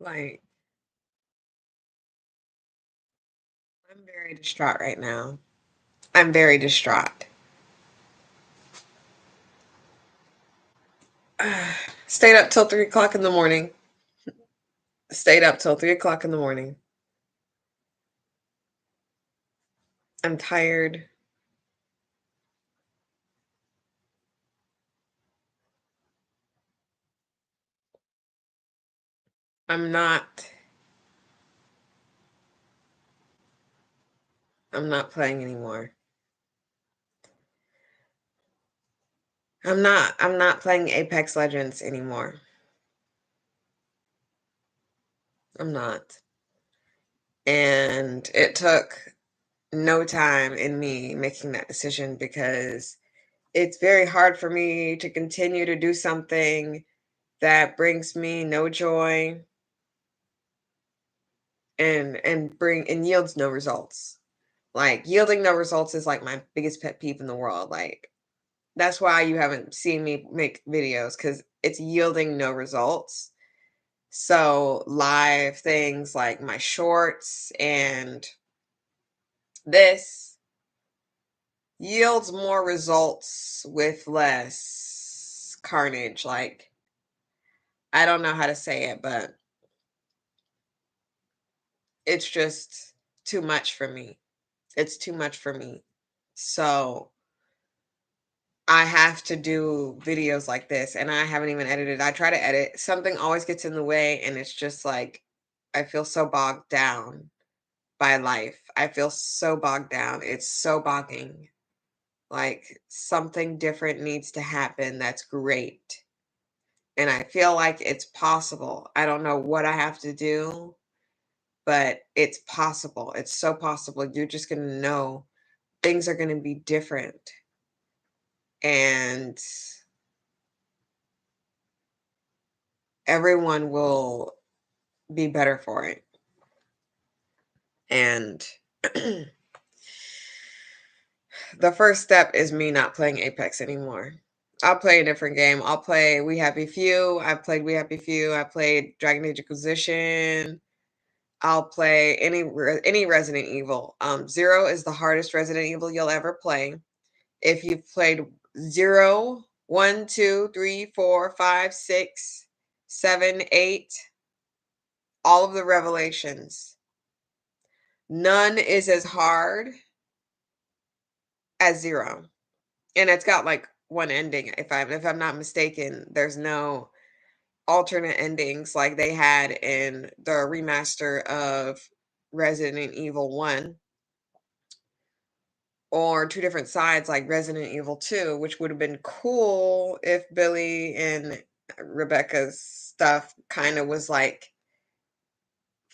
Like, I'm very distraught right now. I'm very distraught. Stayed up till 3 o'clock in the morning. Stayed up till 3 o'clock in the morning. I'm tired. I'm not I'm not playing anymore. I'm not playing Apex Legends anymore. I'm not. And it took no time in me making that decision because it's very hard for me to continue to do something that brings me no joy and yields no results. Like yielding no results is like my biggest pet peeve in the world. Like that's why you haven't seen me make videos cuz it's yielding no results. So live things like my shorts and this yields more results with less carnage. Like I don't know how to say it, but it's just too much for me. It's too much for me. So I have to do videos like this and I haven't even edited. I try to edit. Something always gets in the way and it's just like I feel so bogged down by life. I feel so bogged down. It's so bogging. Like something different needs to happen that's great. And I feel like it's possible. I don't know what I have to do, but it's possible. It's so possible. You're just going to know things are going to be different. And everyone will be better for it. And the first step is me not playing Apex anymore. I'll play a different game. I'll play We Happy Few. I've played We Happy Few. I played Dragon Age Inquisition. I'll play any Resident Evil. Zero is the hardest Resident Evil you'll ever play. If you've played zero, one, two, three, four, five, six, seven, eight, all of the revelations, none is as hard as zero. And it's got like one ending. If I'm not mistaken, there's no alternate endings like they had in the remaster of Resident Evil 1 or two different sides like Resident Evil 2, which would have been cool if Billy and Rebecca's stuff kind of was like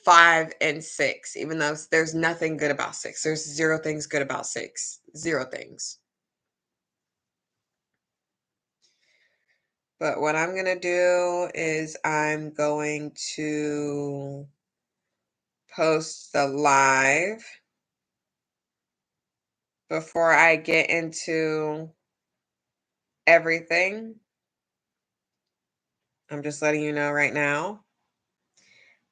5 and 6, even though there's nothing good about 6. There's zero things good about 6. Zero things. But what I'm going to do is I'm going to post the live before I get into everything. I'm just letting you know right now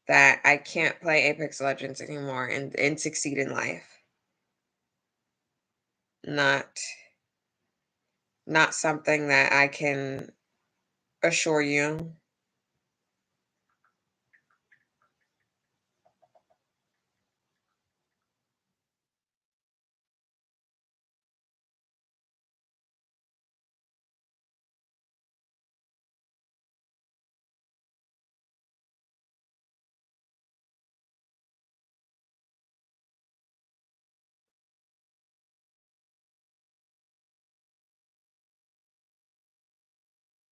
that I can't play Apex Legends anymore and succeed in life. Not not something that I can assure you.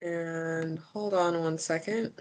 And hold on one second.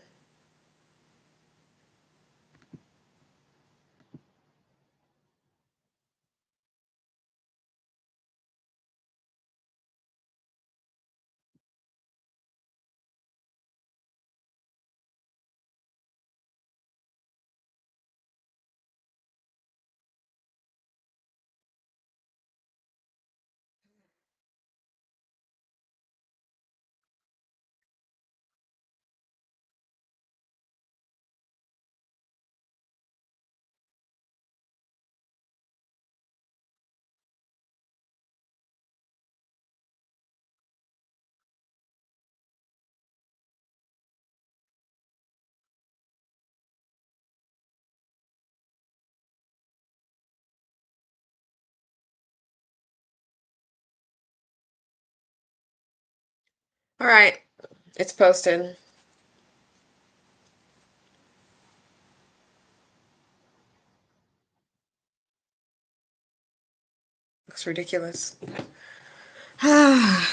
All right. It's posted. Looks ridiculous. I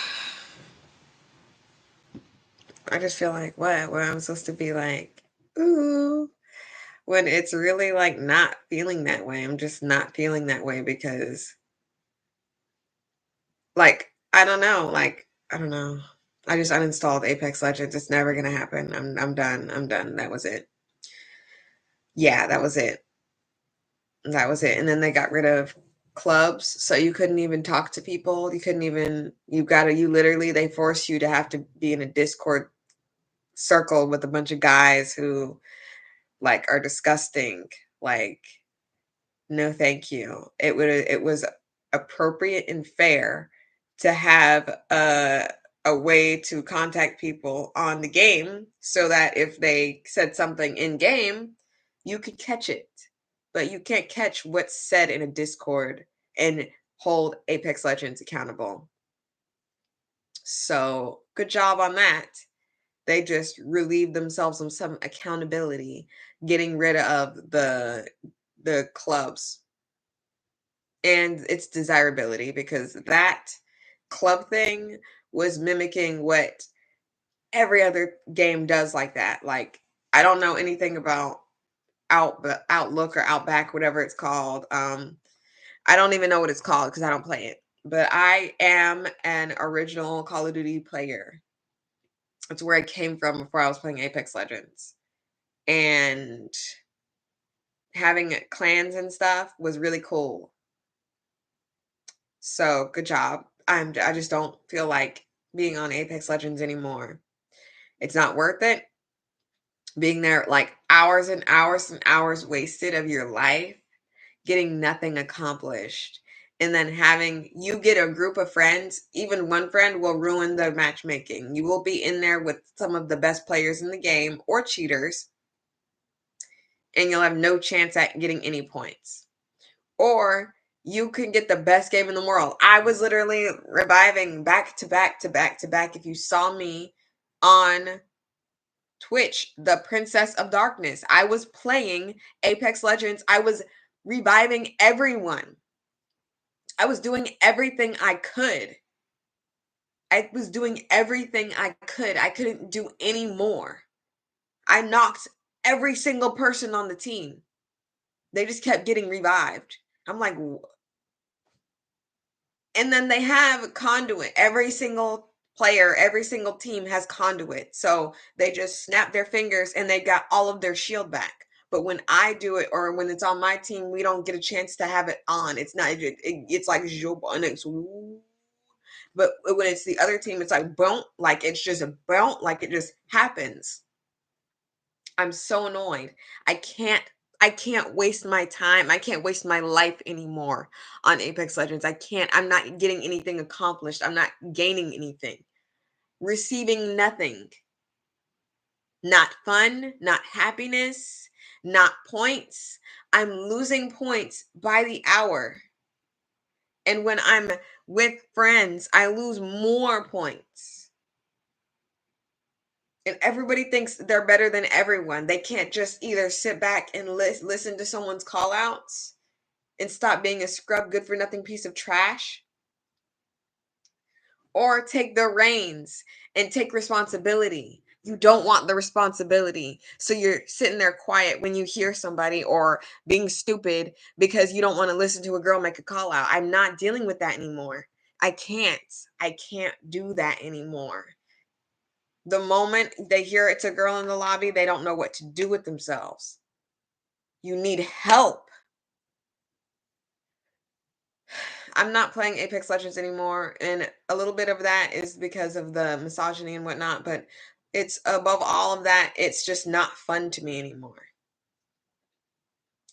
just feel like, what I'm supposed to be like, ooh, when it's really like not feeling that way. I'm just not feeling that way because, like, I don't know. Like, I don't know. I just uninstalled Apex Legends. It's never gonna happen. I'm done. I'm done. That was it. Yeah, that was it. That was it. And then they got rid of clubs, so you couldn't even talk to people. You couldn't even. You literally. They force you to have to be in a Discord circle with a bunch of guys who like are disgusting. Like, no, thank you. It was appropriate and fair to have a way to contact people on the game so that if they said something in game, you could catch it. But you can't catch what's said in a Discord and hold Apex Legends accountable. So, good job on that. They just relieved themselves of some accountability, getting rid of the clubs and its desirability because that club thing was mimicking what every other game does like that. Like, I don't know anything about Outlook or Outback, whatever it's called. I don't even know what it's called because I don't play it. But I am an original Call of Duty player. It's where I came from before I was playing Apex Legends. And having clans and stuff was really cool. So good job. I just don't feel like being on Apex Legends anymore. It's not worth it. Being there like hours and hours and hours wasted of your life, getting nothing accomplished. And then having you get a group of friends, even one friend will ruin the matchmaking. You will be in there with some of the best players in the game or cheaters, and you'll have no chance at getting any points. Or you can get the best game in the world. I was literally reviving back to back to back to back. If you saw me on Twitch, the Princess of Darkness, I was playing Apex Legends. I was reviving everyone. I was doing everything I could. I was doing everything I could. I couldn't do any more. I knocked every single person on the team. They just kept getting revived. I'm like, and then they have conduit. Every single player, every single team has conduit. So they just snap their fingers and they got all of their shield back. But when I do it or when it's on my team, we don't get a chance to have it on. It's not, it's like, and it's, but when it's the other team, it's like, boom, like it's just a boom, like it just happens. I'm so annoyed. I can't I can't waste my time. I can't waste my life anymore on Apex Legends. I can't. I'm not getting anything accomplished. I'm not gaining anything. Receiving nothing. Not fun, not happiness, not points. I'm losing points by the hour. And when I'm with friends, I lose more points. And everybody thinks they're better than everyone. They can't just either sit back and listen to someone's call outs and stop being a scrub good for nothing piece of trash, or take the reins and take responsibility. You don't want the responsibility. So you're sitting there quiet when you hear somebody or being stupid because you don't want to listen to a girl make a call out. I'm not dealing with that anymore. I can't. I can't do that anymore. The moment they hear it's a girl in the lobby, they don't know what to do with themselves. You need help. I'm not playing Apex Legends anymore, and a little bit of that is because of the misogyny and whatnot, but it's above all of that, it's just not fun to me anymore.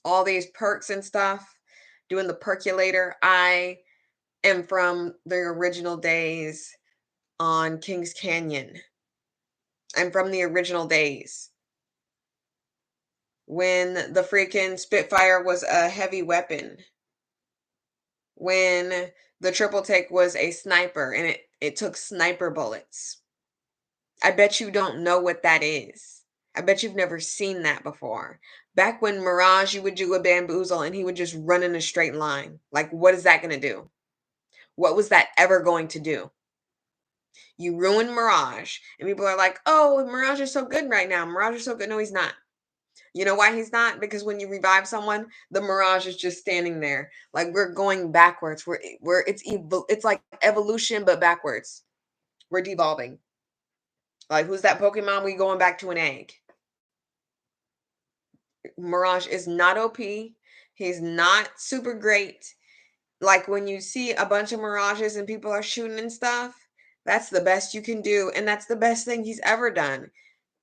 All these perks and stuff, doing the percolator. I am from the original days on Kings Canyon. I'm from the original days when the freaking Spitfire was a heavy weapon, when the triple take was a sniper and it took sniper bullets. I bet you don't know what that is. I bet you've never seen that before. Back when Mirage, you would do a bamboozle and he would just run in a straight line. Like, what is that going to do? What was that ever going to do? You ruined Mirage. And people are like, oh, Mirage is so good right now. Mirage is so good. No, he's not. You know why he's not? Because when you revive someone, the Mirage is just standing there. Like we're going backwards. It's like evolution but backwards. We're devolving. Like who's that Pokemon? We going back to an egg. Mirage is not OP. He's not super great. Like when you see a bunch of Mirages and people are shooting and stuff, that's the best you can do. And that's the best thing he's ever done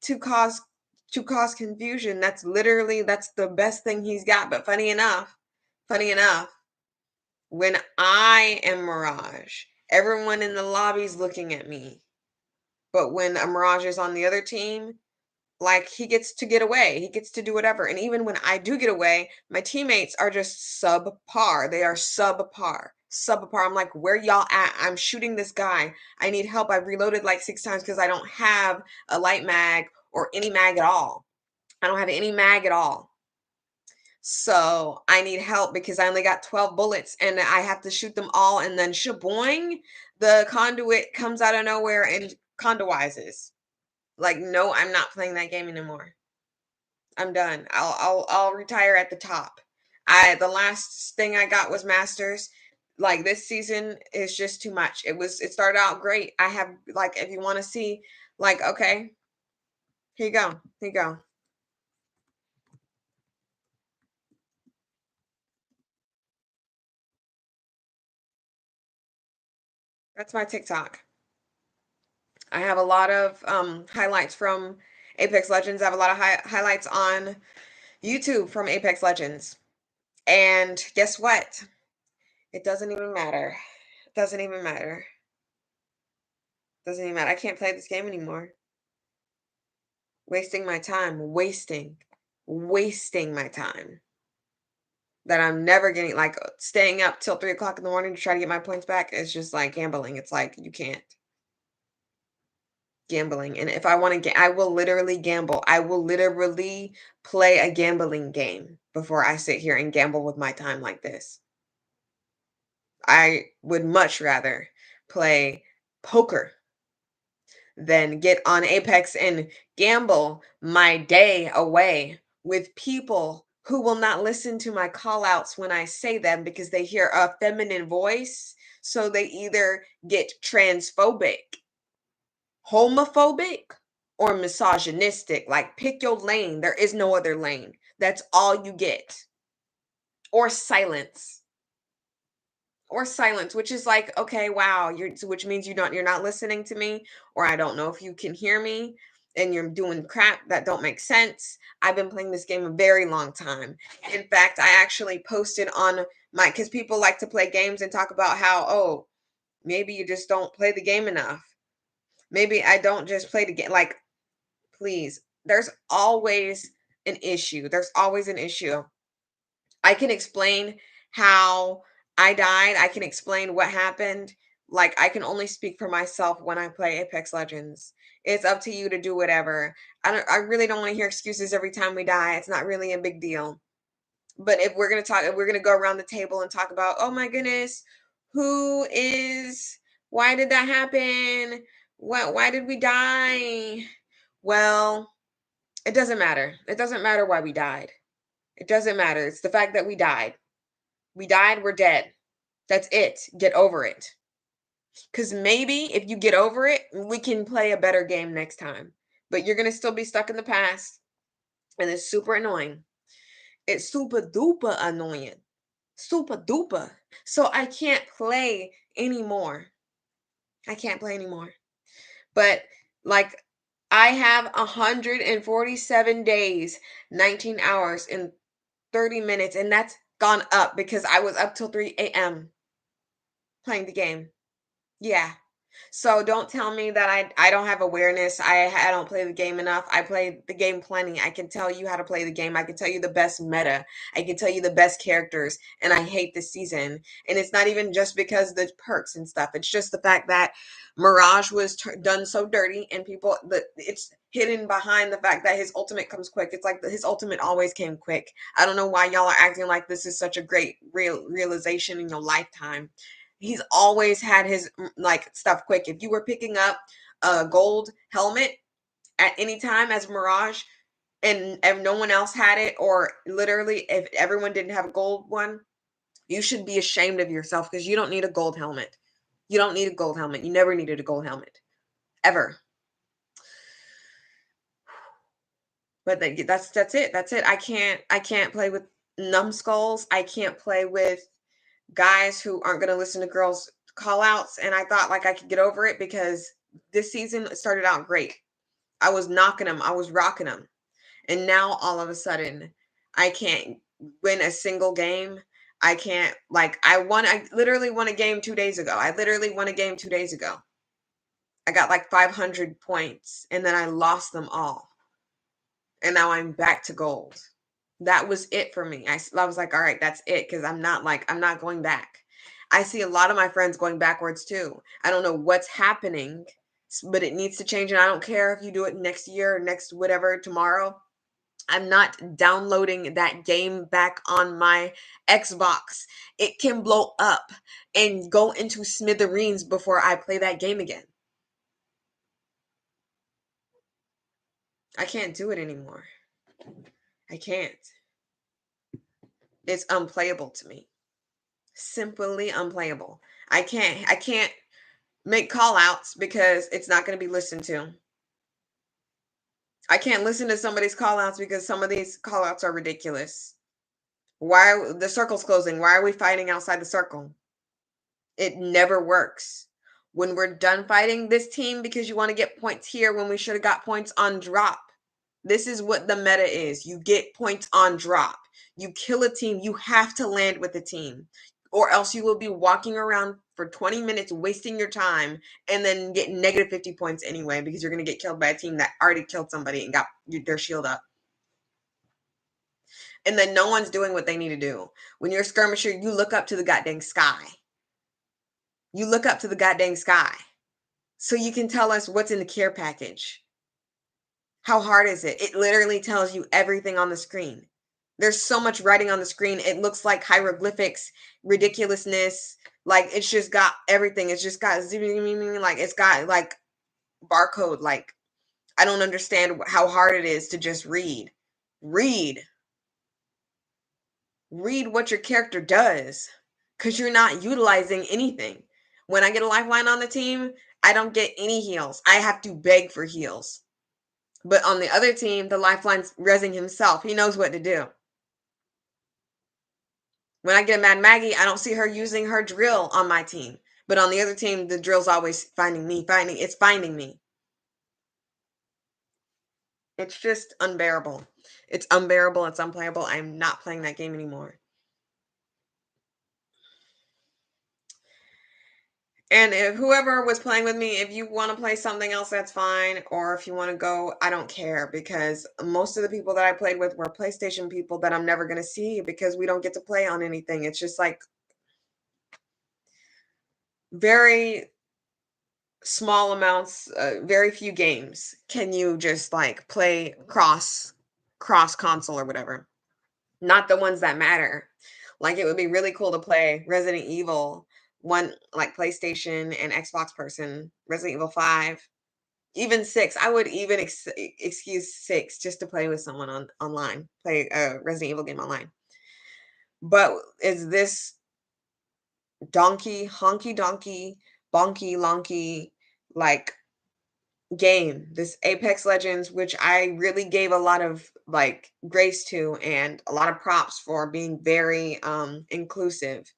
to cause confusion. That's the best thing he's got. But funny enough, when I am Mirage, everyone in the lobby's looking at me. But when a Mirage is on the other team, like he gets to get away. He gets to do whatever. And even when I do get away, my teammates are just subpar. They are subpar. Subpar. I'm like, where y'all at? I'm shooting this guy. I need help. I've reloaded like 6 times because I don't have a light mag or any mag at all. I don't have any mag at all. So I need help because I only got 12 bullets and I have to shoot them all. And then shaboing, the conduit comes out of nowhere and conduizes. Like, no, I'm not playing that game anymore. I'm done. I'll retire at the top. The last thing I got was Masters. Like this season is just too much. It started out great. I have like if you want to see like okay, here you go. Here you go. That's my TikTok. I have a lot of highlights from Apex Legends. I have a lot of highlights on YouTube from Apex Legends. And guess what? It doesn't even matter. It doesn't even matter. Doesn't even matter. I can't play this game anymore. Wasting my time. Wasting my time. That I'm never getting like staying up till 3 o'clock in the morning to try to get my points back is just like gambling. It's like you can't. Gambling. And if I want to get I will literally gamble. I will literally play a gambling game before I sit here and gamble with my time like this. I would much rather play poker than get on Apex and gamble my day away with people who will not listen to my call outs when I say them because they hear a feminine voice. So they either get transphobic, homophobic, or misogynistic. Like, pick your lane. There is no other lane. That's all you get. Or silence. Or silence, which is like, okay, wow, which means you're not listening to me, or I don't know if you can hear me, and you're doing crap that don't make sense. I've been playing this game a very long time. In fact, I actually posted on my because people like to play games and talk about how, oh, maybe you just don't play the game enough. Maybe I don't just play the game. Like, please, there's always an issue. There's always an issue. I can explain how I died. I can explain what happened. Like, I can only speak for myself when I play Apex Legends. It's up to you to do whatever. I really don't want to hear excuses every time we die. It's not really a big deal. But if we're gonna go around the table and talk about, oh my goodness, why did that happen? Why did we die? Well, it doesn't matter. It doesn't matter why we died. It doesn't matter. It's the fact that we died. We died, we're dead. That's it. Get over it. Because maybe if you get over it, we can play a better game next time. But you're going to still be stuck in the past. And it's super annoying. It's super duper annoying. Super duper. So I can't play anymore. I can't play anymore. But like, I have 147 days, 19 hours, and 30 minutes. And that's gone up because I was up till 3 a.m. playing the game. Yeah. So don't tell me that I don't have awareness. I don't play the game enough. I play the game plenty. I can tell you how to play the game. I can tell you the best meta. I can tell you the best characters. And I hate this season. And it's not even just because the perks and stuff. It's just the fact that Mirage was done so dirty, and people it's hidden behind the fact that his ultimate comes quick. It's like his ultimate always came quick. I don't know why y'all are acting like this is such a great realization in your lifetime. He's always had his like stuff quick. If you were picking up a gold helmet at any time as Mirage, and if no one else had it, or literally if everyone didn't have a gold one, you should be ashamed of yourself, because you don't need a gold helmet. You don't need a gold helmet. You never needed a gold helmet. Ever. But that's it. That's it. I can't play with numbskulls. I can't play with guys who aren't going to listen to girls call outs. And I thought like I could get over it, because this season started out great. I was knocking them, I was rocking them. And now all of a sudden, I can't win a single game. I can't, like, I literally won a game 2 days ago. I literally won a game 2 days ago. I got like 500 points, and then I lost them all. And now I'm back to gold. That was it for me. I was like, all right, that's it. Cause I'm not going back. I see a lot of my friends going backwards too. I don't know what's happening, but it needs to change. And I don't care if you do it next year, next whatever, tomorrow. I'm not downloading that game back on my Xbox. It can blow up and go into smithereens before I play that game again. I can't do it anymore. I can't. It's unplayable to me. Simply unplayable. I can't make call outs because it's not going to be listened to. I can't listen to somebody's call outs because some of these call outs are ridiculous. Why are the circle's closing? Why are we fighting outside the circle? It never works. When we're done fighting this team because you want to get points here when we should have got points on drop. This is what the meta is. You get points on drop. You kill a team, you have to land with the team, or else you will be walking around for 20 minutes wasting your time and then get negative 50 points anyway, because you're going to get killed by a team that already killed somebody and got their shield up. And then no one's doing what they need to do. When you're a skirmisher, you look up to the goddamn sky. You look up to the goddamn sky so you can tell us what's in the care package. How hard is it? It literally tells you everything on the screen. There's so much writing on the screen. It looks like hieroglyphics, ridiculousness. Like it's just got everything. It's just got like it's got like barcode. Like I don't understand how hard it is to just read. Read. Read what your character does, because you're not utilizing anything. When I get a lifeline on the team, I don't get any heals. I have to beg for heals. But on the other team, the lifeline's rezzing himself. He knows what to do. When I get a Mad Maggie, I don't see her using her drill on my team. But on the other team, the drill's always finding me, it's finding me. It's just unbearable. It's unbearable. It's unplayable. I'm not playing that game anymore. And if whoever was playing with me, if you want to play something else, that's fine. Or if you want to go, I don't care, because most of the people that I played with were PlayStation people that I'm never going to see, because we don't get to play on anything. It's just like very small amounts, very few games can you just like play cross console or whatever. Not the ones that matter. Like it would be really cool to play Resident Evil one, like PlayStation and Xbox person, Resident Evil 5, even 6. I would even excuse 6 just to play with someone online, play a Resident Evil game online. But is this honky donkey, bonky lonky, like game, this Apex Legends, which I really gave a lot of like grace to and a lot of props for being very inclusive.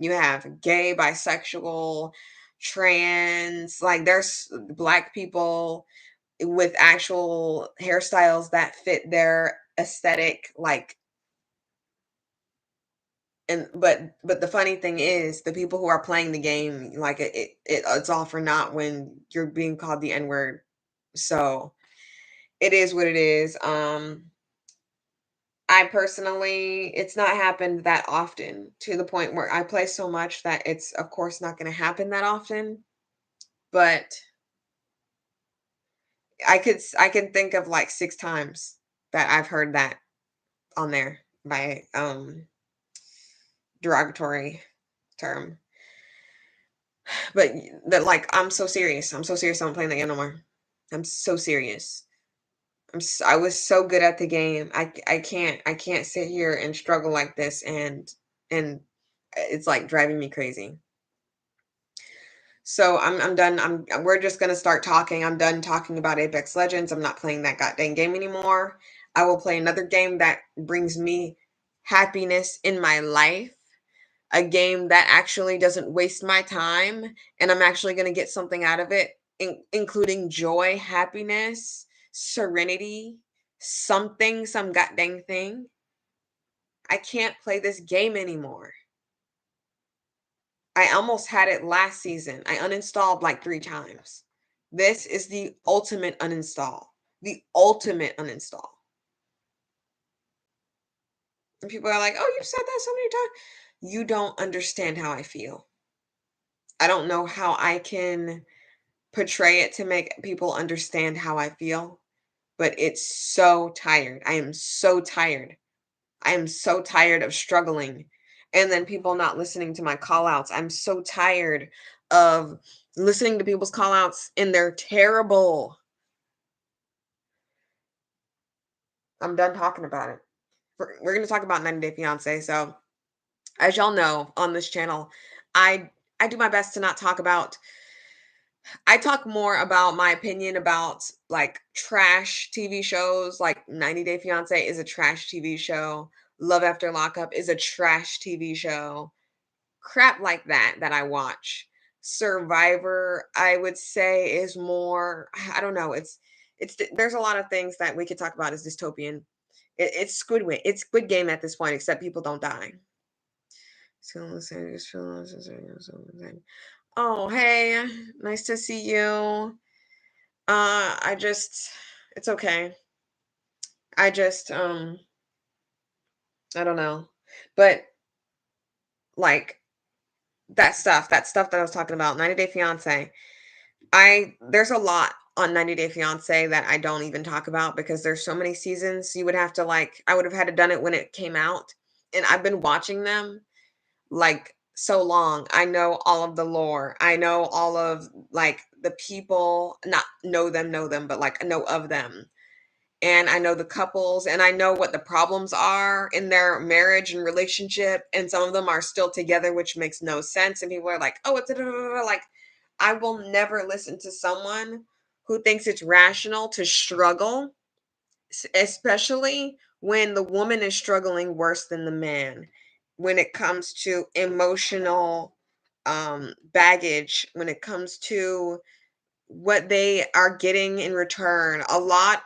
You have gay, bisexual, trans, like there's black people with actual hairstyles that fit their aesthetic. Like And but the funny thing is the people who are playing the game, like it's all for naught when you're being called the N-word. So it is what it is. I personally, it's not happened that often to the point where I play so much that it's of course not going to happen that often. But I can think of like 6 times that I've heard that on there by derogatory term. But that like I'm so serious. I'm so serious. I'm not playing that game no more. I'm so serious. I was so good at the game. I can't sit here and struggle like this and it's like driving me crazy. So I'm done. We're just gonna start talking. I'm done talking about Apex Legends. I'm not playing that goddamn game anymore. I will play another game that brings me happiness in my life. A game that actually doesn't waste my time and I'm actually going to get something out of it, including joy, happiness, serenity, something, some goddamn thing. I can't play this game anymore. I almost had it last season. I uninstalled like 3 times. This is the ultimate uninstall. The ultimate uninstall. And people are like, oh, you've said that so many times. You don't understand how I feel. I don't know how I can portray it to make people understand how I feel, but it's so tired. I am so tired. I am so tired of struggling and then people not listening to my call outs. I'm so tired of listening to people's call outs and they're terrible. I'm done talking about it. We're going to talk about 90 Day Fiance. So, as y'all know on this channel, I I do my best to not talk about I talk more about my opinion about like trash TV shows, like 90 Day Fiance is a trash TV show. Love After Lockup is a trash TV show. Crap like that that I watch. Survivor, I would say, is more. I don't know. It's there's a lot of things that we could talk about as dystopian. It's Squidward. It's Squid Game at this point, except people don't die. Oh, hey, nice to see you. I just it's okay. I just I don't know. But like that stuff that I was talking about, 90 Day Fiance. I There's a lot on 90 Day Fiance that I don't even talk about because there's so many seasons. You would have to like I would have had to done it when it came out. And I've been watching them like so long. I know all of the lore. I know all of like the people, not know them, but like I know of them. And I know the couples and I know what the problems are in their marriage and relationship. And some of them are still together, which makes no sense. And people are like, oh, it's like, I will never listen to someone who thinks it's rational to struggle, especially when the woman is struggling worse than the man. When it comes to emotional baggage, when it comes to what they are getting in return, a lot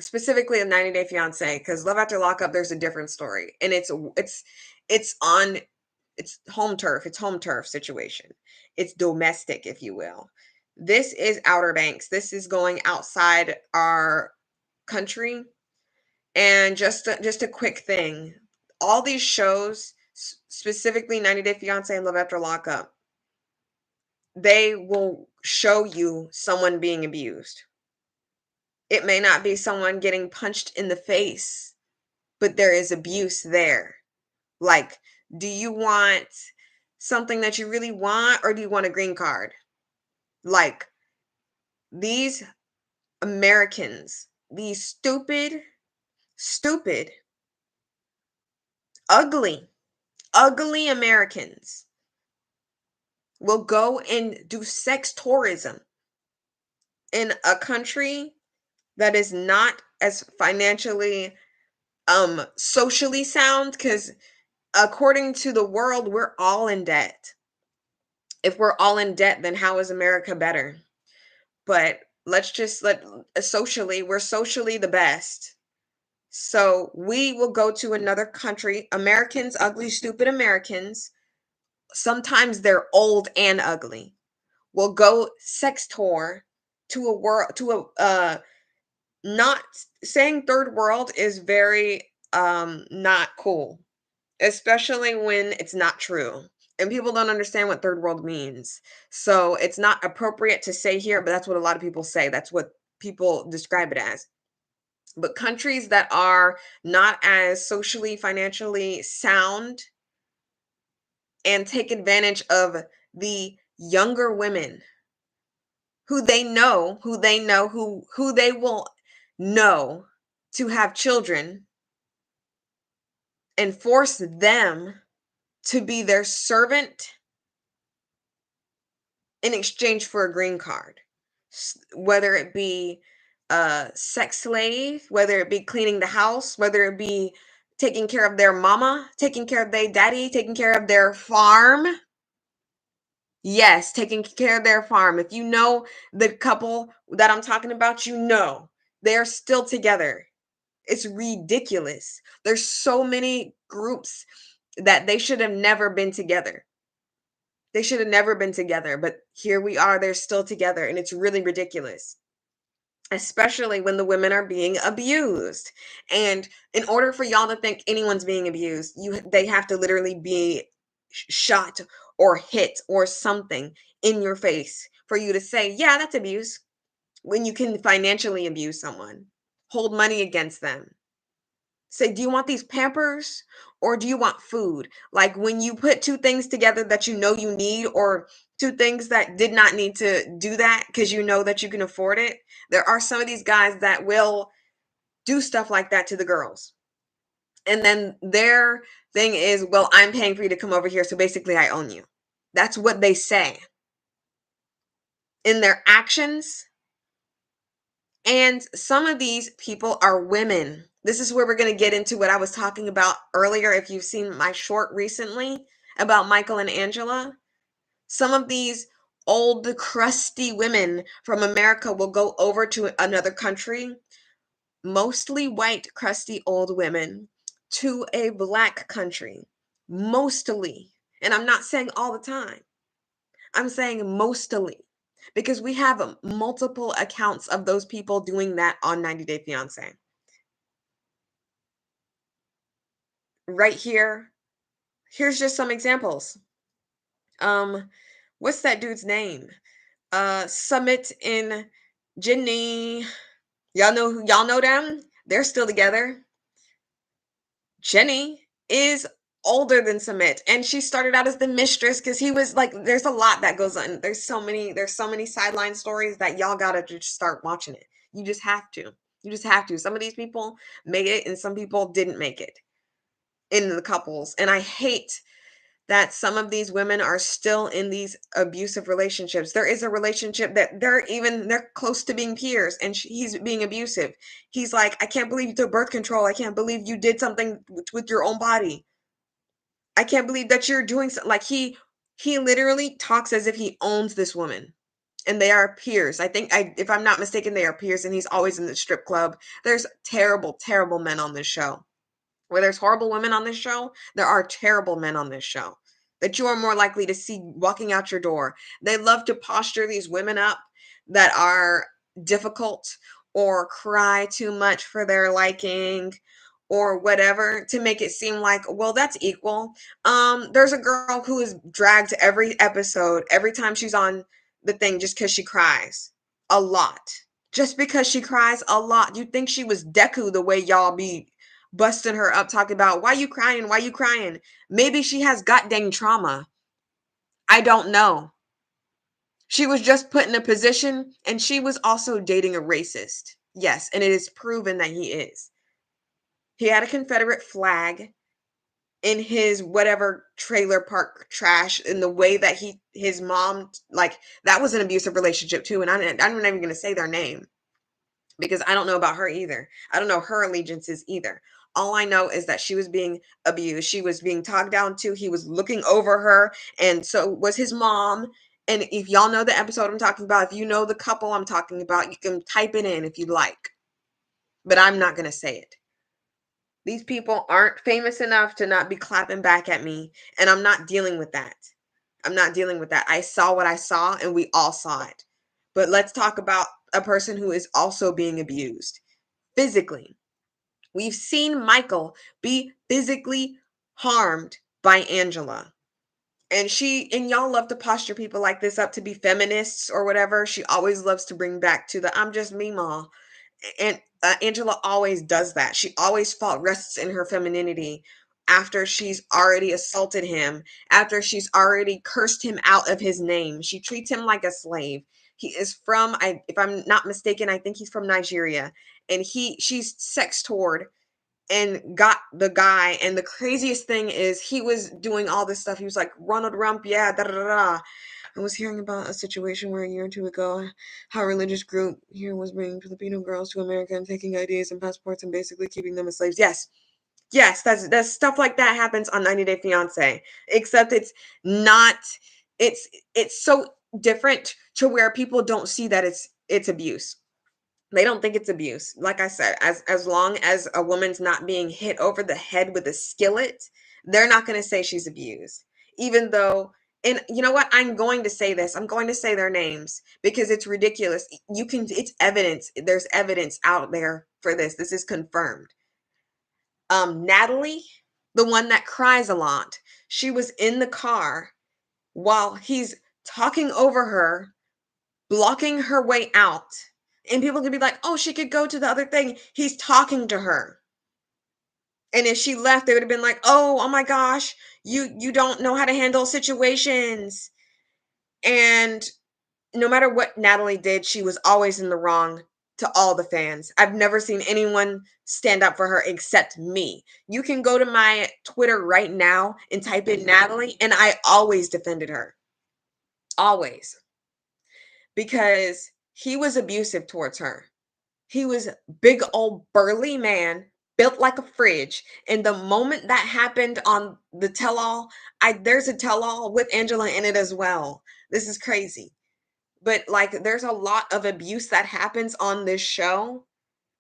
specifically a 90 Day Fiance, because Love After Lockup, there's a different story, and it's on it's home turf. It's home turf situation. It's domestic, if you will. This is Outer Banks. This is going outside our country. And just a quick thing, all these shows, specifically 90 Day Fiance and Love After Lockup, they will show you someone being abused. It may not be someone getting punched in the face, but there is abuse there. Like, do you want something that you really want or do you want a green card? Like, these Americans, these stupid, ugly, ugly Americans will go and do sex tourism in a country that is not as financially socially sound, cuz according to the world we're all in debt. If we're all in debt, then how is America better? But let's just let socially, we're socially the best. So we will go to another country. Americans, ugly, stupid Americans. Sometimes they're old and ugly. Will go sex tour to a world to a not saying third world is very not cool, especially when it's not true. And people don't understand what third world means. So it's not appropriate to say here, but that's what a lot of people say. That's what people describe it as. But countries that are not as socially, financially sound and take advantage of the younger women who they will know to have children and force them to be their servant in exchange for a green card. Whether it be a sex slave, whether it be cleaning the house, whether it be taking care of their mama, taking care of their daddy, taking care of their farm. Yes, taking care of their farm. If you know the couple that I'm talking about, you know they're still together. It's ridiculous. There's so many groups that they should have never been together. They should have never been together, but here we are, they're still together, and it's really ridiculous. Especially when the women are being abused. And in order for y'all to think anyone's being abused, they have to literally be shot or hit or something in your face for you to say, "Yeah, that's abuse." When you can financially abuse someone, hold money against them. Say, "Do you want these Pampers or do you want food?" Like when you put two things together that you know you need, or two things that did not need to do that because you know that you can afford it. There are some of these guys that will do stuff like that to the girls. And then their thing is, "Well, I'm paying for you to come over here, so basically I own you." That's what they say in their actions. And some of these people are women. This is where we're going to get into what I was talking about earlier. If you've seen my short recently about Michael and Angela, some of these old, crusty women from America will go over to another country, mostly white, crusty old women, to a black country. Mostly. And I'm not saying all the time. I'm saying mostly, because we have multiple accounts of those people doing that on 90 Day Fiance. Right here, here's just some examples. Um, what's that dude's name? Summit in Jenny. Y'all know them? They're still together. Jenny is older than Summit, and she started out as the mistress because he was like, there's a lot that goes on. There's so many sideline stories that y'all gotta just start watching it. You just have to. You just have to. Some of these people made it and some people didn't make it in the couples. And I hate that some of these women are still in these abusive relationships. There is a relationship that they're close to being peers, and he's being abusive. He's like, "I can't believe you took birth control. I can't believe you did something with your own body. I can't believe that you're doing so." Like he literally talks as if he owns this woman. And they are peers. If I'm not mistaken, they are peers, and he's always in the strip club. There's terrible, terrible men on this show. Where there's horrible women on this show, there are terrible men on this show that you are more likely to see walking out your door. They love to posture these women up that are difficult or cry too much for their liking or whatever, to make it seem like, well, that's equal. There's a girl who is dragged every episode, every time she's on the thing, just because she cries a lot. Just because she cries a lot. You'd think she was Deku the way y'all be busting her up talking about, "Why you crying? Why you crying?" Maybe she has goddamn trauma. I don't know. She was just put in a position, and she was also dating a racist. Yes, and it is proven that he is. He had a Confederate flag in his whatever trailer park trash, in the way that his mom, like, that was an abusive relationship too. And I'm not even going to say their name, because I don't know about her either. I don't know her allegiances either. All I know is that she was being abused. She was being talked down to. He was looking over her, and so was his mom. And if y'all know the episode I'm talking about, if you know the couple I'm talking about, you can type it in if you'd like. But I'm not going to say it. These people aren't famous enough to not be clapping back at me, and I'm not dealing with that. I'm not dealing with that. I saw what I saw, and we all saw it. But let's talk about a person who is also being abused physically. We've seen Michael be physically harmed by Angela. And y'all love to posture people like this up to be feminists or whatever. She always loves to bring back to the I'm just me, ma. And Angela always does that. She always rests in her femininity after she's already assaulted him, after she's already cursed him out of his name. She treats him like a slave. He is from, if I'm not mistaken, I think he's from Nigeria, and she's sex toured and got the guy. And the craziest thing is he was doing all this stuff. He was like, Ronald Rump, yeah, da da da da. I was hearing about a situation where a year or two ago, how a religious group here was bringing Filipino girls to America and taking IDs and passports and basically keeping them as slaves. Yes, yes, that's stuff like that happens on 90 Day Fiance. Except it's not. It's so different to where people don't see that it's abuse. They don't think it's abuse. Like I said, as long as a woman's not being hit over the head with a skillet, they're not going to say she's abused. Even though, and you know what? I'm going to say this. I'm going to say their names because it's ridiculous. It's evidence. There's evidence out there for this. This is confirmed. Natalie, the one that cries a lot, she was in the car while he's talking over her, blocking her way out. And people could be like, oh, she could go to the other thing. He's talking to her. And if she left, they would have been like, oh my gosh, you don't know how to handle situations. And no matter what Natalie did, she was always in the wrong to all the fans. I've never seen anyone stand up for her except me. You can go to my Twitter right now and type in Natalie, and I always defended her. Always. Because he was abusive towards her. He was big old burly man, built like a fridge. And the moment that happened on the tell-all, there's a tell-all with Angela in it as well. This is crazy. But like there's a lot of abuse that happens on this show.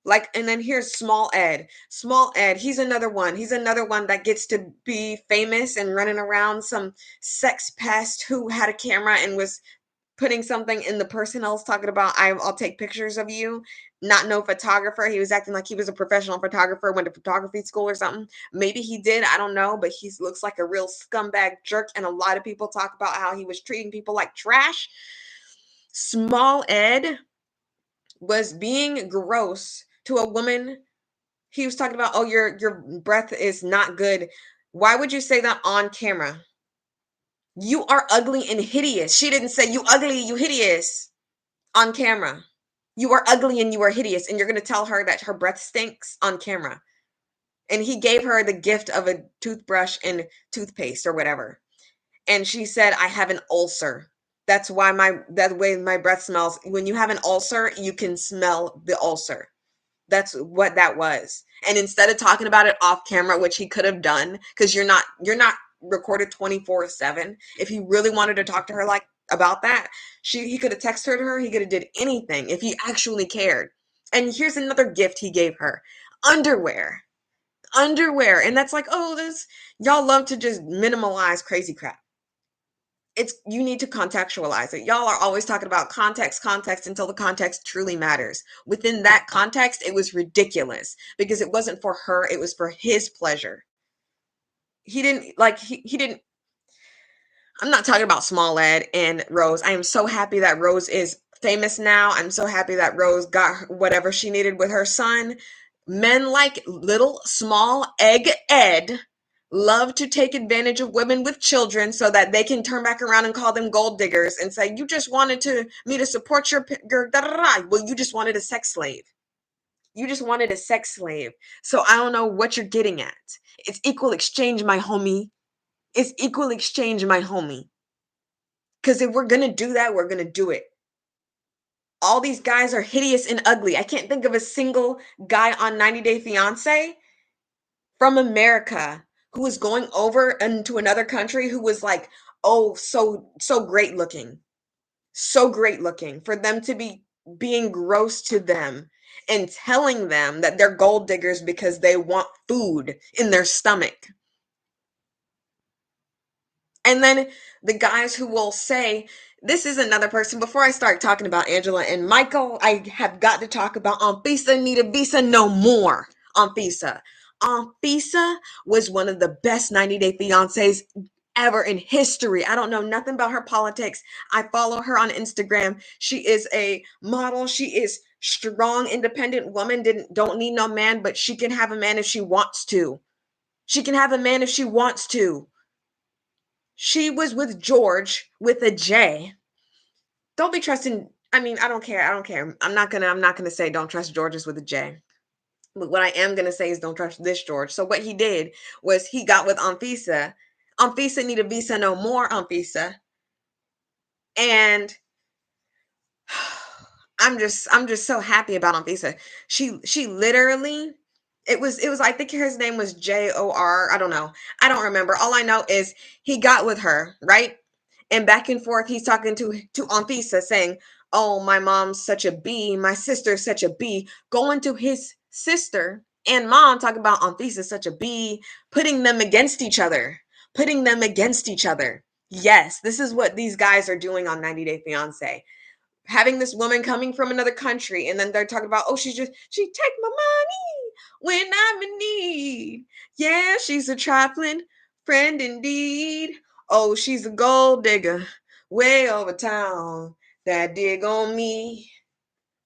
Like, and then here's Small Ed. Small Ed, he's another one. He's another one that gets to be famous and running around some sex pest who had a camera and was putting something in the person else talking about I'll take pictures of you, not no photographer. He was acting like he was a professional photographer, went to photography school or something. Maybe he did, I don't know, but he looks like a real scumbag jerk, and a lot of people talk about how he was treating people like trash. Small Ed was being gross to a woman. He was talking about, oh, your breath is not good. Why would you say that on camera? You are ugly and hideous. She didn't say you ugly, you hideous on camera. You are ugly and you are hideous, and you're going to tell her that her breath stinks on camera. And he gave her the gift of a toothbrush and toothpaste or whatever. And she said, I have an ulcer. That's why that way my breath smells. When you have an ulcer, you can smell the ulcer. That's what that was. And instead of talking about it off camera, which he could have done, because you're not recorded 24/7. If he really wanted to talk to her like about that, he could have texted her, he could have did anything if he actually cared. And here's another gift he gave her. Underwear. Underwear. And that's like, oh, this y'all love to just minimalize crazy crap. You need to contextualize it. Y'all are always talking about context until the context truly matters. Within that context, it was ridiculous because it wasn't for her, it was for his pleasure. He didn't like he didn't I'm not talking about Small Ed and Rose. I am so happy that Rose is famous now. I'm so happy that Rose got whatever she needed with her son. Men like little small egg Ed love to take advantage of women with children so that they can turn back around and call them gold diggers and say, you just wanted me to support your da da da. Well, you just wanted a sex slave. You just wanted a sex slave. So I don't know what you're getting at. It's equal exchange, my homie. It's equal exchange, my homie. Because if we're going to do that, we're going to do it. All these guys are hideous and ugly. I can't think of a single guy on 90 Day Fiance from America who was going over into another country who was like, oh, so great looking. So great looking. For them to be being gross to them and telling them that they're gold diggers because they want food in their stomach. And then the guys who will say, this is another person. Before I start talking about Angela and Michael, I have got to talk about Anfisa Nita Visa no more. Anfisa. Anfisa was one of the best 90 Day Fiancés ever in history. I don't know nothing about her politics. I follow her on Instagram. She is a model. She is strong, independent woman. Don't need no man, but she can have a man if she wants to. She can have a man if she wants to. She was with George with a J. Don't be trusting. I mean, I don't care. I don't care. I'm not gonna say don't trust George's with a J. But what I am gonna say is don't trust this George. So what he did was he got with Anfisa. Anfisa need a visa no more, Anfisa. And I'm just so happy about Anfisa. She literally it was I think his name was Jor. I don't know. I don't remember. All I know is he got with her, right? And back and forth he's talking to Anfisa saying, "Oh, my mom's such a B, my sister's such a B." Going to his sister and mom talking about Anfisa such a B, putting them against each other. Putting them against each other. Yes, this is what these guys are doing on 90 Day Fiance, having this woman coming from another country, and then they're talking about, oh, she take my money when I'm in need. Yeah, she's a trifling friend indeed. Oh, she's a gold digger way over town that dig on me.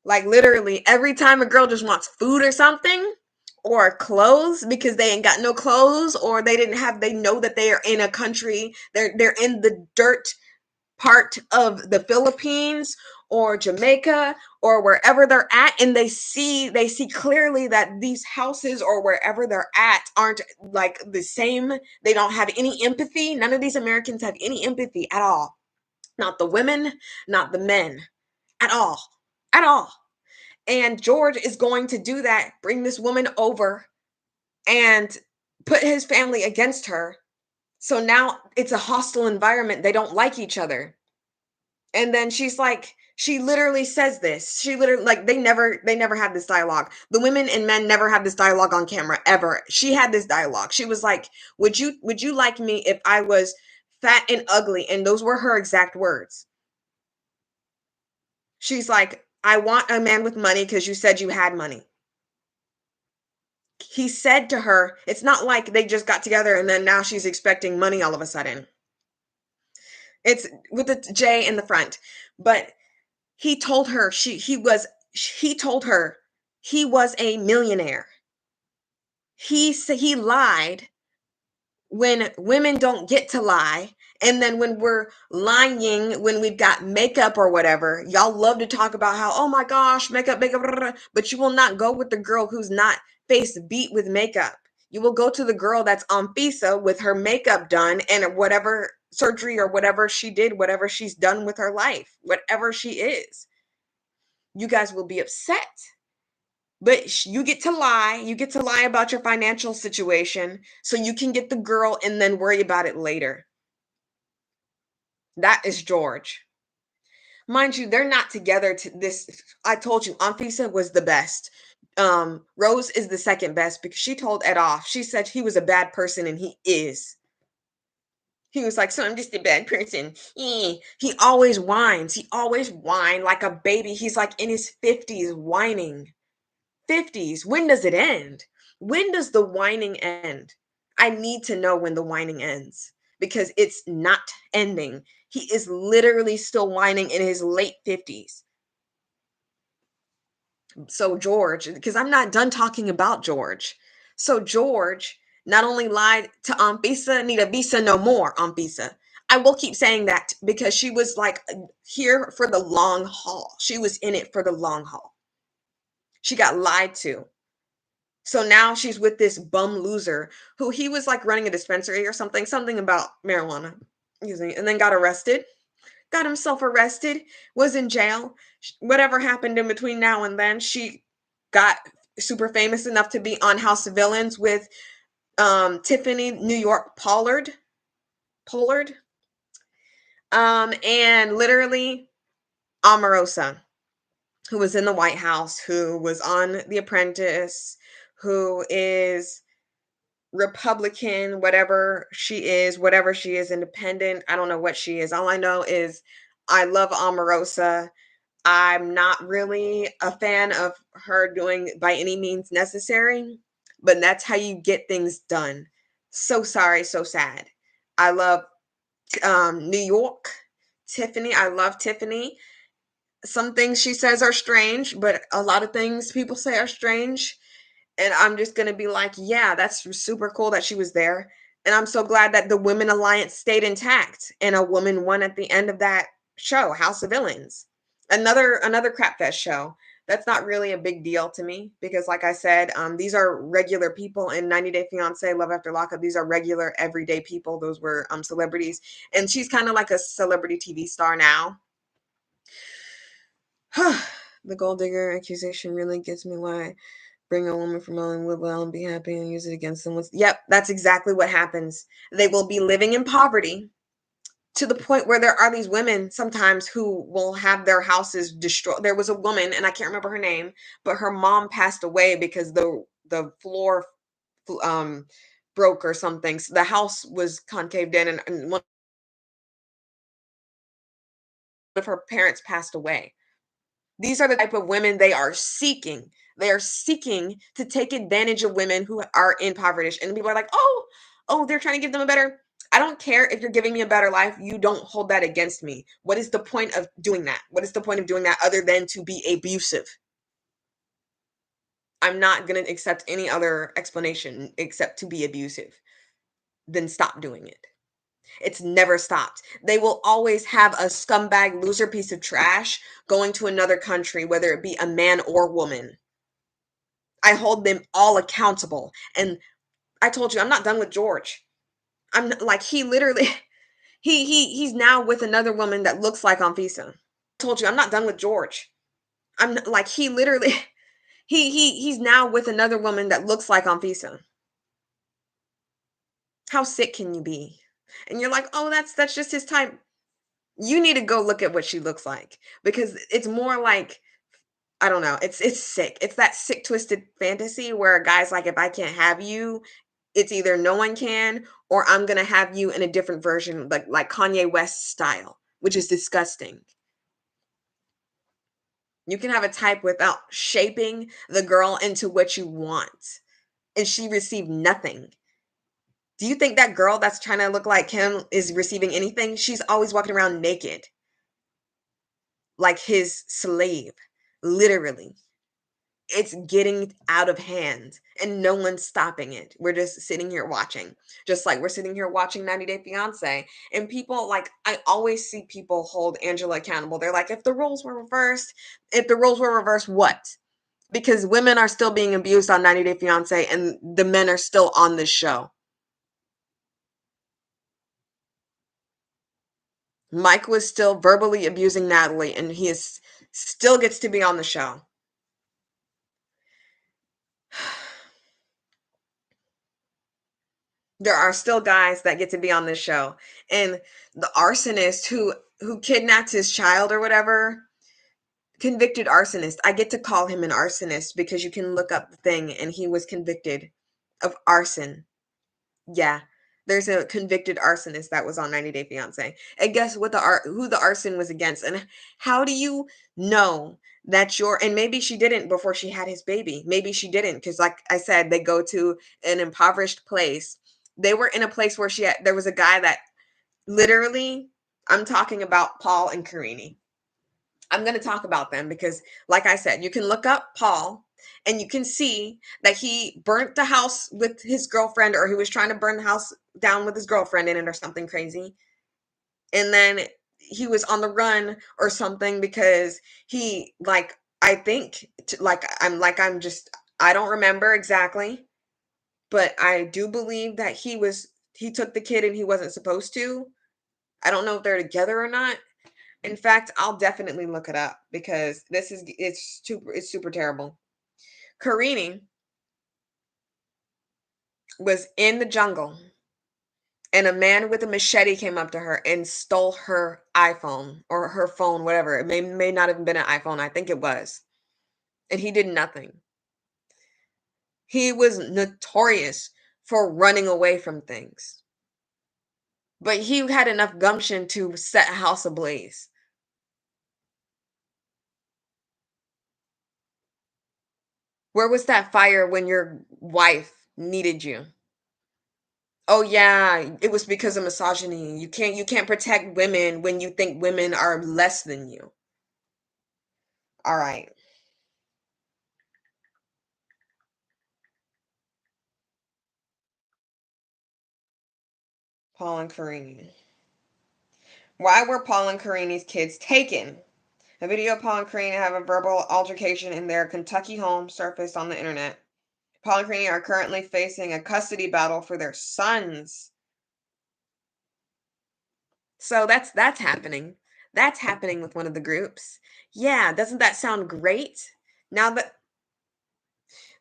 Like literally every time a girl just wants food or something, or clothes because they ain't got no clothes, or they know that they are in a country, they're in the dirt part of the Philippines or Jamaica or wherever they're at, and they see clearly that these houses or wherever they're at aren't like the same. They don't have any empathy. None of these Americans have any empathy at all. Not the women, not the men. At all. At all. And George is going to do that, bring this woman over and put his family against her. So now it's a hostile environment. They don't like each other. And then she's like, she literally says this. She literally, like, they never had this dialogue. The women and men never had this dialogue on camera ever. She had this dialogue. She was like, would you like me if I was fat and ugly? And those were her exact words. She's like, I want a man with money because you said you had money. He said to her, it's not like they just got together and then now she's expecting money all of a sudden. It's with the J in the front. But he told her he told her he was a millionaire. He lied when women don't get to lie. And then when we're lying, when we've got makeup or whatever, y'all love to talk about how, oh my gosh, makeup, blah, blah, blah, but you will not go with the girl who's not face beat with makeup. You will go to the girl that's on FISA with her makeup done and whatever surgery or whatever she did, whatever she's done with her life, whatever she is. You guys will be upset. But you get to lie. You get to lie about your financial situation so you can get the girl and then worry about it later. That is George. Mind you, they're not together to this. I told you, Anfisa was the best. Rose is the second best because she told Ed off. She said he was a bad person and he is. He was like, so I'm just a bad person. He always whines. He always whine like a baby. He's like in his 50s whining. 50s. When does it end? When does the whining end? I need to know when the whining ends because it's not ending. He is literally still whining in his late 50s. So George, because I'm not done talking about George. So George not only lied to Visa, need a visa no more, Visa. I will keep saying that because she was like here for the long haul. She was in it for the long haul. She got lied to. So now she's with this bum loser who he was like running a dispensary or something about marijuana using, and then got arrested, got himself arrested, was in jail. Whatever happened in between now and then, she got super famous enough to be on House of Villains with Tiffany New York Pollard, and literally Omarosa. who was in the White House, who was on The Apprentice, who is Republican, whatever she is, independent. I don't know what she is. All I know is I love Omarosa. I'm not really a fan of her doing by any means necessary, but that's how you get things done. So sorry, so sad. I love New York, Tiffany. I love Tiffany. Some things she says are strange, but a lot of things people say are strange. And I'm just going to be like, yeah, that's super cool that she was there. And I'm so glad that the Women Alliance stayed intact and a woman won at the end of that show, House of Villains. Another crap fest show. That's not really a big deal to me because, like I said, these are regular people in 90 Day Fiance, Love After Lockup. These are regular, everyday people. Those were celebrities, and she's kind of like a celebrity TV star now. The gold digger accusation really gets me. Why bring a woman from Ellen, live well, and be happy, and use it against someone? Yep, that's exactly what happens. They will be living in poverty to the point where there are these women sometimes who will have their houses destroyed. There was a woman, and I can't remember her name, but her mom passed away because the floor um broke or something. So the house was concaved in, and one of her parents passed away. These are the type of women they are seeking. They are seeking to take advantage of women who are impoverished. And people are like, oh, they're trying to give them a better. I don't care if you're giving me a better life. You don't hold that against me. What is the point of doing that? What is the point of doing that other than to be abusive? I'm not going to accept any other explanation except to be abusive. Then stop doing it. It's never stopped. They will always have a scumbag loser piece of trash going to another country, whether it be a man or woman. I hold them all accountable. And I told you, I'm not done with George. I'm like, he literally, he's now with another woman that looks like Anfisa. Told you, I'm not done with George. I'm like, he literally, he's now with another woman that looks like Anfisa. How sick can you be? And you're like, oh, that's just his type. You need to go look at what she looks like because it's more like, I don't know. It's sick. It's that sick twisted fantasy where a guy's like, if I can't have you, it's either no one can or I'm gonna have you in a different version, like Kanye West style, which is disgusting. You can have a type without shaping the girl into what you want, and she received nothing. Do you think that girl that's trying to look like him is receiving anything? She's always walking around naked, like his slave, literally. It's getting out of hand and no one's stopping it. We're just sitting here watching. Just like we're sitting here watching 90 Day Fiance. And people like I always see people hold Angela accountable. They're like, if the roles were reversed, what? Because women are still being abused on 90 Day Fiance and the men are still on this show. Mike was still verbally abusing Natalie and he is still gets to be on the show. There are still guys that get to be on this show. And the arsonist who kidnapped his child or whatever, convicted arsonist. I get to call him an arsonist because you can look up the thing and he was convicted of arson. Yeah. There's a convicted arsonist that was on 90 Day Fiance. And guess what who the arson was against? And how do you know that and maybe she didn't before she had his baby. Maybe she didn't because like I said, they go to an impoverished place. They were in a place where there was a guy that literally, I'm talking about Paul and Karini. I'm going to talk about them because, like I said, you can look up Paul and you can see that he burnt the house with his girlfriend, or he was trying to burn the house down with his girlfriend in it, or something crazy. And then he was on the run or something because he, like, I think, I'm just, I don't remember exactly, but I do believe that he took the kid and he wasn't supposed to. I don't know if they're together or not. In fact, I'll definitely look it up because it's super terrible. Karini was in the jungle and a man with a machete came up to her and stole her iPhone or her phone, whatever. It may not have been an iPhone. I think it was. And he did nothing. He was notorious for running away from things. But he had enough gumption to set a house ablaze. Where was that fire when your wife needed you? Oh yeah, it was because of misogyny. You can't protect women when you think women are less than you. All right. Paul and Karini. Why were Paul and Karini's kids taken? A video of Paul and Karini have a verbal altercation in their Kentucky home surfaced on the internet. Paul and Karini are currently facing a custody battle for their sons. So that's happening. That's happening with one of the groups. Yeah, doesn't that sound great? Now that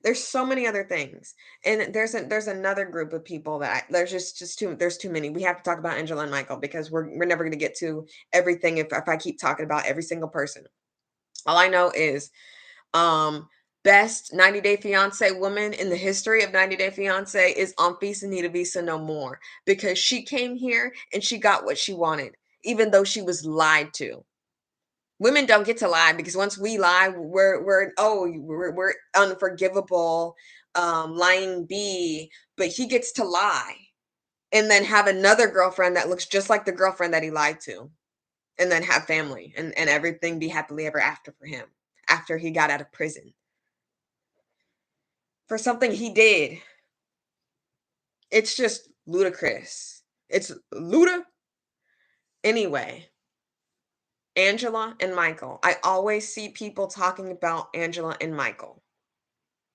there's so many other things, and there's another group of people that there's just too there's too many. We have to talk about Angela and Michael because we're never going to get to everything if I keep talking about every single person. All I know is best 90 Day Fiance woman in the history of 90 Day Fiance is on Visa Nita Visa No More because she came here and she got what she wanted, even though she was lied to. Women don't get to lie because once we lie, we're unforgivable, lying B. But he gets to lie and then have another girlfriend that looks just like the girlfriend that he lied to, and then have family and everything be happily ever after for him after he got out of prison for something he did. It's just ludicrous. It's luda. Anyway, Angela and Michael. I always see people talking about Angela and Michael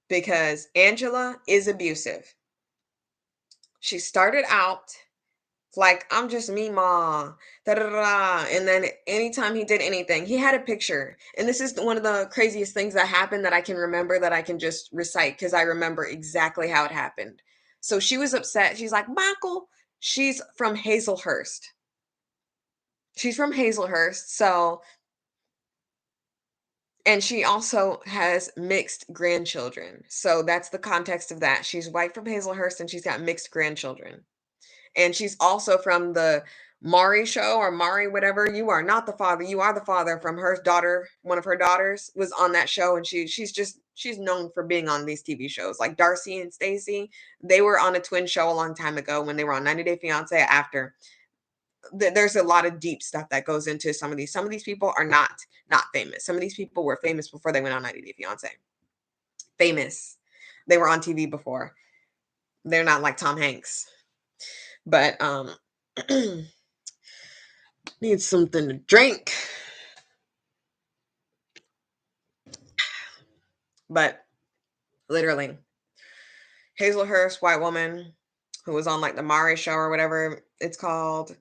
because Angela is abusive. She started out like, I'm just me, ma, da da da. And then anytime he did anything, he had a picture. And this is one of the craziest things that happened that I can remember that I can just recite because I remember exactly how it happened. So she was upset. She's like, Michael, she's from Hazelhurst. She's from Hazelhurst. So, and she also has mixed grandchildren. So that's the context of that. She's white from Hazelhurst and she's got mixed grandchildren. And she's also from the Maury show or Maury, whatever. You are not the father. You are the father from her daughter. One of her daughters was on that show, and she's known for being on these TV shows like Darcy and Stacy. They were on a twin show a long time ago when they were on 90 Day Fiance. After there's a lot of deep stuff that goes into some of these. Some of these people are not famous. Some of these people were famous before they went on 90 Day Fiance. Famous. They were on TV before. They're not like Tom Hanks. But need something to drink. But literally, Hazelhurst, white woman who was on like the Mari show or whatever it's called.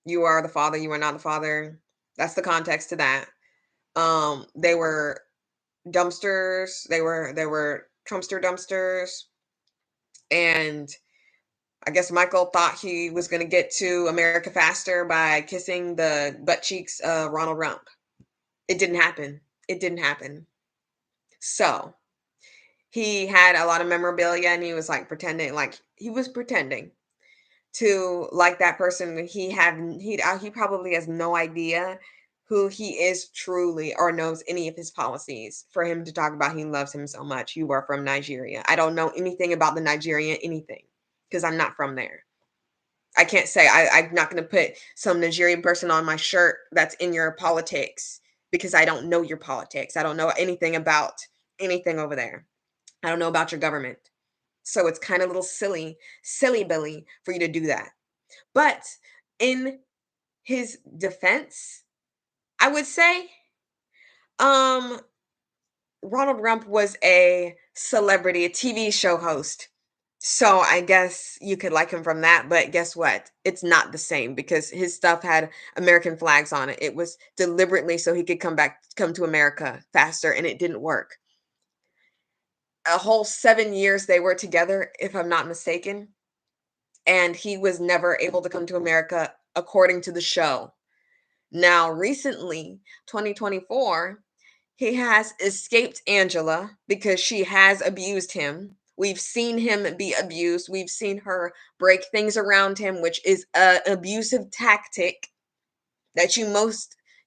You are the father, you are not the father. That's the context to that. They were dumpsters, they were Trumpster dumpsters. And I guess Michael thought he was gonna get to America faster by kissing the butt cheeks of Ronald Rump. It didn't happen. It didn't happen. So he had a lot of memorabilia and he was like pretending like he was pretending to like that person. He probably has no idea who he is truly or knows any of his policies for him to talk about he loves him so much. You are from Nigeria. I don't know anything about the Nigerian anything because I'm not from there. I can't say I'm not going to put some Nigerian person on my shirt that's in your politics because I don't know your politics. I don't know anything about anything over there. I don't know about your government. So it's kind of a little silly Billy for you to do that. But in his defense, I would say um Ronald Rump was a celebrity, a TV show host. So I guess you could like him from that, but guess what? It's not the same because his stuff had American flags on it. It was deliberately so he could come to America faster, and it didn't work. A whole 7 years they were together, if I'm not mistaken. and he was never able to come to America according to the show. Now, recently, 2024, he has escaped Angela because she has abused him. We've seen him be abused. We've seen her break things around him, which is an abusive tactic that you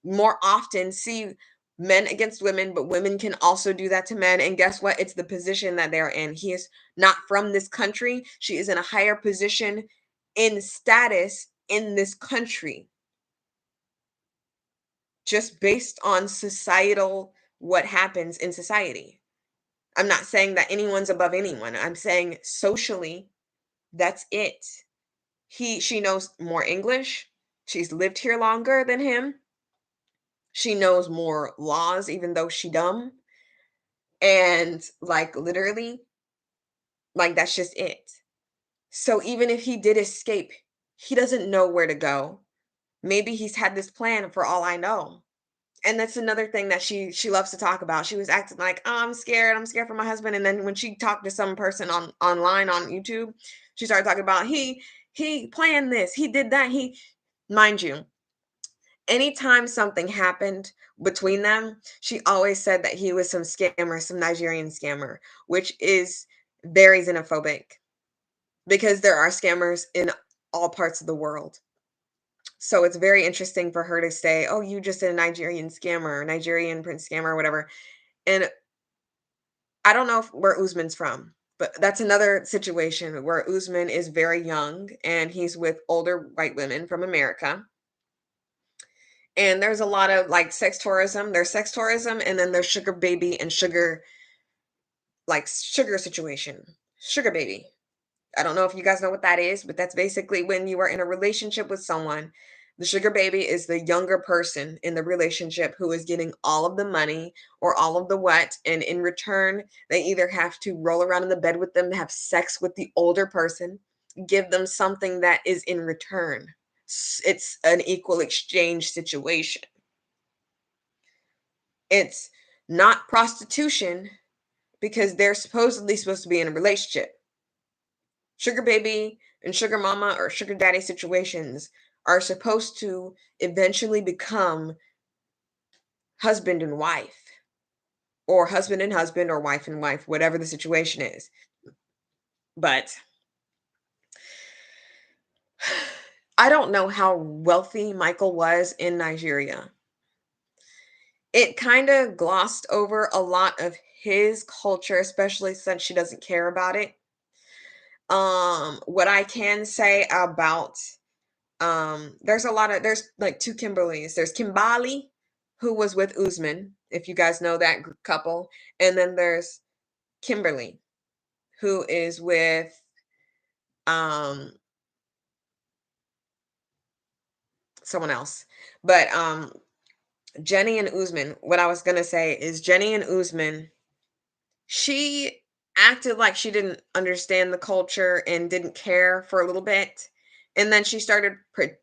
more often see men against women, but women can also do that to men. And guess what? It's the position that they're in. He is not from this country. She is in a higher position in status in this country, just based on societal what happens in society. I'm not saying that anyone's above anyone. I'm saying socially, that's it. She knows more English. She's lived here longer than him. She knows more laws, even though she dumb. And like literally, like that's just it. So even if he did escape, he doesn't know where to go. Maybe he's had this plan for all I know. And that's another thing that she loves to talk about. She was acting like, "Oh, I'm scared for my husband." And then when she talked to some person online on YouTube, she started talking about he planned this, he did that. He Mind you, anytime something happened between them, she always said that he was some scammer, some Nigerian scammer, which is very xenophobic because there are scammers in all parts of the world. So it's very interesting for her to say, "Oh, you just a Nigerian scammer, Nigerian prince scammer, whatever." And I don't know where Usman's from, but that's another situation where Usman is very young and he's with older white women from America. And there's a lot of like sex tourism. There's sex tourism, and then there's sugar baby and sugar situation. Sugar baby. I don't know if you guys know what that is, but that's basically when you are in a relationship with someone. The sugar baby is the younger person in the relationship who is getting all of the money or all of the what. And in return, they either have to roll around in the bed with them, have sex with the older person, give them something that is in return. It's an equal exchange situation. It's not prostitution because they're supposedly supposed to be in a relationship. Sugar baby and sugar mama or sugar daddy situations are supposed to eventually become husband and wife, or husband or wife and wife, whatever the situation is. But I don't know how wealthy Michael was in Nigeria. It kind of glossed over a lot of his culture, especially since she doesn't care about it. What I can say about there's like two Kimberlys. There's Kimbali, who was with Usman, if you guys know that couple, and then there's Kimberly, who is with um someone else. But Jenny and Usman, what I was gonna say is Jenny and Usman, she acted like she didn't understand the culture and didn't care for a little bit. And then she started,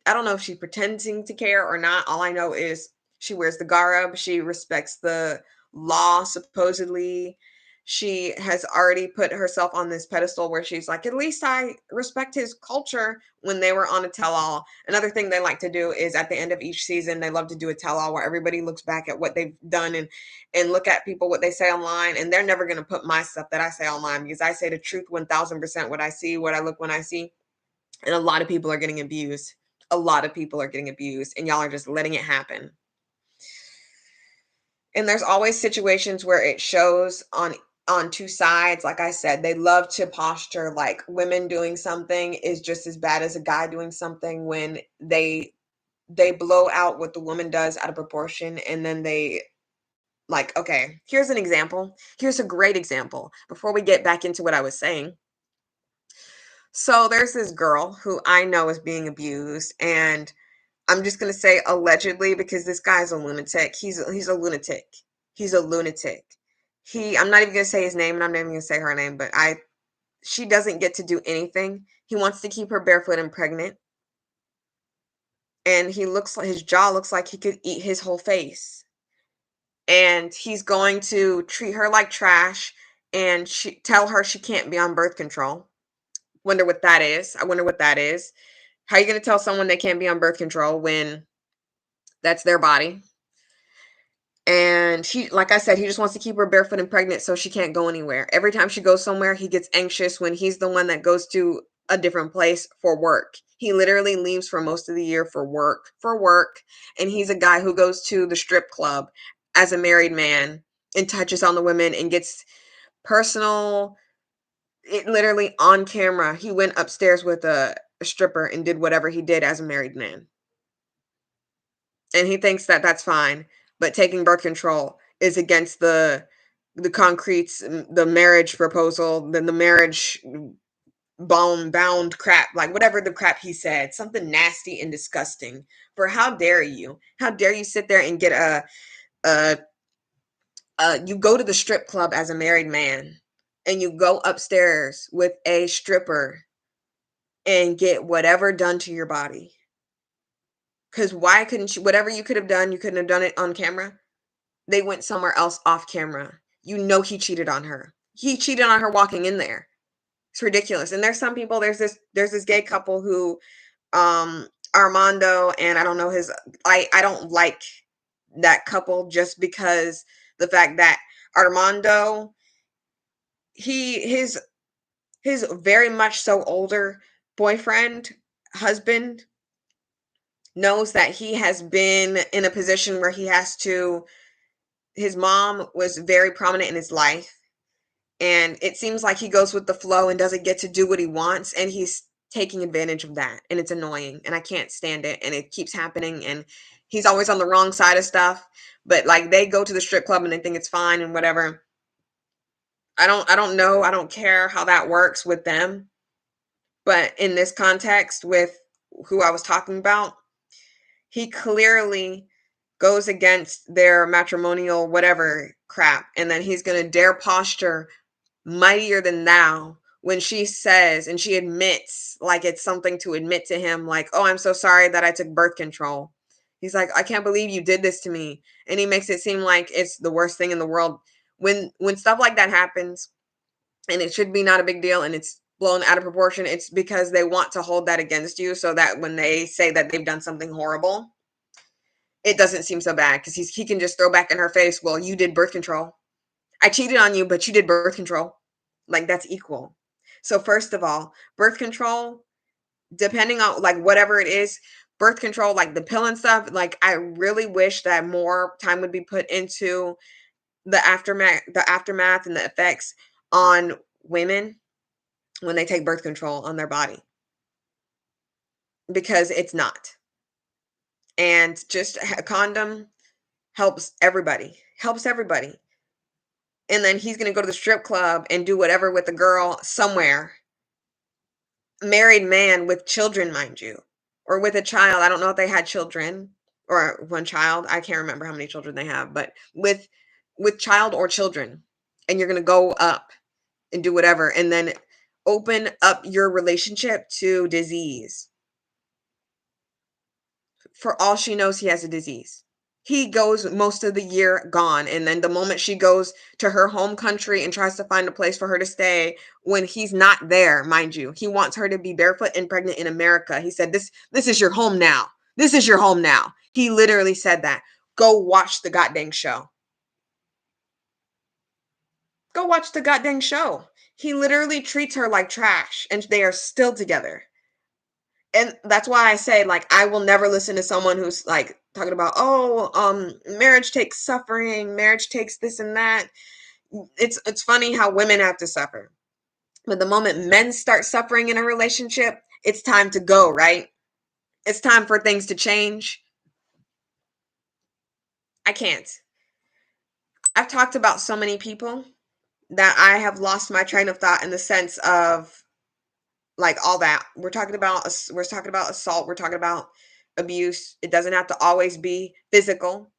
I don't know if she's pretending to care or not. All I know is she wears the garb. She respects the law, supposedly. She has already put herself on this pedestal where she's like, at least I respect his culture when they were on a tell all. Another thing they like to do is at the end of each season, they love to do a tell all where everybody looks back at what they've done and look at people what they say online, and they're never going to put my stuff that I say online because I say the truth 1000%, what I see, what I look when I see. And a lot of people are getting abused. A lot of people are getting abused, and y'all are just letting it happen. And there's always situations where it shows on two sides. Like I said, they love to posture like women doing something is just as bad as a guy doing something when they blow out what the woman does out of proportion, and then they like, okay, here's an example. Here's a great example before we get back into what I was saying. So there's this girl who I know is being abused, and I'm just gonna say allegedly because this guy's a lunatic. He's a lunatic. He's a lunatic. I'm not even gonna say his name, and I'm not even gonna say her name, but she doesn't get to do anything. He wants to keep her barefoot and pregnant, and he looks like his jaw looks like he could eat his whole face. And he's going to treat her like trash and tell her she can't be on birth control. Wonder what that is. I wonder what that is. How are you gonna tell someone they can't be on birth control when that's their body? And he, like I said, he just wants to keep her barefoot and pregnant so she can't go anywhere. Every time she goes somewhere, he gets anxious when he's the one that goes to a different place for work. He literally leaves for most of the year for work. And he's a guy who goes to the strip club as a married man and touches on the women and gets personal, it literally on camera. He went upstairs with a stripper and did whatever he did as a married man. And he thinks that that's fine, but taking birth control is against the concretes, the marriage proposal, then the marriage bound crap, like whatever the crap he said, something nasty and disgusting. For how dare you? How dare you sit there and get a you go to the strip club as a married man and you go upstairs with a stripper and get whatever done to your body. Cuz why couldn't you, whatever you could have done, you couldn't have done it on camera? They went somewhere else off camera. You know he cheated on her. He cheated on her walking in there. It's ridiculous. And there's some people, there's this gay couple who Armando and I don't know his, I don't like that couple just because the fact that Armando, he his very much so older boyfriend, husband, knows that he has been in a position where he has to, his mom was very prominent in his life, and it seems like he goes with the flow and doesn't get to do what he wants, and he's taking advantage of that, and it's annoying and I can't stand it, and it keeps happening, and he's always on the wrong side of stuff. But like they go to the strip club and they think it's fine and whatever. I don't know, I don't care how that works with them, but in this context with who I was talking about, he clearly goes against their matrimonial whatever crap, and then he's going to dare posture mightier than thou when she says and she admits, like it's something to admit to him, like, oh, I'm so sorry that I took birth control. He's like, I can't believe you did this to me, and he makes it seem like it's the worst thing in the world. When stuff like that happens, and it should be not a big deal, and it's blown out of proportion, it's because they want to hold that against you so that when they say that they've done something horrible, it doesn't seem so bad, because he can just throw back in her face, well, you did birth control. I cheated on you, but you did birth control. Like that's equal. So first of all, birth control, depending on like whatever it is, birth control, like the pill and stuff, like I really wish that more time would be put into the aftermath and the effects on women when they take birth control on their body, because it's not. And just a condom helps everybody. Helps everybody. And then he's going to go to the strip club and do whatever with a girl somewhere, married man with children, mind you, or with a child. I don't know if they had children or one child. I can't remember how many children they have, but with child or children, and you're going to go up and do whatever and then open up your relationship to disease. For all she knows, he has a disease. He goes most of the year gone, and then the moment she goes to her home country and tries to find a place for her to stay when he's not there, mind you, he wants her to be barefoot and pregnant in America. He said, this is your home now. This is your home now. He literally said that. Go watch the goddamn show. Go watch the goddamn show. He literally treats her like trash, and they are still together. And that's why I say, like, I will never listen to someone who's like talking about, oh, marriage takes suffering, marriage takes this and that. It's funny how women have to suffer, but the moment men start suffering in a relationship, it's time to go, right? It's time for things to change. I can't. I've talked about so many people that I have lost my train of thought in the sense of like all that. We're talking about assault, we're talking about abuse. It doesn't have to always be physical.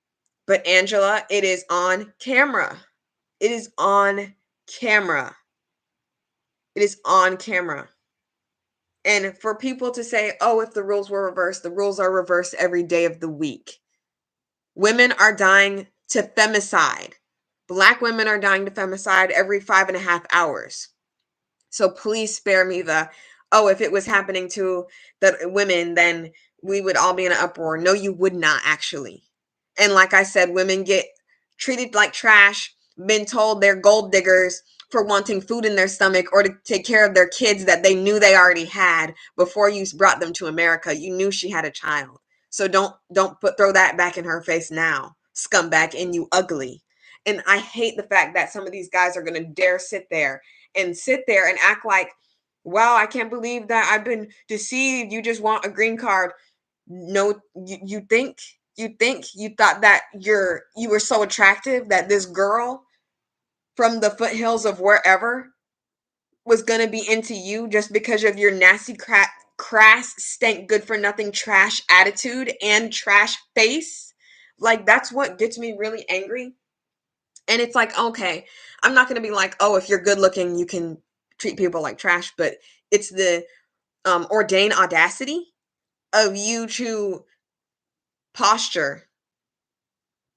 But Angela, it is on camera. It is on camera. It is on camera. And for people to say, oh, if the rules were reversed, the rules are reversed every day of the week. Women are dying to femicide. Black women are dying to femicide every 5.5 hours. So please spare me the, Oh, if it was happening to the women, then we would all be in an uproar. No, you would not actually. And like I said, women get treated like trash, been told they're gold diggers for wanting food in their stomach or to take care of their kids that they knew they already had before you brought them to America. You knew she had a child. So don't throw that back in her face now. Scumbag, and you ugly. And I hate the fact that some of these guys are going to dare sit there and act like, wow, I can't believe that I've been deceived. You just want a green card. No, you thought that you were so attractive that this girl from the foothills of wherever was gonna be into you just because of your nasty crass stank good for nothing trash attitude and trash face. Like, that's what gets me really angry. And it's like, okay, I'm not gonna be like, oh, if you're good looking you can treat people like trash, but it's the ordained audacity of you to posture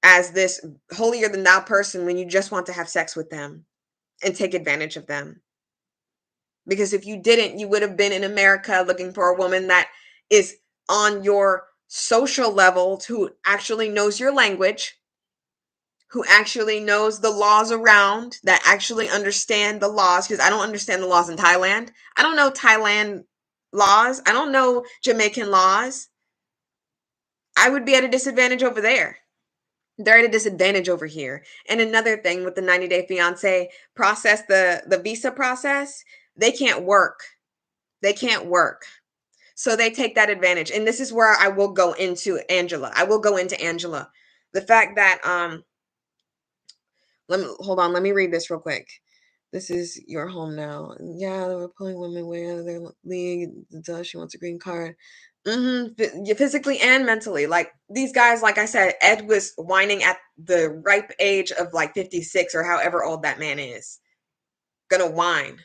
as this holier than thou person when you just want to have sex with them and take advantage of them. Because if you didn't, you would have been in America looking for a woman that is on your social level, who actually knows your language, who actually knows the laws around, that actually understand the laws. Because I don't understand the laws in Thailand. I don't know Thailand laws. I don't know Jamaican laws. I would be at a disadvantage over there. They're at a disadvantage over here. And another thing with the 90-day fiance process, the visa process, they can't work. They can't work. So they take that advantage. And this is where I will go into Angela. I will go into Angela. The fact that let me hold on, let me read this real quick. This is your home now. Yeah, they were pulling women way out of their league. Duh, she wants a green card. Physically and mentally. Like, these guys, like I said, Ed was whining at the ripe age of like 56 or however old that man is. Gonna whine.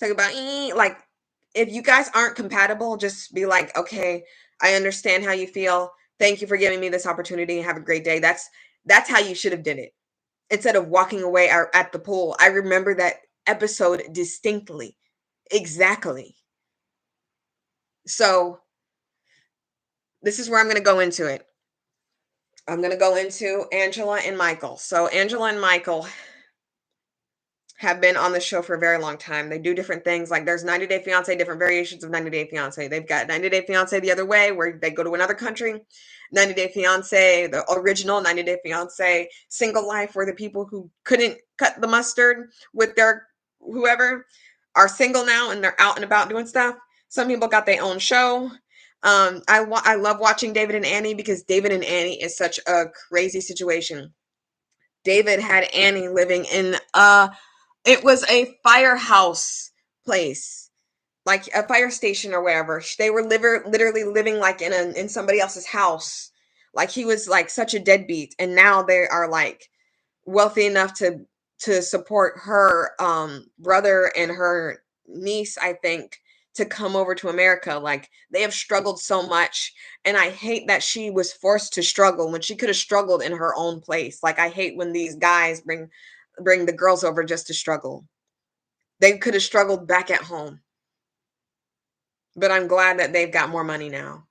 Talk about, like, if you guys aren't compatible, just be like, okay, I understand how you feel. Thank you for giving me this opportunity. Have a great day. That's how you should have did it, instead of walking away at the pool. I remember that episode distinctly. Exactly. So this is where I'm going to go into it. I'm going to go into Angela and Michael. So Angela and Michael have been on the show for a very long time. They do different things. Like, there's 90 Day Fiance, different variations of 90 Day Fiance. They've got 90 Day Fiance the other way, where they go to another country. 90 Day Fiance, the original 90 Day Fiance, single life, where the people who couldn't cut the mustard with their whoever are single now and they're out and about doing stuff. Some people got their own show. I love watching David and Annie, because David and Annie is such a crazy situation. David had Annie living in it was a firehouse place, like a fire station or wherever. They were literally living like in somebody else's house. Like, he was like such a deadbeat, and now they are like wealthy enough to support her brother and her niece, I think, to come over to America. Like, they have struggled so much, and I hate that she was forced to struggle when she could have struggled in her own place. Like, I hate when these guys bring the girls over just to struggle. They could have struggled back at home. But I'm glad that they've got more money now.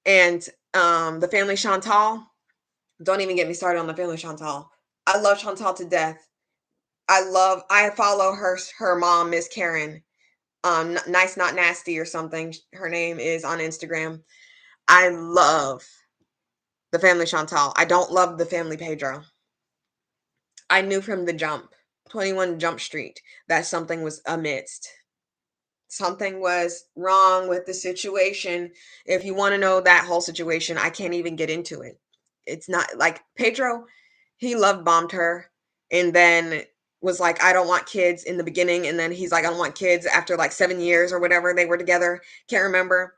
And the family Chantal, don't even get me started on the family Chantal. I love Chantal to death. I follow her mom, Miss Karen. Nice Not Nasty or something. Her name is on Instagram. I love the family Chantal. I don't love the family Pedro. I knew from the jump, 21 Jump Street, that something was amidst. Something was wrong with the situation. If you want to know that whole situation, I can't even get into it. It's not like Pedro, he love bombed her and then was like, I don't want kids in the beginning. And then he's like, I don't want kids after like 7 years or whatever they were together. Can't remember.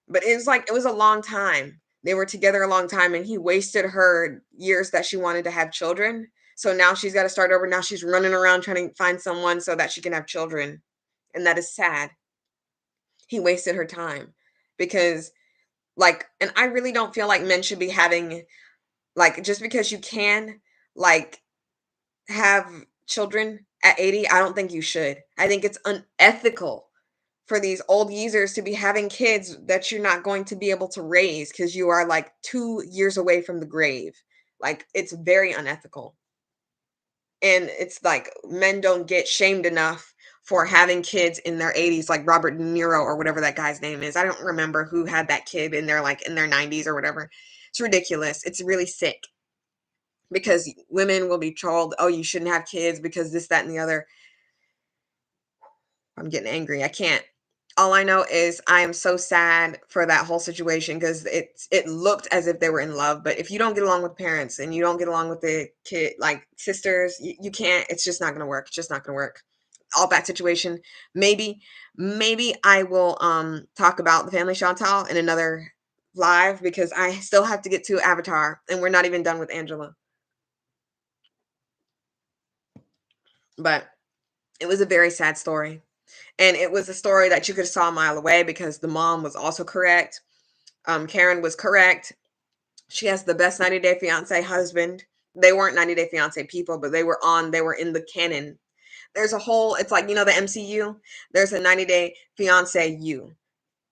But it was like, it was a long time. They were together a long time, and he wasted her years that she wanted to have children. So now she's got to start over. Now she's running around trying to find someone so that she can have children. And that is sad. He wasted her time because, like, and I really don't feel like men should be having, like, just because you can, like, have children at 80, I don't think you should. I think it's unethical for these old geezers to be having kids that you're not going to be able to raise because you are like 2 years away from the grave. Like, it's very unethical. And it's like men don't get shamed enough for having kids in their 80s, like Robert De Niro or whatever that guy's name is. I don't remember who had that kid in their like in their 90s or whatever. It's ridiculous. It's really sick because women will be told, "Oh, you shouldn't have kids because this, that, and the other." I'm getting angry. I can't. All I know is I am so sad for that whole situation because it looked as if they were in love. But if you don't get along with parents and you don't get along with the kid, like sisters, you can't. It's just not going to work. It's just not going to work. All bad situation. Maybe I will talk about the family Chantal in another live because I still have to get to Avatar and we're not even done with Angela. But it was a very sad story. And it was a story that you could have saw a mile away because the mom was also correct. Karen was correct. She has the best 90 Day Fiance husband. They weren't 90 Day Fiance people, but they were in the canon. There's a whole, it's like, the MCU. There's a 90 Day Fiance U,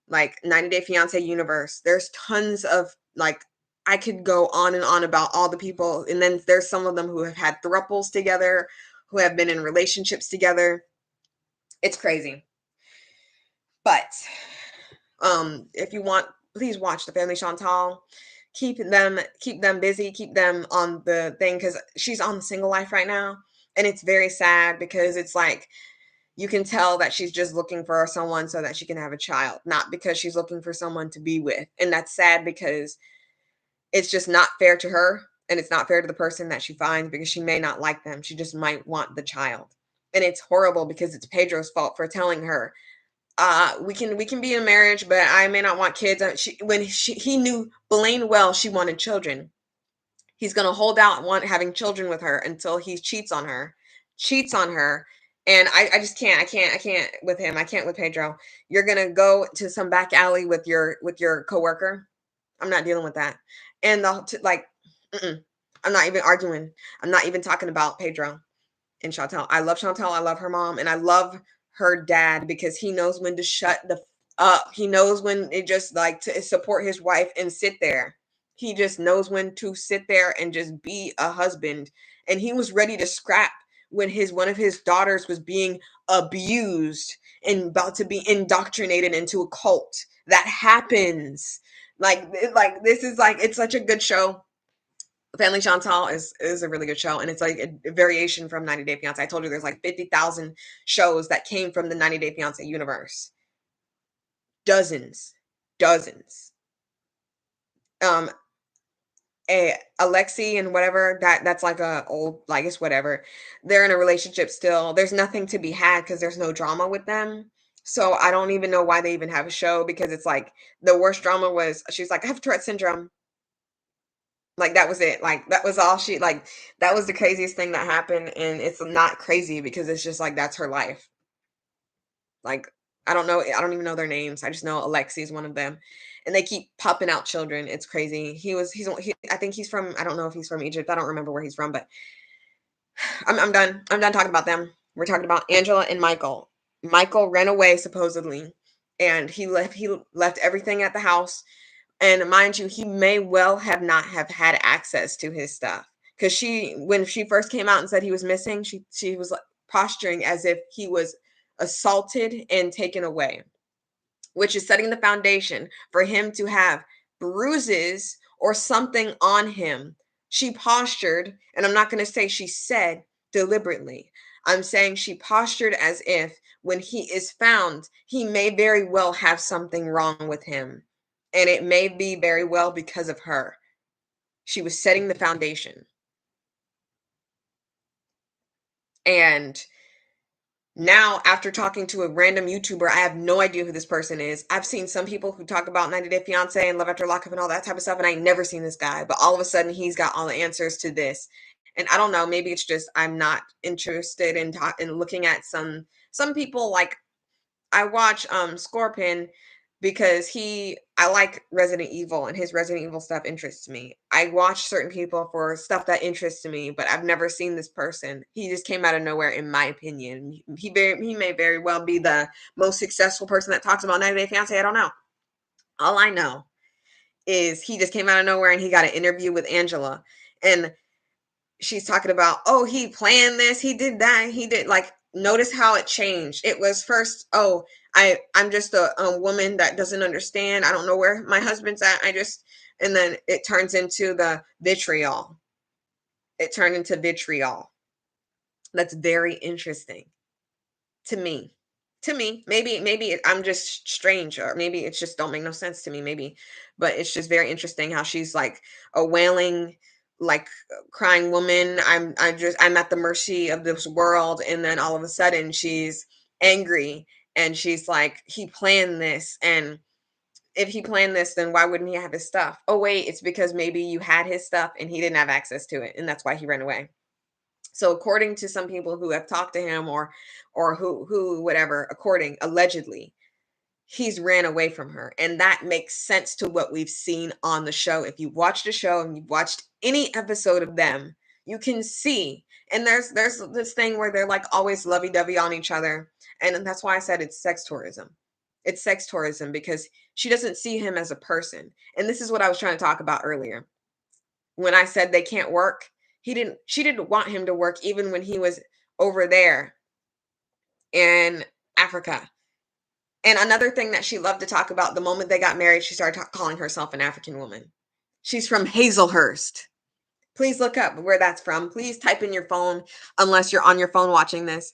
like 90 Day Fiance universe. There's tons of, like, I could go on and on about all the people. And then there's some of them who have had thruples together, who have been in relationships together. It's crazy. But if you want, please watch the family Chantal. Keep them busy, keep them on the thing because she's on the single life right now. And it's very sad because it's like you can tell that she's just looking for someone so that she can have a child, not because she's looking for someone to be with. And that's sad because it's just not fair to her and it's not fair to the person that she finds because she may not like them. She just might want the child. And it's horrible because it's Pedro's fault for telling her, we can be in a marriage, but I may not want kids. He knew Blaine well she wanted children. He's gonna hold out want having children with her until he cheats on her, and I just can't. I can't with him. I can't with Pedro. You're gonna go to some back alley with your coworker. I'm not dealing with that. And mm-mm. I'm not even arguing. I'm not even talking about Pedro and Chantal. I love Chantal. I love her mom, and I love her dad because he knows when to shut the up. He knows when it just like to support his wife and sit there. He just knows when to sit there and just be a husband. And he was ready to scrap when his one of his daughters was being abused and about to be indoctrinated into a cult. That happens. Like this is like it's such a good show. Family Chantal is a really good show, and it's like a variation from 90 Day Fiance. I told you there's like 50,000 shows that came from the 90 Day Fiance universe. Dozens, dozens. Um, Alexi and whatever that's like a old, like it's whatever. They're in a relationship still. There's nothing to be had because there's no drama with them. So I don't even know why they even have a show because it's like the worst drama was she's like I have Tourette syndrome. Like, that was it, like, that was all she like, that was the craziest thing that happened, and it's not crazy because it's just, like, that's her life. Like, I don't even know their names, I just know Alexi is one of them, and they keep popping out children, it's crazy. I think he's from I don't know if he's from Egypt, I don't remember where he's from, but I'm done talking about them. We're talking about Angela and Michael. Michael ran away supposedly, and he left everything at the house. And mind you, he may well have not have had access to his stuff because when she first came out and said he was missing, she was like posturing as if he was assaulted and taken away, which is setting the foundation for him to have bruises or something on him. She postured, and I'm not going to say she said deliberately. I'm saying she postured as if when he is found, he may very well have something wrong with him. And it may be very well because of her. She was setting the foundation. And now, after talking to a random YouTuber, I have no idea who this person is. I've seen some people who talk about 90 Day Fiance and Love After Lockup and all that type of stuff, and I ain't never seen this guy. But all of a sudden, he's got all the answers to this. And I don't know, maybe it's just I'm not interested in looking at some people like I watch Scorpion because I like Resident Evil, and his Resident Evil stuff interests me. I watch certain people for stuff that interests me, but I've never seen this person. He just came out of nowhere, in my opinion. He may very well be the most successful person that talks about 90 Day Fiance. I don't know. All I know is he just came out of nowhere and he got an interview with Angela, and she's talking about, oh, he planned this, he did that, he did, like, notice how it changed. It was first, oh, I'm just a woman that doesn't understand. I don't know where my husband's at. And then it turns into the vitriol. It turned into vitriol. That's very interesting to me. Maybe I'm just strange, or maybe it's just don't make no sense to me. Maybe, but it's just very interesting how she's like a wailing, like crying woman. I'm at the mercy of this world, and then all of a sudden she's angry, and she's like, he planned this, and if he planned this, then why wouldn't he have his stuff? Oh wait, it's because maybe you had his stuff and he didn't have access to it, and that's why he ran away. So according to some people who have talked to him, or who whatever, according allegedly, he's ran away from her. And that makes sense to what we've seen on the show. If you watched the show and you've watched any episode of them, you can see. And there's this thing where they're like always lovey-dovey on each other. And that's why I said it's sex tourism. It's sex tourism because she doesn't see him as a person. And this is what I was trying to talk about earlier. When I said they can't work, she didn't want him to work even when he was over there in Africa. And another thing that she loved to talk about, the moment they got married, she started calling herself an African woman. She's from Hazelhurst. Please look up where that's from. Please type in your phone, unless you're on your phone watching this.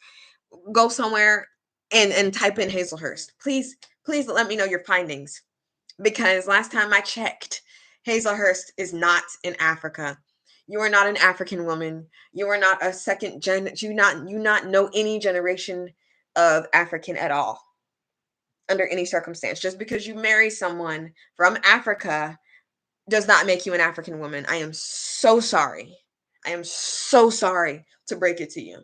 Go somewhere and type in Hazelhurst. Please let me know your findings. Because last time I checked, Hazelhurst is not in Africa. You are not an African woman. You are not a second gen. You not know any generation of African at all, under any circumstance. Just because you marry someone from Africa does not make you an African woman. I am so sorry. I am so sorry to break it to you.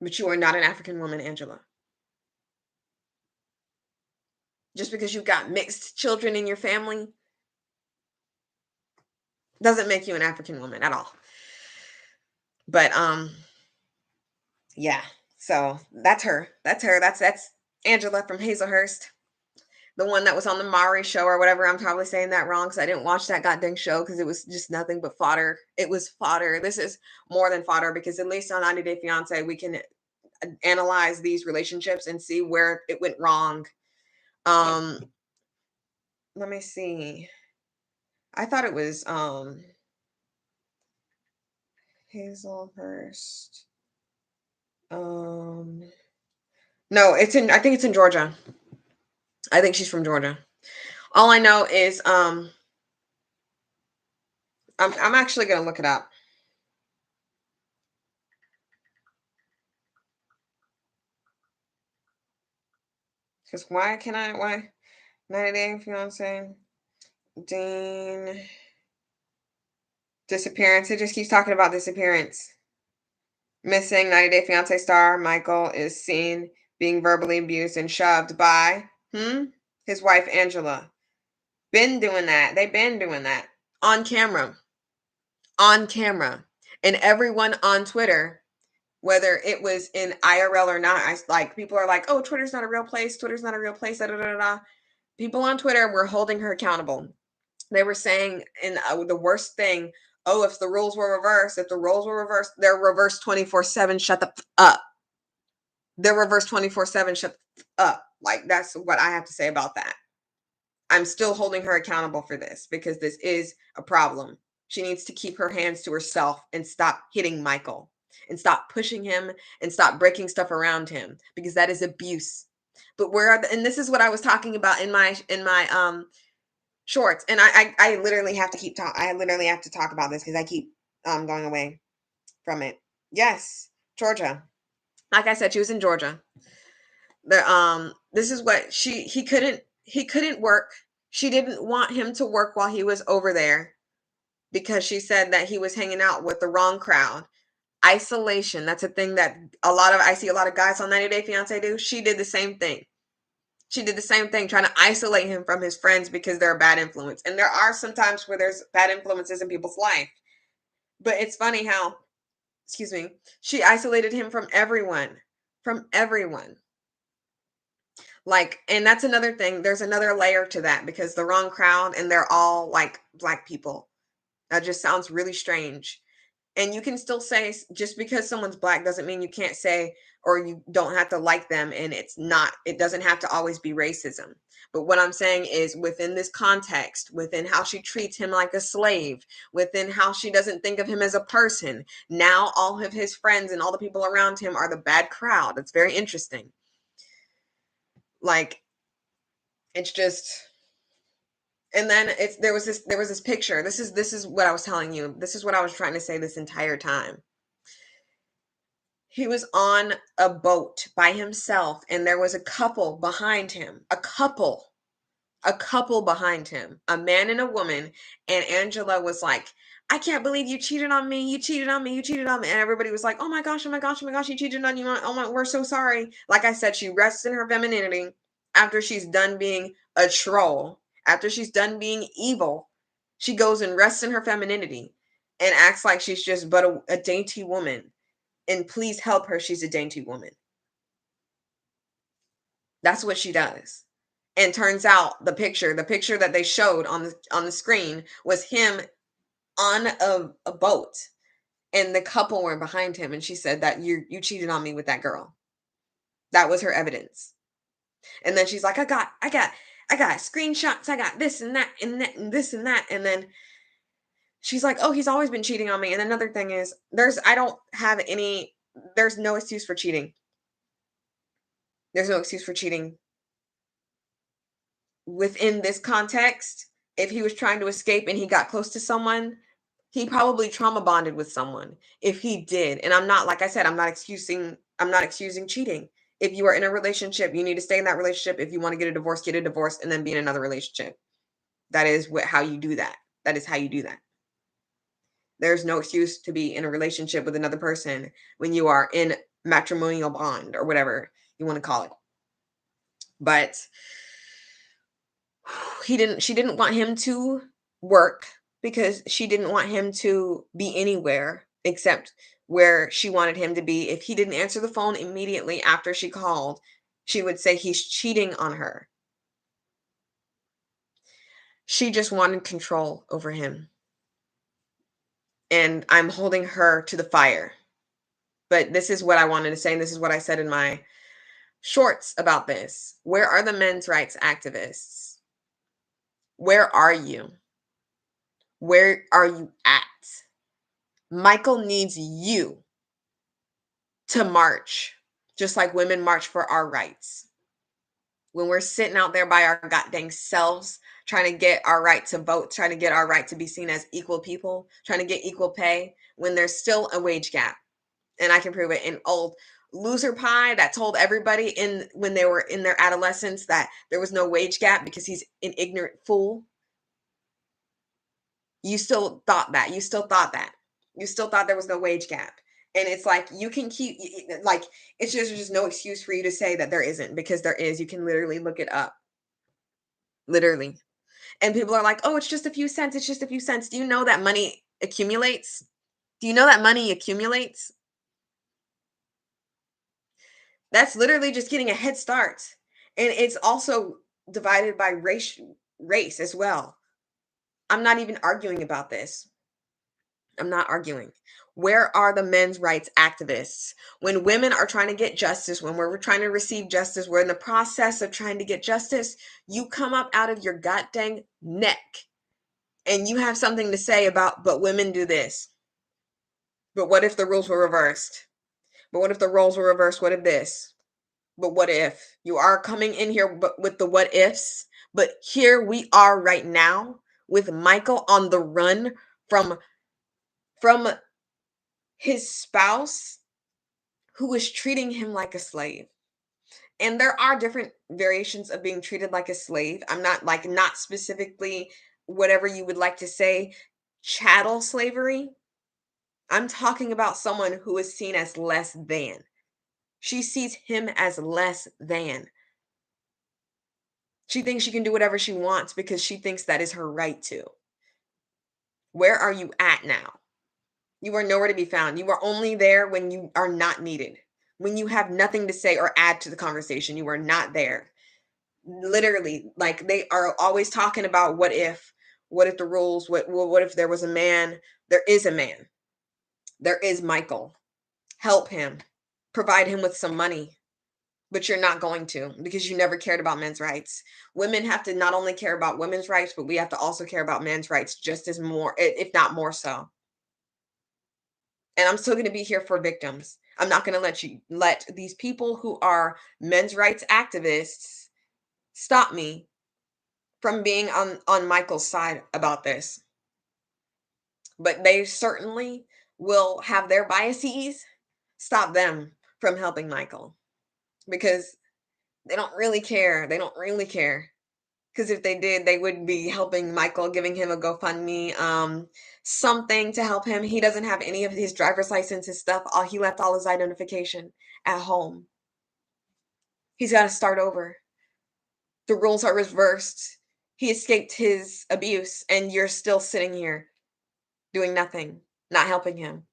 But you are not an African woman, Angela. Just because you've got mixed children in your family doesn't make you an African woman at all. But yeah. So that's her. That's Angela from Hazelhurst. The one that was on the Maury show or whatever. I'm probably saying that wrong because I didn't watch that goddamn show because it was just nothing but fodder. It was fodder. This is more than fodder because at least on 90 Day Fiance, we can analyze these relationships and see where it went wrong. Let me see. I thought it was Hazelhurst. No, I think it's in Georgia. I think she's from Georgia. All I know is I'm actually gonna look it up. Because why 90 Day Fiance Dean disappearance. It just keeps talking about disappearance. Missing 90 Day Fiance star Michael is seen being verbally abused and shoved by his wife Angela. Been doing that. They've been doing that on camera. On camera. And everyone on Twitter, whether it was in IRL or not, people are like, oh, Twitter's not a real place. Twitter's not a real place. Da, da, da, da. People on Twitter were holding her accountable. They were saying, in the worst thing, oh, if the roles were reversed, they're reversed 24/7. Shut the up. They're reversed 24/7. Shut up. Like, that's what I have to say about that. I'm still holding her accountable for this because this is a problem. She needs to keep her hands to herself and stop hitting Michael and stop pushing him and stop breaking stuff around him because that is abuse. But and this is what I was talking about in my shorts. And I literally have to I literally have to talk about this because I keep going away from it. Yes, Georgia. Like I said, she was in Georgia. This is what he couldn't work. She didn't want him to work while he was over there because she said that he was hanging out with the wrong crowd. Isolation. That's a thing that I see a lot of guys on 90 Day Fiance do. She did the same thing. She did the same thing, trying to isolate him from his friends because they're a bad influence. And there are some times where there's bad influences in people's life. But it's funny how, excuse me, she isolated him from everyone. From everyone. Like, and that's another thing. There's another layer to that because the wrong crowd and they're all like black people. That just sounds really strange. And you can still say just because someone's black doesn't mean you can't say or you don't have to like them, and it doesn't have to always be racism. But what I'm saying is within this context, within how she treats him like a slave, within how she doesn't think of him as a person, now all of his friends and all the people around him are the bad crowd. It's very interesting. Like, it's just, and then there was this picture. This is what I was telling you. This is what I was trying to say this entire time. He was on a boat by himself and there was a couple behind him. A couple behind him, a man and a woman, and Angela was like, "I can't believe you cheated on me. You cheated on me. You cheated on me." And everybody was like, "Oh my gosh, oh my gosh, oh my gosh, you cheated on you. Oh my, we're so sorry." Like I said, she rests in her femininity after she's done being a troll, after she's done being evil. She goes and rests in her femininity and acts like she's just but a dainty woman. And please help her, she's a dainty woman. That's what she does. And turns out the picture that they showed on the screen was him on a boat, and the couple were behind him, and she said that you cheated on me with that girl. That was her evidence. And then she's like, I got screenshots, I got this and that and that and this and that. And then she's like, "Oh, he's always been cheating on me." And another thing is there's no excuse for cheating. There's no excuse for cheating within this context. If he was trying to escape and he got close to someone, he probably trauma bonded with someone. If he did, and I'm not, like I said, I'm not excusing cheating. If you are in a relationship, you need to stay in that relationship. If you want to get a divorce and then be in another relationship. That is how you do that. That is how you do that. There's no excuse to be in a relationship with another person when you are in matrimonial bond or whatever you want to call it. But she didn't want him to work because she didn't want him to be anywhere except where she wanted him to be. If he didn't answer the phone immediately after she called, she would say he's cheating on her. She just wanted control over him. And I'm holding her to the fire. But this is what I wanted to say, and this is what I said in my shorts about this. Where are the men's rights activists? Where are you? Where are you at? Michael needs you to march, just like women march for our rights. When we're sitting out there by our goddamn selves, trying to get our right to vote, trying to get our right to be seen as equal people, trying to get equal pay, when there's still a wage gap. And I can prove it. An old loser pie that told everybody when they were in their adolescence that there was no wage gap because he's an ignorant fool. You still thought that. You still thought that. You still thought there was no wage gap. And it's like you can keep like it's just no excuse for you to say that there isn't, because there is. You can literally look it up. Literally. And people are like, "Oh, it's just a few cents. It's just a few cents." Do you know that money accumulates? Do you know that money accumulates? That's literally just getting a head start. And it's also divided by race as well. I'm not even arguing about this. I'm not arguing. Where are the men's rights activists? When women are trying to get justice, when we're trying to receive justice, we're in the process of trying to get justice, you come up out of your goddamn neck and you have something to say about, but women do this. But what if the rules were reversed? But what if the roles were reversed? What if this? But what if? You are coming in here but with the what ifs, but here we are right now with Michael on the run from his spouse who is treating him like a slave. And there are different variations of being treated like a slave. I'm not like, not specifically whatever you would like to say, chattel slavery. I'm talking about someone who is seen as less than. She sees him as less than. She thinks she can do whatever she wants because she thinks that is her right to. Where are you at now? You are nowhere to be found. You are only there when you are not needed. When you have nothing to say or add to the conversation, you are not there. Literally, like they are always talking about what if the rules, what if there was a man? There is a man. There is Michael. Help him. Provide him with some money. But you're not going to because you never cared about men's rights. Women have to not only care about women's rights, but we have to also care about men's rights just as more, if not more so. And I'm still going to be here for victims. I'm not going to let these people who are men's rights activists stop me from being on Michael's side about this. But they certainly will have their biases stop them from helping Michael because they don't really care. They don't really care. Because if they did, they would be helping Michael, giving him a GoFundMe, something to help him. He doesn't have any of his driver's license, his stuff. He left all his identification at home. He's got to start over. The rules are reversed. He escaped his abuse, and you're still sitting here doing nothing, not helping him.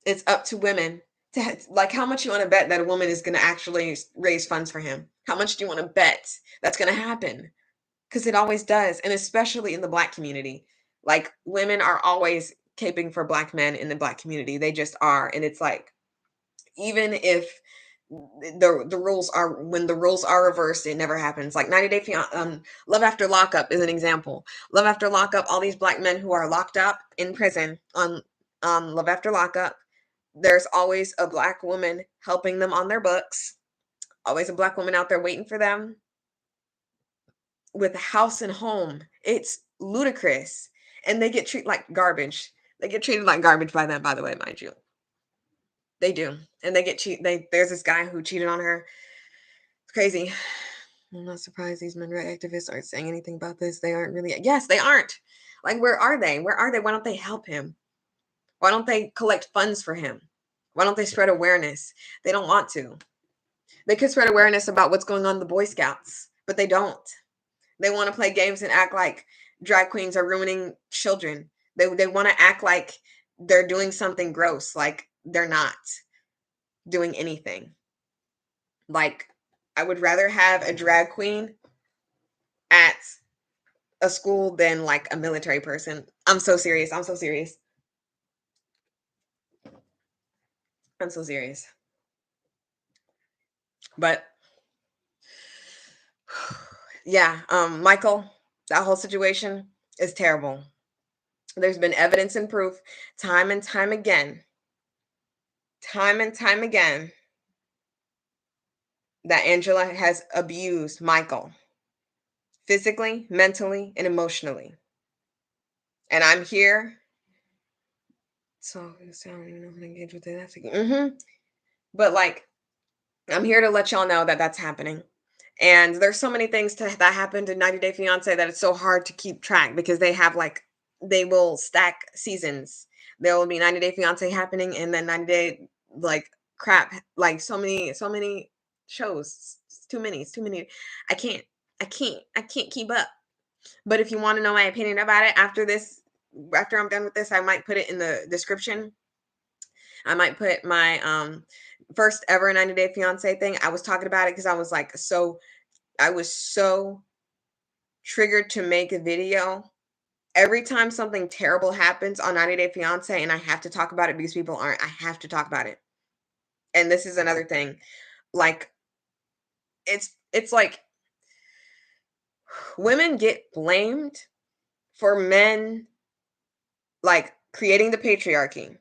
It's up to women to like how much you want to bet that a woman is going to actually raise funds for him. How much do you want to bet that's going to happen? Because it always does, and especially in the Black community. Like, women are always caping for Black men in the Black community. They just are, and it's like, even if the rules are when the rules are reversed, it never happens. Like 90 Day Fiance, Love After Lockup is an example. Love After Lockup, all these Black men who are locked up in prison on Love After Lockup, there's always a Black woman helping them on their books. Always a Black woman out there waiting for them with a house and home. It's ludicrous. And they get treated like garbage. They get treated like garbage by them, by the way, mind you. They do. And there's this guy who cheated on her. It's crazy. I'm not surprised these men right activists aren't saying anything about this. They aren't really, yes, they aren't. Like, where are they? Where are they? Why don't they help him? Why don't they collect funds for him? Why don't they spread awareness? They don't want to. They could spread awareness about what's going on in the Boy Scouts, but they don't. They want to play games and act like drag queens are ruining children. They want to act like they're doing something gross, like they're not doing anything. Like, I would rather have a drag queen at a school than like a military person. I'm so serious. I'm so serious. I'm so serious. But yeah, Michael, that whole situation is terrible. There's been evidence and proof time and time again, that Angela has abused Michael physically, mentally, and emotionally. And I'm here. So I don't even know how to engage with it. But like, I'm here to let y'all know that that's happening. And there's so many things that happened in 90 Day Fiance that it's so hard to keep track because they will stack seasons. There will be 90 Day Fiance happening and then 90 Day like crap, like so many shows. It's too many. It's too many. I can't. I can't keep up. But if you want to know my opinion about it after I'm done with this, I might put it in the description. I might put my first ever 90 Day Fiance thing. I was talking about it because I was so triggered to make a video. Every time something terrible happens on 90 Day Fiance and I have to talk about it because people aren't, I have to talk about it. And this is another thing. Like, it's like women get blamed for men like creating the patriarchy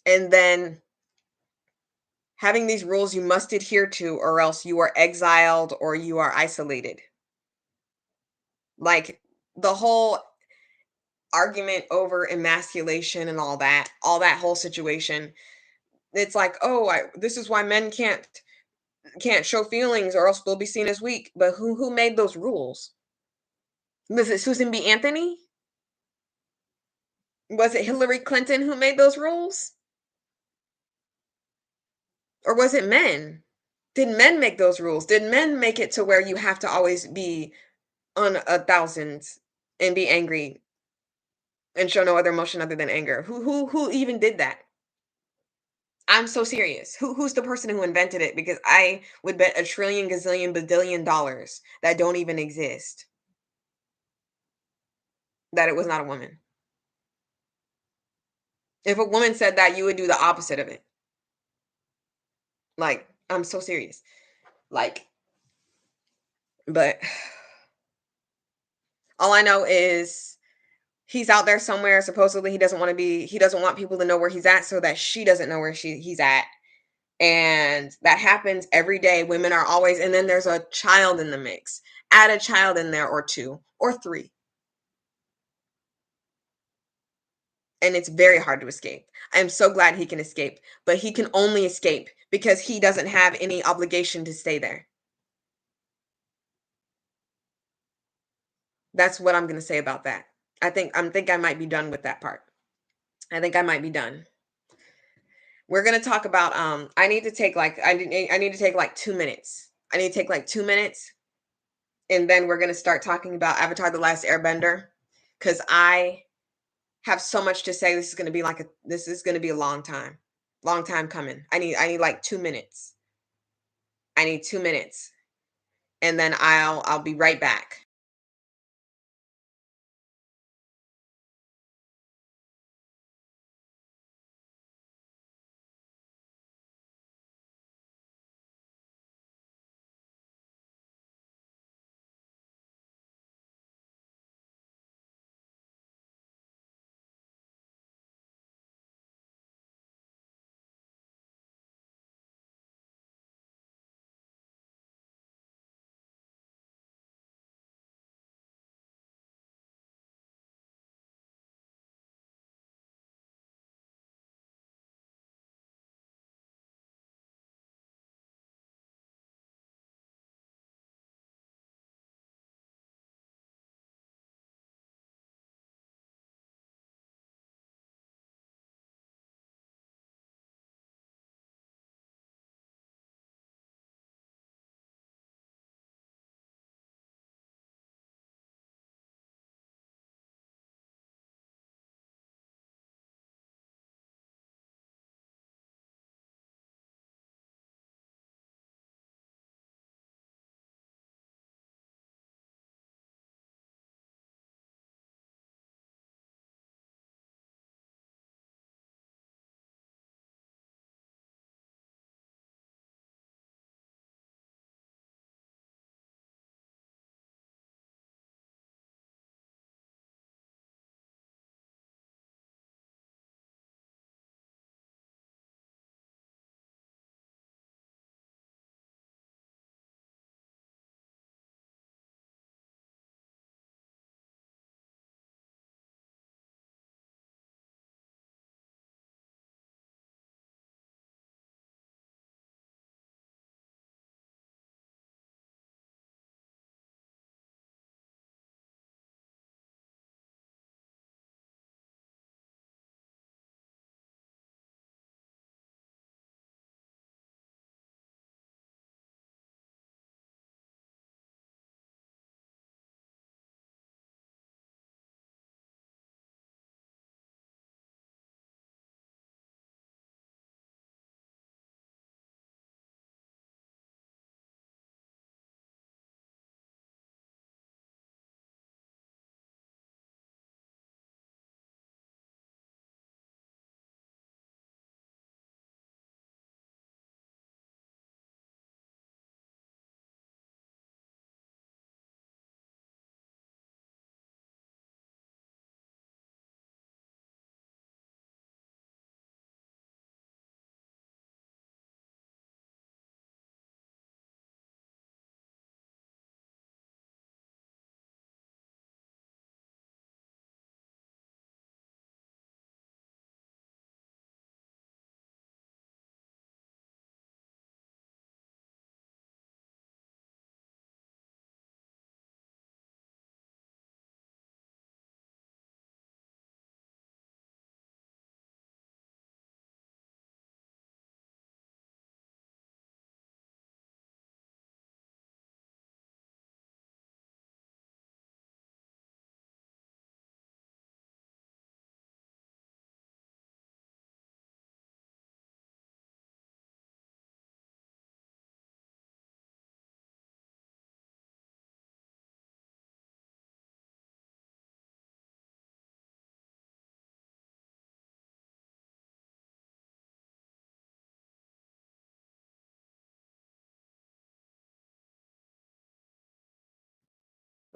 and then having these rules you must adhere to or else you are exiled or you are isolated. Like, the whole argument over emasculation and all that whole situation. It's like, oh, this is why men can't show feelings or else they'll be seen as weak. But who made those rules? Was it Susan B. Anthony? Was it Hillary Clinton who made those rules? Or was it men? Did men make those rules? Did men make it to where you have to always be on a thousand and be angry and show no other emotion other than anger? Who even did that? I'm so serious. Who's the person who invented it? Because I would bet a trillion, gazillion, badillion dollars that don't even exist that it was not a woman. If a woman said that, you would do the opposite of it. Like, I'm so serious. Like, but all I know is he's out there somewhere. Supposedly, he doesn't want people to know where he's at so that she doesn't know where he's at. And that happens every day. Women are always, and then there's a child in the mix. Add a child in there or two or three. And it's very hard to escape. I am so glad he can escape, but he can only escape because he doesn't have any obligation to stay there. That's what I'm going to say about that. I think I might be done with that part. I think I might be done. We're going to talk about I need to take like 2 minutes. I need to take like 2 minutes and then we're going to start talking about Avatar the Last Airbender cuz I have so much to say. This is going to be a long time. Long time coming. I need like 2 minutes. I need 2 minutes and then I'll be right back.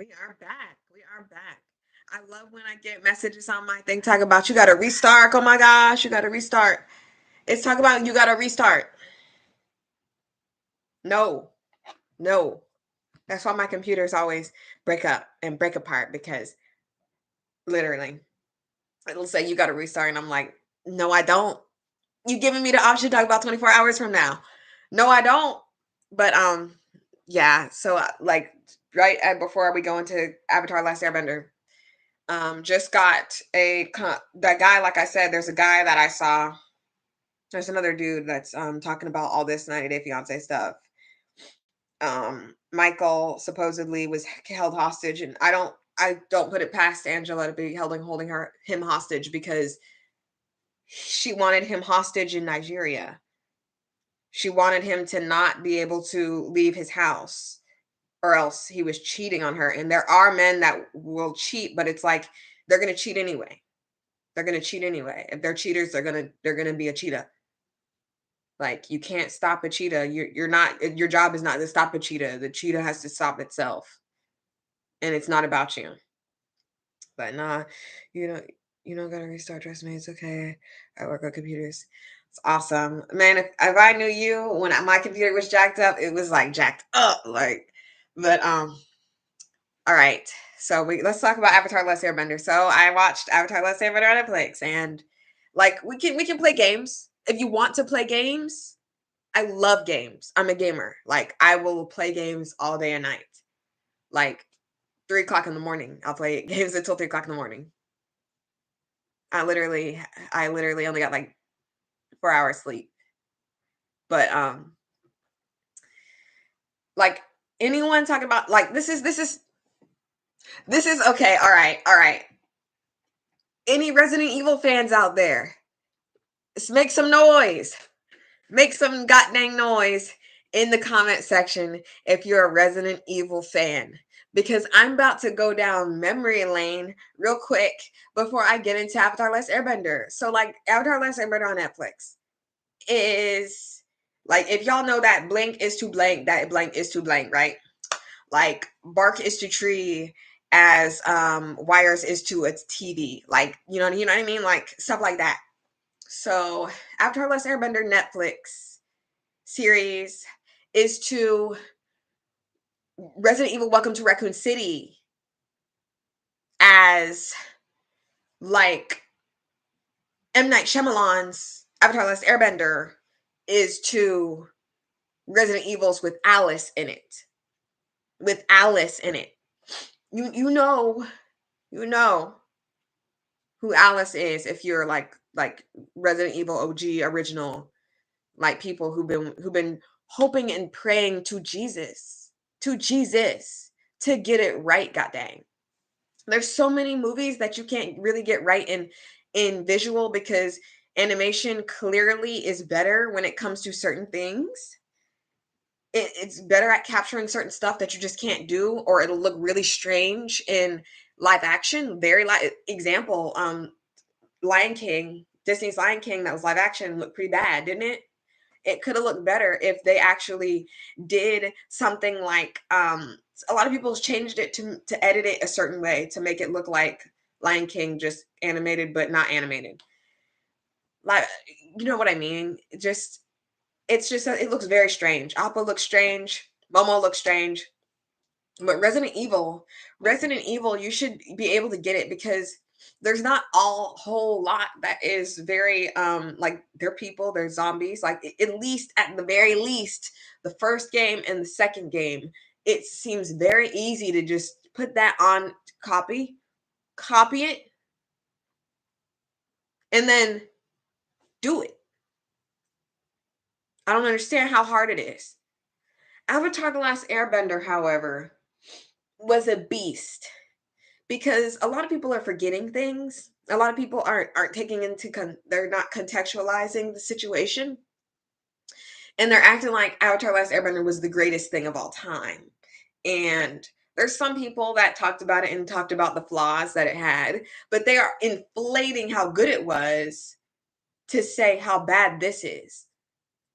We are back. We are back. I love when I get messages on my thing talking about you got to restart. Oh my gosh, you got to restart. It's talking about you got to restart. No, no. That's why my computers always break up and break apart because literally it'll say you got to restart. And I'm like, no, I don't. You giving me the option to talk about 24 hours from now. No, I don't. But yeah. So like right before we go into Avatar Last Airbender, just got that guy, like I said, there's a guy that I saw. There's another dude that's talking about all this 90 Day Fiance stuff. Michael supposedly was held hostage, and I don't put it past Angela to be holding him hostage because she wanted him hostage in Nigeria. She wanted him to not be able to leave his house or else he was cheating on her. And there are men that will cheat, but it's like they're going to cheat anyway. They're going to cheat anyway. If they're cheaters, they're going to be a cheetah. Like you can't stop a cheetah. You're not your job is not to stop a cheetah. The cheetah has to stop itself. And it's not about you. But nah, you know, you don't gotta restart. Trust me, it's okay. I work on computers. It's awesome, man. If I knew you when my computer was jacked up, it was like jacked up, like. But all right. So let's talk about Avatar: Last Airbender. So I watched Avatar: Last Airbender on Netflix, and like we can play games if you want to play games. I love games. I'm a gamer. Like I will play games all day and night. Like 3 o'clock in the morning, I'll play games until 3 o'clock in the morning. I literally, I literally only got like 4 hours sleep. But like anyone talking about like this is okay. All right, all right. Any Resident Evil fans out there? Let's make some noise. Make some goddamn noise in the comment section if you're a Resident Evil fan. Because I'm about to go down memory lane real quick before I get into Avatar Last Airbender. So, like, Avatar Last Airbender on Netflix is like, if y'all know that blank is to blank, that blank is to blank, right? Like, bark is to tree as wires is to a TV. Like, you know what I mean? Like, stuff like that. So, Avatar Last Airbender Netflix series is to Resident Evil Welcome to Raccoon City as like M. Night Shyamalan's Avatar Last Airbender is to Resident Evils with Alice in it. With Alice in it. You know who Alice is if you're like Resident Evil OG original, like people who've been hoping and praying to Jesus to get it right, god dang. There's so many movies that you can't really get right in visual because animation clearly is better when it comes to certain things. It's better at capturing certain stuff that you just can't do, or it'll look really strange in live action. Very like example, Lion King, Disney's Lion King, that was live action, looked pretty bad, didn't it? It could have looked better if they actually did something like a lot of people changed it to edit it a certain way to make it look like Lion King, just animated but not animated. Like, you know what I mean? It's just it looks very strange. Appa looks strange. Momo looks strange. But Resident Evil, you should be able to get it because there's not a whole lot that is very like they're people, they're zombies. Like at least at the very least, the first game and the second game, it seems very easy to just put that on copy it, and then do it. I don't understand how hard it is. Avatar The Last Airbender, however, was a beast because a lot of people are forgetting things. A lot of people aren't taking they're not contextualizing the situation, and they're acting like Avatar: Last Airbender was the greatest thing of all time. And there's some people that talked about it and talked about the flaws that it had, but they are inflating how good it was to say how bad this is.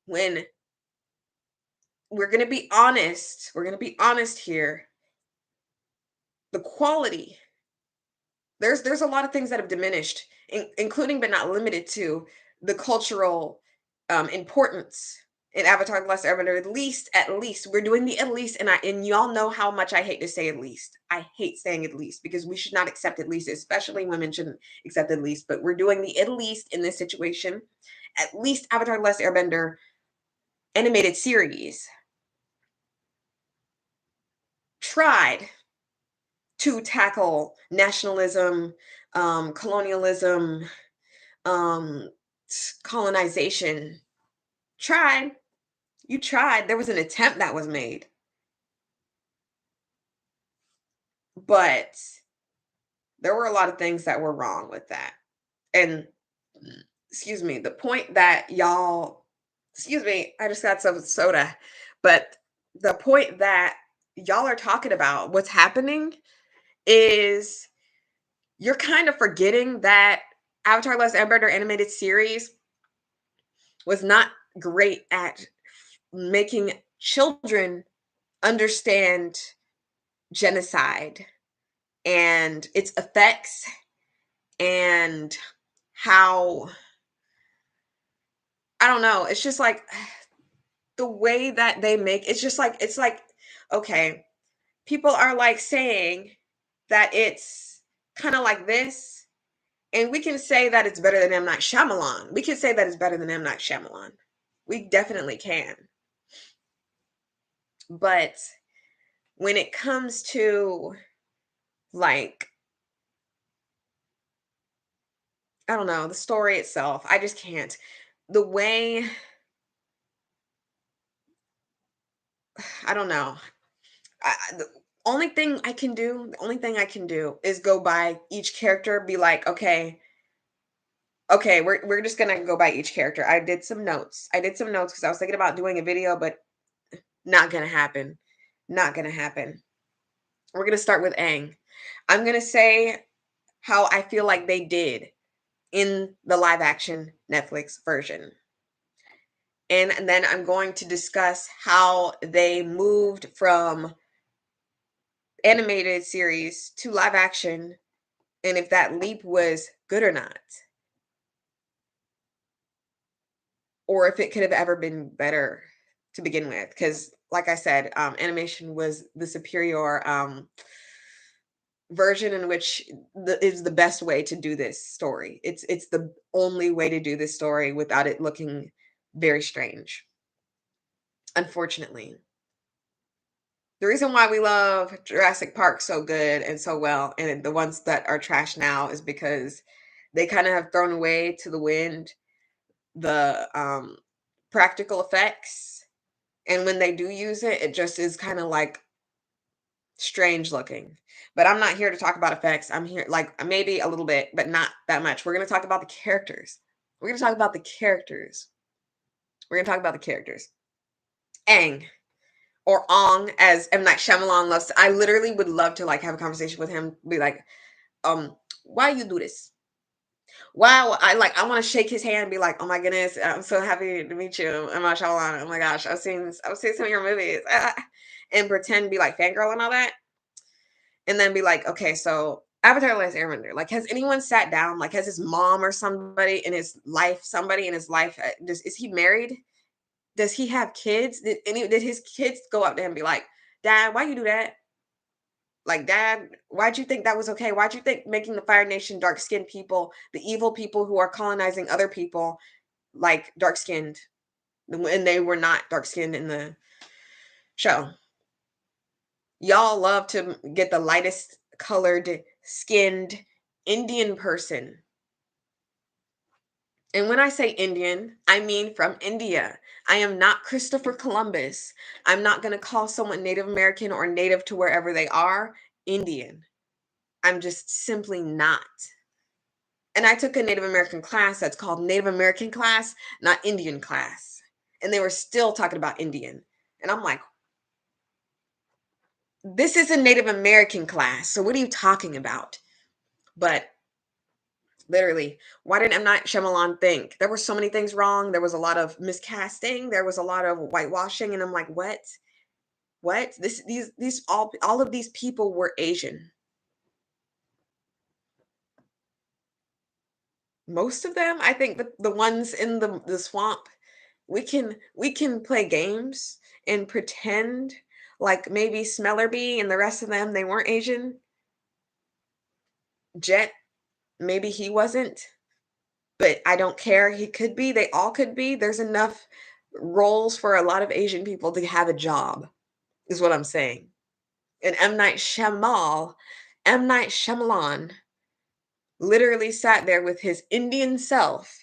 When we're going to be honest here. the quality. There's a lot of things that have diminished, including but not limited to the cultural importance in Avatar: The Last Airbender. At least we're doing the at least, and y'all know how much I hate to say at least. I hate saying at least because we should not accept at least, especially women shouldn't accept at least. But we're doing the at least in this situation. At least Avatar: The Last Airbender animated series tried to tackle nationalism, colonialism, um, colonization. Tried. You tried. There was an attempt that was made, but there were a lot of things that were wrong with that. And excuse me, the point that y'all, excuse me, I just got some soda, but the point that y'all are talking about, what's happening is you're kind of forgetting that Avatar: Last Airbender animated series was not great at making children understand genocide and its effects and how, I don't know, it's just like the way that they make it's like okay, people are like saying that it's kind of like this, and we can say that it's better than M. Night Shyamalan. We can say that it's better than M. Night Shyamalan. We definitely can. But when it comes to, like, I don't know, the story itself, I just can't. The way, I don't know. The the only thing I can do is go by each character, be like, okay, we're just gonna go by each character. I did some notes. I did some notes because I was thinking about doing a video, but not gonna happen. Not gonna happen. We're gonna start with Aang. I'm gonna say how I feel like they did in the live action Netflix version. And then I'm going to discuss how they moved from animated series to live action and if that leap was good or not, or if it could have ever been better to begin with. Because, like I said, animation was the superior version in which is the best way to do this story. It's the only way to do this story without it looking very strange. Unfortunately, the reason why we love Jurassic Park so good and so well, and the ones that are trash now, is because they kind of have thrown away to the wind the practical effects, and when they do use it, it just is kind of like strange looking. But I'm not here to talk about effects. I'm here, like, maybe a little bit, but not that much. We're going to talk about the characters. We're going to talk about the characters. We're going to talk about the characters. Aang, or Ong, as M. Night Shyamalan loves to, I literally would love to, like, have a conversation with him, be like, why you do this? Wow, I want to shake his hand and be like, "Oh my goodness, I'm so happy to meet you, and mashallah. Oh my gosh, I've seen some of your movies," and pretend be like fangirl and all that, and then be like, "Okay, so Avatar: The Last Airbender. Like, has anyone sat down? Like, has his mom or somebody in his life, is he married? Does he have kids? Did his kids go up to him and be like, Dad, why you do that? Like, Dad, why'd you think that was okay? Why'd you think making the Fire Nation dark skinned people, the evil people who are colonizing other people, like dark skinned, when they were not dark skinned in the show? Y'all love to get the lightest colored skinned Indian person. And when I say Indian, I mean from India. I am not Christopher Columbus. I'm not going to call someone Native American or native to wherever they are Indian. I'm just simply not. And I took a Native American class that's called Native American class, not Indian class. And they were still talking about Indian. And I'm like, this is a Native American class. So what are you talking about? But literally, why didn't M. Night Shyamalan think? There were so many things wrong. There was a lot of miscasting. There was a lot of whitewashing. And I'm like, what? What? These all of these people were Asian. Most of them, I think the ones in the swamp, we can play games and pretend like maybe Smellerbee and the rest of them, they weren't Asian. Jet, maybe he wasn't, but I don't care. He could be. They all could be. There's enough roles for a lot of Asian people to have a job, is what I'm saying. And M. Night Shyamalan literally sat there with his Indian self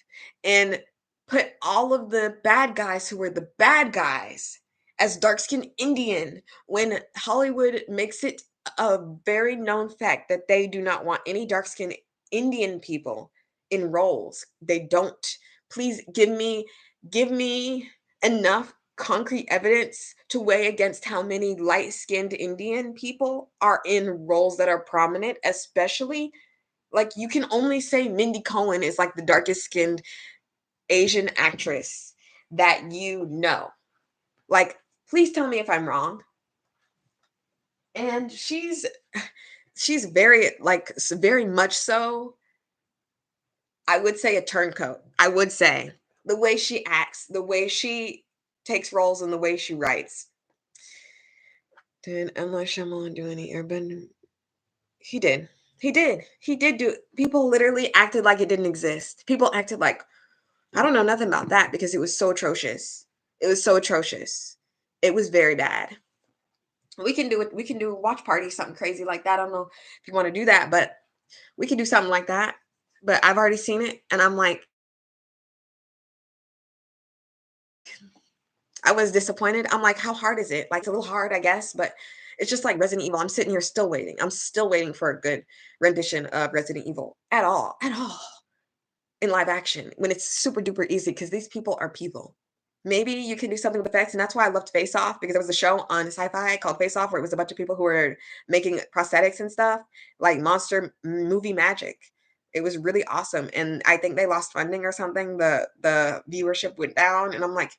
and put all of the bad guys who were the bad guys as dark skinned Indian when Hollywood makes it a very known fact that they do not want any dark skinned Indian people in roles. They don't. Please give me enough concrete evidence to weigh against how many light skinned Indian people are in roles that are prominent, especially like, you can only say Mindy Cohen is, like, the darkest skinned Asian actress that you know. Like, please tell me if I'm wrong. And she's very, like, very much so, I would say a turncoat. I would say. The way she acts, the way she takes roles, and the way she writes. Did M. Night Shyamalan do any Airbender? He did. He did. He did do people literally acted like it didn't exist. People acted like I don't know nothing about that because it was so atrocious. It was so atrocious. It was very bad. We can do it. We can do a watch party, something crazy like that. I don't know if you want to do that, but we can do something like that. But I've already seen it, and I'm like, I was disappointed. I'm like, how hard is it? Like, it's a little hard, I guess, but it's just like Resident Evil. I'm sitting here still waiting. I'm still waiting for a good rendition of Resident Evil at all in live action when it's super duper easy because these people are people. Maybe you can do something with effects, and that's why I loved Face Off because there was a show on Sci-Fi called Face Off where it was a bunch of people who were making prosthetics and stuff, like monster movie magic. It was really awesome, and I think they lost funding or something. The viewership went down, and I'm like,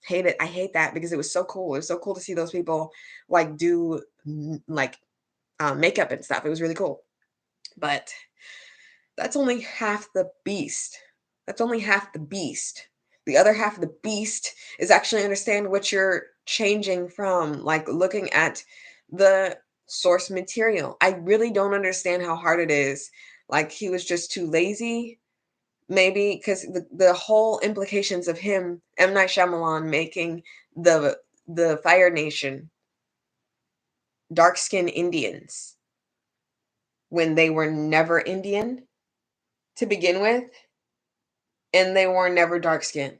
hate it. I hate that because it was so cool. It was so cool to see those people like do like makeup and stuff. It was really cool, but that's only half the beast. That's only half the beast. The other half of the beast is actually understand what you're changing from, like looking at the source material. I really don't understand how hard it is. Like he was just too lazy, maybe because the whole implications of him, M. Night Shyamalan, making the Fire Nation dark skinned Indians when they were never Indian to begin with, and they were never dark skinned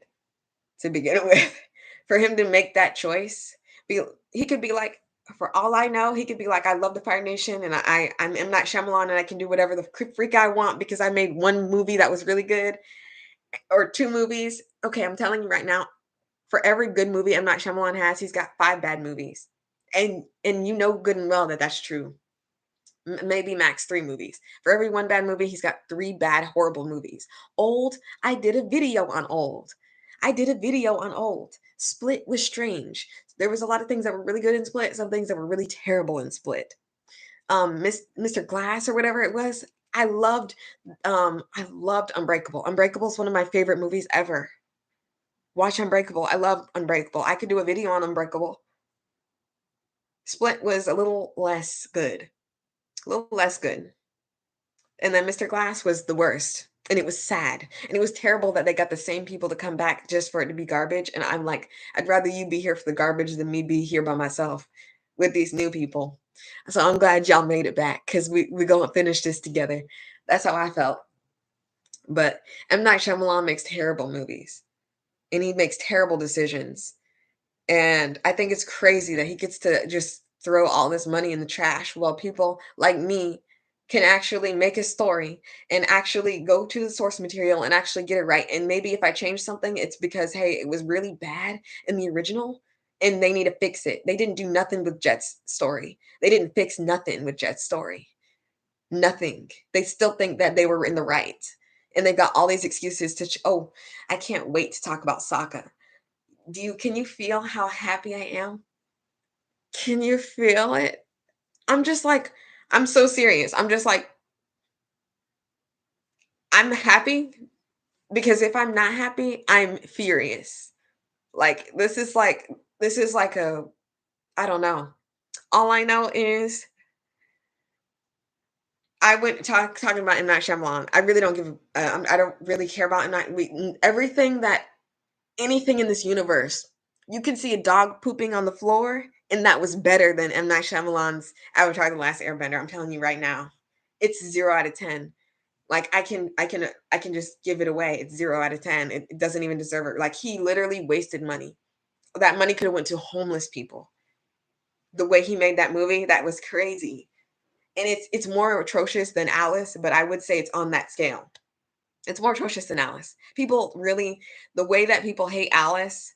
to begin with. For him to make that choice, be he could be like, for all I know, he could be like, I love the Fire Nation, and I'm M. Night Shyamalan, and I can do whatever the freak I want because I made one movie that was really good or two movies. Okay, I'm telling you right now, for every good movie M. Night Shyamalan has, he's got five bad movies, and you know good and well that that's true. Maybe max three movies. For every one bad movie, he's got three bad, horrible movies. Old, I did a video on Old. I did a video on Old. Split was strange. There was a lot of things that were really good in Split, some things that were really terrible in Split. Mr. Glass or whatever it was. I loved Unbreakable. Unbreakable is one of my favorite movies ever. Watch Unbreakable. I love Unbreakable. I could do a video on Unbreakable. Split was a little less good. A little less good. And then Mr. Glass was the worst. And it was sad. And it was terrible that they got the same people to come back just for it to be garbage. And I'm like, I'd rather you be here for the garbage than me be here by myself with these new people. So I'm glad y'all made it back because we're going to finish this together. That's how I felt. But M. Night Shyamalan makes terrible movies and he makes terrible decisions. And I think it's crazy that he gets to just throw all this money in the trash while people like me can actually make a story and actually go to the source material and actually get it right. And maybe if I change something, it's because, hey, it was really bad in the original and they need to fix it. They didn't do nothing with Jet's story. They didn't fix nothing with Jet's story. Nothing. They still think that they were in the right. And they've got all these excuses to, oh, I can't wait to talk about Sokka. Can you feel how happy I am? Can you feel it? I'm just like, I'm so serious. I'm just like, I'm happy because if I'm not happy, I'm furious. Like this is like a I don't know. All I know is I went talking about M. Night Shyamalan. I really don't I don't really care about M. Night. Everything that anything in this universe, you can see a dog pooping on the floor, and that was better than M. Night Shyamalan's Avatar: The Last Airbender. I'm telling you right now, it's 0 out of 10. Like I can just give it away. It's 0 out of 10. It doesn't even deserve it. Like he literally wasted money. That money could have went to homeless people. The way he made that movie, that was crazy. And it's more atrocious than Alice, but I would say it's on that scale. It's more atrocious than Alice. People really the way that people hate Alice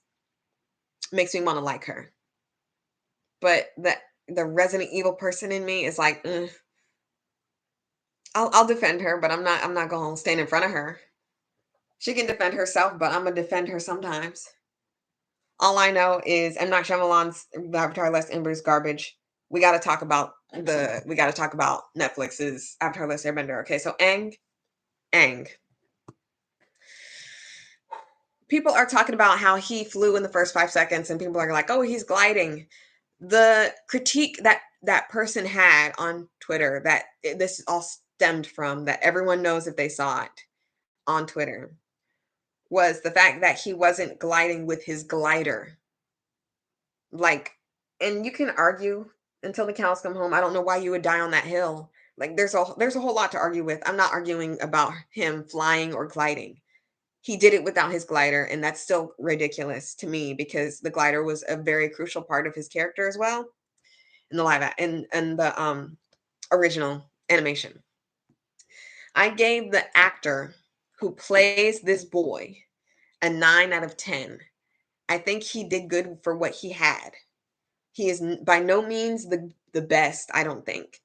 makes me want to like her. But the Resident Evil person in me is like, "Ugh." I'll defend her, but I'm not going to stand in front of her. She can defend herself, but I'm gonna defend her sometimes. All I know is M. Night Shyamalan's Avatar: Last Ember is garbage. We got to talk about Netflix's Avatar: Last Airbender. Okay, so Aang. People are talking about how he flew in the first 5 seconds, and people are like, "Oh, he's gliding." The critique that that person had on Twitter that this all stemmed from, that everyone knows if they saw it on Twitter, was the fact that he wasn't gliding with his glider. Like, and you can argue until the cows come home. I don't know why you would die on that hill. Like, there's a whole lot to argue with. I'm not arguing about him flying or gliding. He did it without his glider, and that's still ridiculous to me because the glider was a very crucial part of his character as well in the in the original animation. I gave the actor who plays this boy a 9 out of 10. I think he did good for what he had. He is by no means the best, I don't think,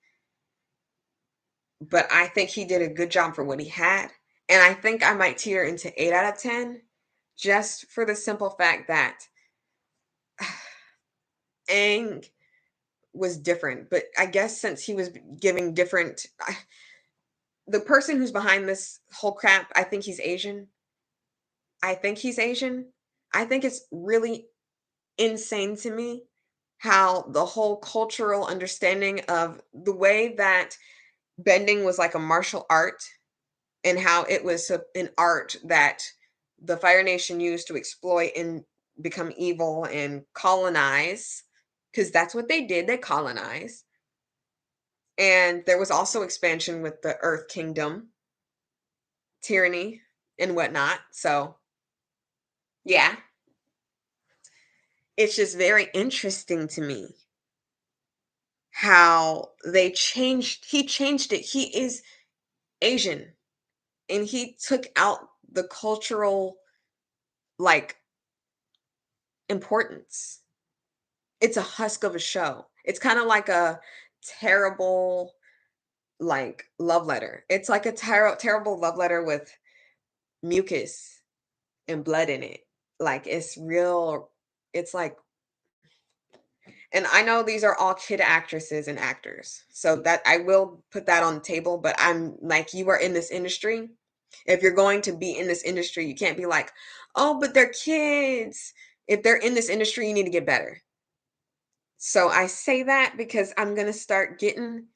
but I think he did a good job for what he had. And I think I might teeter into 8 out of 10, just for the simple fact that Aang was different. But I guess since he was giving different, the person who's behind this whole crap, I think he's Asian. I think he's Asian. I think it's really insane to me how the whole cultural understanding of the way that bending was like a martial art, and how it was an art that the Fire Nation used to exploit and become evil and colonize, because that's what they did. They colonized. And there was also expansion with the Earth Kingdom, tyranny, and whatnot. So, yeah, it's just very interesting to me how he changed it. He is Asian, and he took out the cultural, like, importance. It's a husk of a show. It's kind of like a terrible, like, love letter. It's like a terrible love letter with mucus and blood in it. Like, it's real. It's like, and I know these are all kid actresses and actors. So that I will put that on the table, but I'm like, you are in this industry. If you're going to be in this industry, you can't be like, "Oh, but they're kids." If they're in this industry, you need to get better. So I say that because I'm going to start getting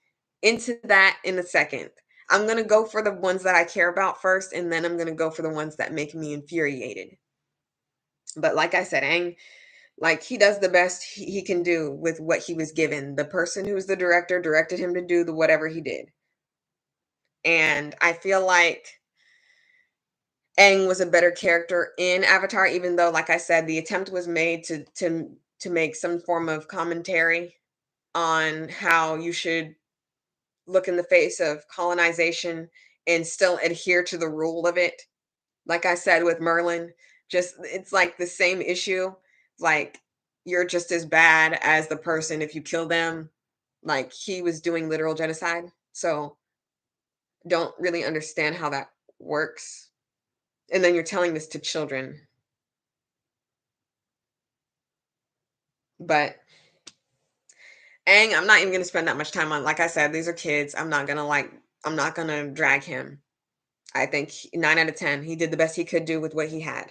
into that in a second. I'm going to go for the ones that I care about first, and then I'm going to go for the ones that make me infuriated. But like I said, Aang, like, he does the best he can do with what he was given. The person who's the director directed him to do the whatever he did. And I feel like Aang was a better character in Avatar, even though, like I said, the attempt was made to make some form of commentary on how you should look in the face of colonization and still adhere to the rule of it. Like I said with Merlin, just it's like the same issue. Like, you're just as bad as the person if you kill them. Like, he was doing literal genocide. So don't really understand how that works. And then you're telling this to children. But Aang, I'm not even gonna spend that much time on. Like I said, these are kids. I'm not gonna drag him. I think 9 out of 10. He did the best he could do with what he had.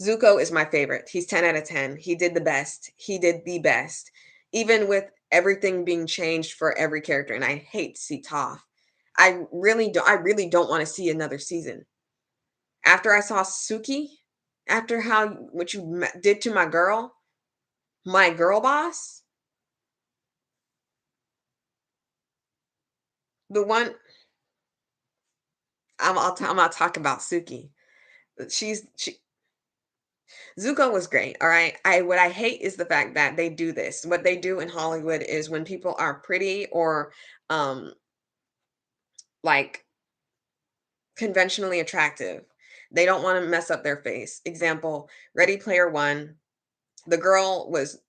Zuko is my favorite. He's 10 out of 10. He did the best. He did the best. Even with everything being changed for every character. And I hate to see Toph. I really don't want to see another season. After I saw Suki, after how what you did to my girl boss, the one I'm not talking about Suki. She Zuko was great. All right. What I hate is the fact that they do this. What they do in Hollywood is when people are pretty or um like conventionally attractive, they don't want to mess up their face. Example, Ready Player One, the girl was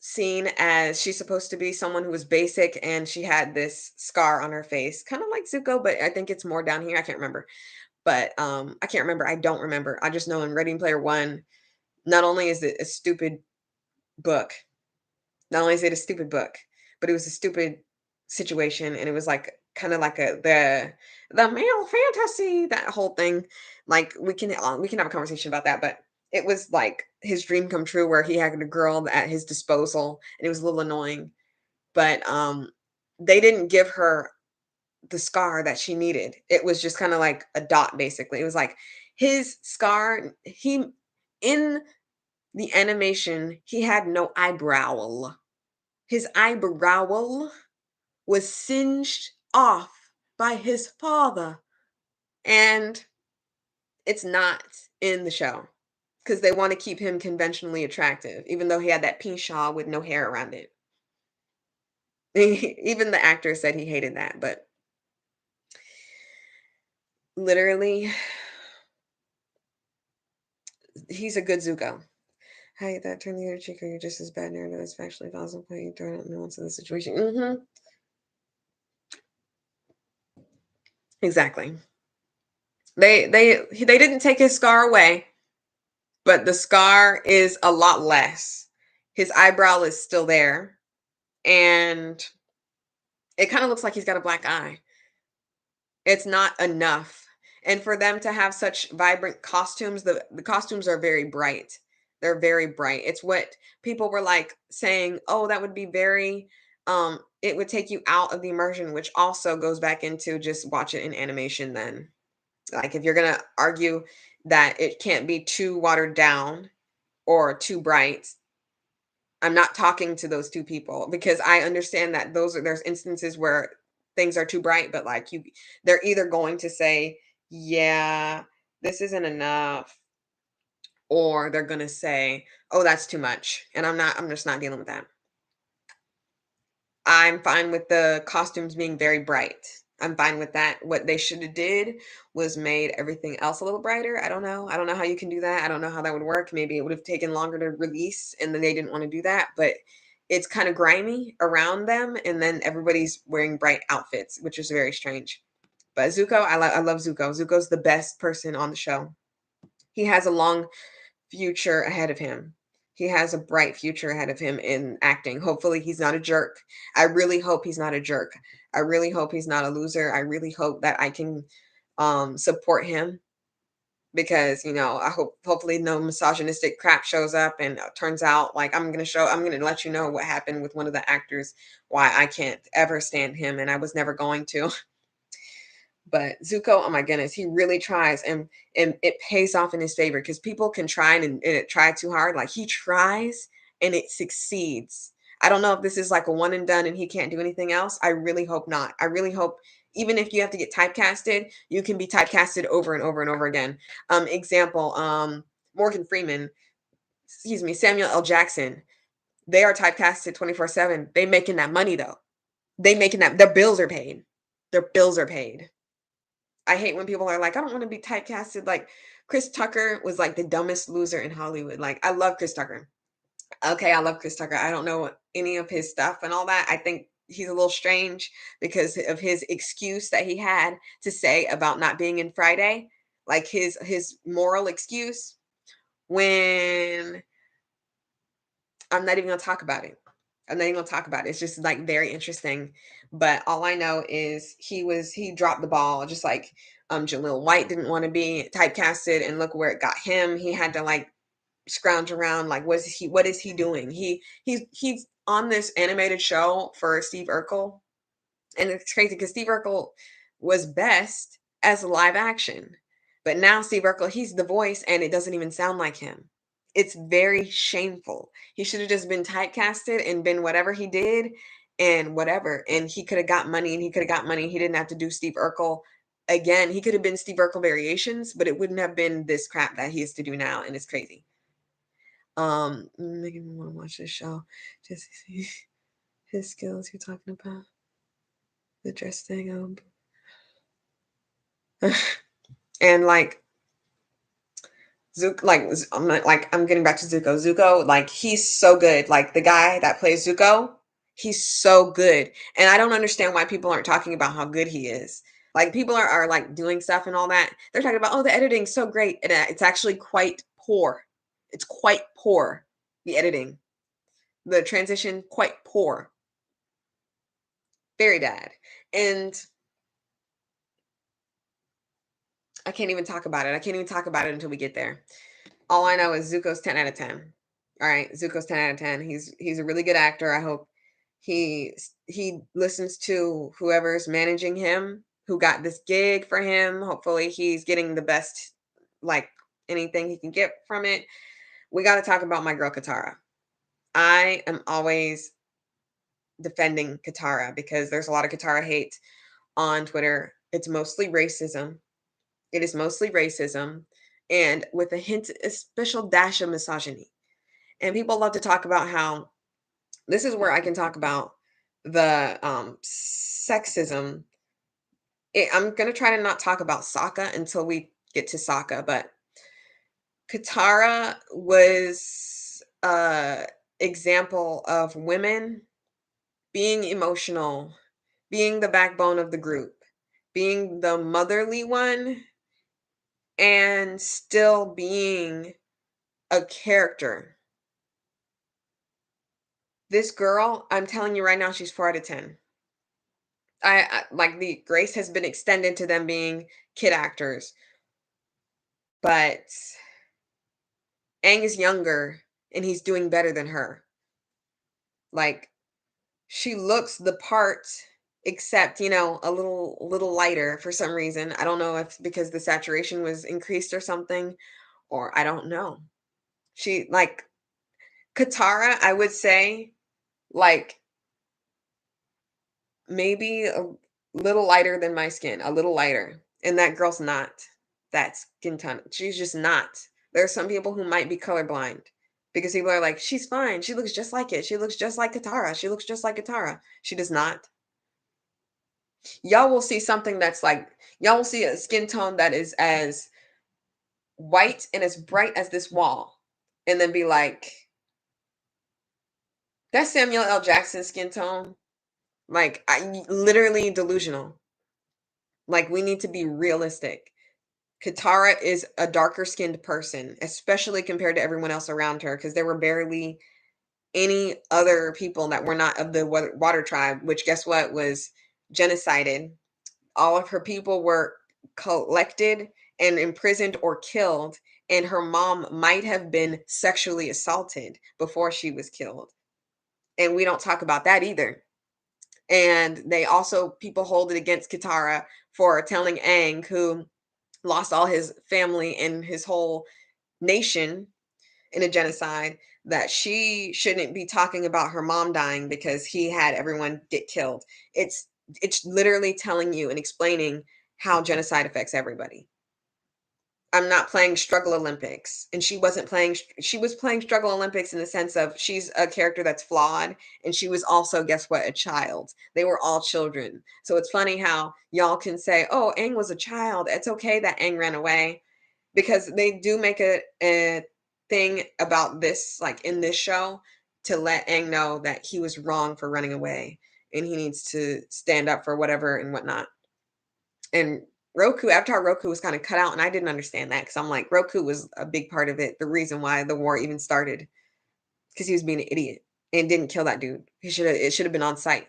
seen as she's supposed to be someone who was basic and she had this scar on her face, kind of like Zuko, but I think it's more down here. I can't remember. But I can't remember. I don't remember. I just know in Ready Player One, not only is it a stupid book, not only is it a stupid book, but it was a stupid situation, and it was like kind of like the male fantasy, that whole thing. Like we can have a conversation about that, but it was like his dream come true where he had a girl at his disposal, and it was a little annoying. But they didn't give her the scar that she needed. It was just kind of like a dot, basically. It was like his scar. He in the animation, he had no eyebrow. His eyebrow was singed off by his father, and it's not in the show because they want to keep him conventionally attractive, even though he had that pink shawl with no hair around it. Even the actor said he hated that, but literally, he's a good Zuko. Hey, that turn the other cheek, or you're just as bad narrative as factually possible. You throw out nuance in the situation. Exactly. They didn't take his scar away, but the scar is a lot less. His eyebrow is still there, and it kind of looks like he's got a black eye. It's not enough. And for them to have such vibrant costumes, the costumes are very bright. They're very bright. It's what people were like saying, "Oh, that would be very it would take you out of the immersion," which also goes back into just watch it in animation then. Like if you're going to argue that it can't be too watered down or too bright, I'm not talking to those 2 people because I understand that there's instances where things are too bright, but like they're either going to say, "Yeah, this isn't enough," or they're going to say, "Oh, that's too much." And I'm just not dealing with that. I'm fine with the costumes being very bright. I'm fine with that. What they should have did was made everything else a little brighter. I don't know. I don't know how you can do that. I don't know how that would work. Maybe it would have taken longer to release and then they didn't want to do that, but it's kind of grimy around them and then everybody's wearing bright outfits, which is very strange. But Zuko, I love Zuko. Zuko's the best person on the show. He has a long future ahead of him. He has a bright future ahead of him in acting. Hopefully, he's not a jerk. I really hope he's not a jerk. I really hope he's not a loser. I really hope that I can support him because I hope hopefully no misogynistic crap shows up and turns out like I'm gonna let you know what happened with one of the actors, why I can't ever stand him and I was never going to. But Zuko, oh my goodness, he really tries and it pays off in his favor because people can try and it try too hard. Like he tries and it succeeds. I don't know if this is like a one and done and he can't do anything else. I really hope not. I really hope even if you have to get typecasted, you can be typecasted over and over and over again. Example, Morgan Freeman, excuse me, Samuel L. Jackson. They are typecasted 24/7. They making that money though. They making that their bills are paid. Their bills are paid. I hate when people are like, "I don't wanna be typecasted," like, Chris Tucker was, like, the dumbest loser in Hollywood, like, I love Chris Tucker. Okay, I love Chris Tucker, I don't know any of his stuff and all that, I think he's a little strange because of his excuse that he had to say about not being in Friday, like, his moral excuse when I'm not even gonna talk about it. I'm not even gonna talk about it. It's just like very interesting. But all I know is he dropped the ball, just like Jaleel White didn't want to be typecasted, and look where it got him. He had to like scrounge around, like what is he doing? He's on this animated show for Steve Urkel, and it's crazy because Steve Urkel was best as live action. But now Steve Urkel, he's the voice and it doesn't even sound like him. It's very shameful. He should have just been typecasted and been whatever he did and whatever. And he could have got money and he could have got money. He didn't have to do Steve Urkel again. He could have been Steve Urkel variations, but it wouldn't have been this crap that he has to do now. And it's crazy. Making me want to watch this show just to see his skills you're talking about. The dress thing. And like Zuko, I'm getting back to Zuko. Zuko, like he's so good. Like the guy that plays Zuko, he's so good. And I don't understand why people aren't talking about how good he is. Like people are like doing stuff and all that. They're talking about, oh, the editing's so great. And it's actually quite poor. It's quite poor. The editing, the transition, quite poor. Very bad. And I can't even talk about it. I can't even talk about it until we get there. All I know is Zuko's 10 out of 10. All right, Zuko's 10 out of 10. He's a really good actor. I hope he listens to whoever's managing him, who got this gig for him. Hopefully he's getting the best, like anything he can get from it. We got to talk about my girl Katara. I am always defending Katara because there's a lot of Katara hate on Twitter. It's mostly racism. It is mostly racism and with a special dash of misogyny. And people love to talk about how this is where I can talk about the sexism. I'm going to try to not talk about Sokka until we get to Sokka, but Katara was a example of women being emotional, being the backbone of the group, being the motherly one, and still being a character. This girl, I'm telling you right now, she's 4 out of 10. I like the grace has been extended to them being kid actors, but Aang is younger and he's doing better than her. Like she looks the part, except a little lighter for some reason. I don't know if because the saturation was increased or something, or I don't know. She like Katara, I would say, like maybe a little lighter than my skin, a little lighter. And that girl's not that skin tone. She's just not. There are some people who might be colorblind because people are like, she's fine. She looks just like it. She looks just like Katara. She looks just like Katara. She does not. Y'all will see something that's like, y'all will see a skin tone that is as white and as bright as this wall. And then be like, that's Samuel L. Jackson's skin tone. Like, I literally delusional. Like, we need to be realistic. Katara is a darker skinned person, especially compared to everyone else around her, because there were barely any other people that were not of the water tribe, which guess what was genocided. All of her people were collected and imprisoned or killed, and her mom might have been sexually assaulted before she was killed. And we don't talk about that either. And they also, people hold it against Katara for telling Aang, who lost all his family and his whole nation in a genocide, that she shouldn't be talking about her mom dying because he had everyone get killed. It's literally telling you and explaining how genocide affects everybody. I'm not playing Struggle Olympics. And she was playing Struggle Olympics in the sense of she's a character that's flawed. And she was also, guess what, a child. They were all children. So it's funny how y'all can say, oh, Aang was a child. It's okay that Aang ran away. Because they do make a thing about this, like in this show, to let Aang know that he was wrong for running away. And he needs to stand up for whatever and whatnot. And Avatar Roku was kind of cut out, and I didn't understand that because I'm like, Roku was a big part of it. The reason why the war even started, because he was being an idiot. and didn't kill that dude. It should have been on site.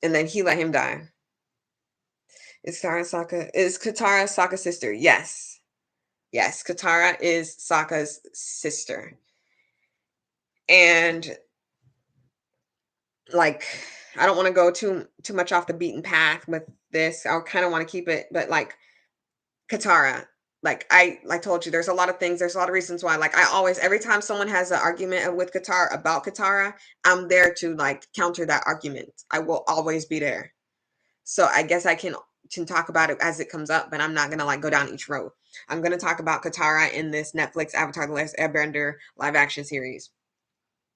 And then he let him die. Is Katara Sokka's sister? Yes. Yes, Katara is Sokka's sister. And like I don't want to go too much off the beaten path with this. I kind of want to keep it, but like Katara, like told you, there's a lot of things, there's a lot of reasons why. Like I always, every time someone has an argument with Katara about Katara, I'm there to like counter that argument. I will always be there. So I guess I can talk about it as it comes up, but I'm not gonna like go down each road. I'm gonna talk about Katara in this Netflix Avatar: The Last Airbender live action series.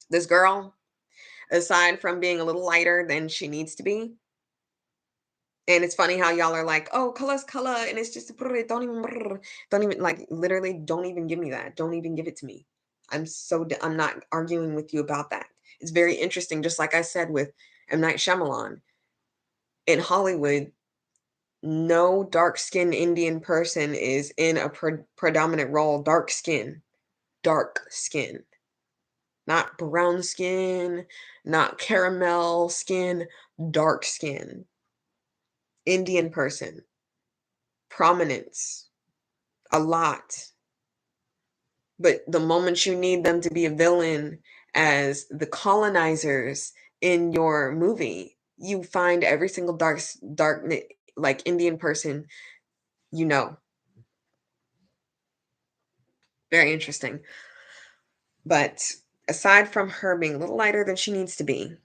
This girl, aside from being a little lighter than she needs to be, and it's funny how y'all are like, "Oh, color's color," and it's just don't even like literally don't even give me that. Don't even give it to me. I'm not arguing with you about that. It's very interesting. Just like I said with M Night Shyamalan in Hollywood, no dark skinned Indian person is in a predominant role. Dark skin, not brown skin, not caramel skin, dark skin, Indian person, prominence, a lot. But the moment you need them to be a villain as the colonizers in your movie, you find every single dark like Indian person you know. Very interesting. But aside from her being a little lighter than she needs to be,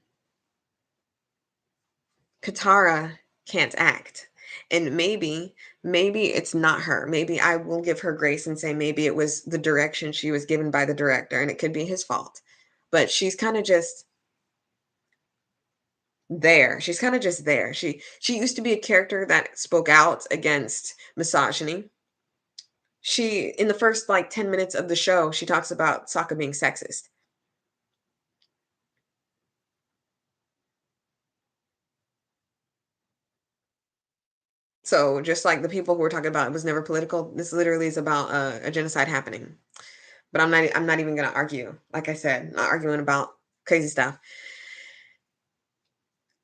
Katara can't act. And maybe it's not her. Maybe I will give her grace and say maybe it was the direction she was given by the director and it could be his fault. But she's kind of just there. She's kind of just there. She used to be a character that spoke out against misogyny. She in the first like 10 minutes of the show, she talks about Sokka being sexist. So just like the people who were talking about it was never political, this literally is about a genocide happening. But I'm not even gonna argue. Like I said, not arguing about crazy stuff.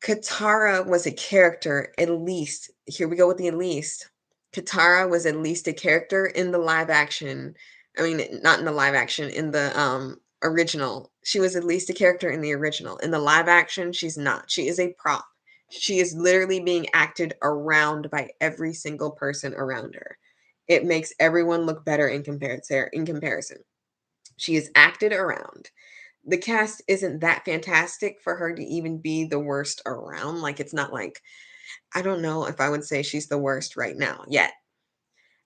Katara was a character, at least. Here we go with the at least. Katara was at least a character in the live action. I mean, not in the live action, in the original. She was at least a character in the original. In the live action, she's not. She is a prop. She is literally being acted around by every single person around her. It makes everyone look better in comparison. She is acted around. The cast isn't that fantastic for her to even be the worst around. Like, it's not like, I don't know if I would say she's the worst right now yet.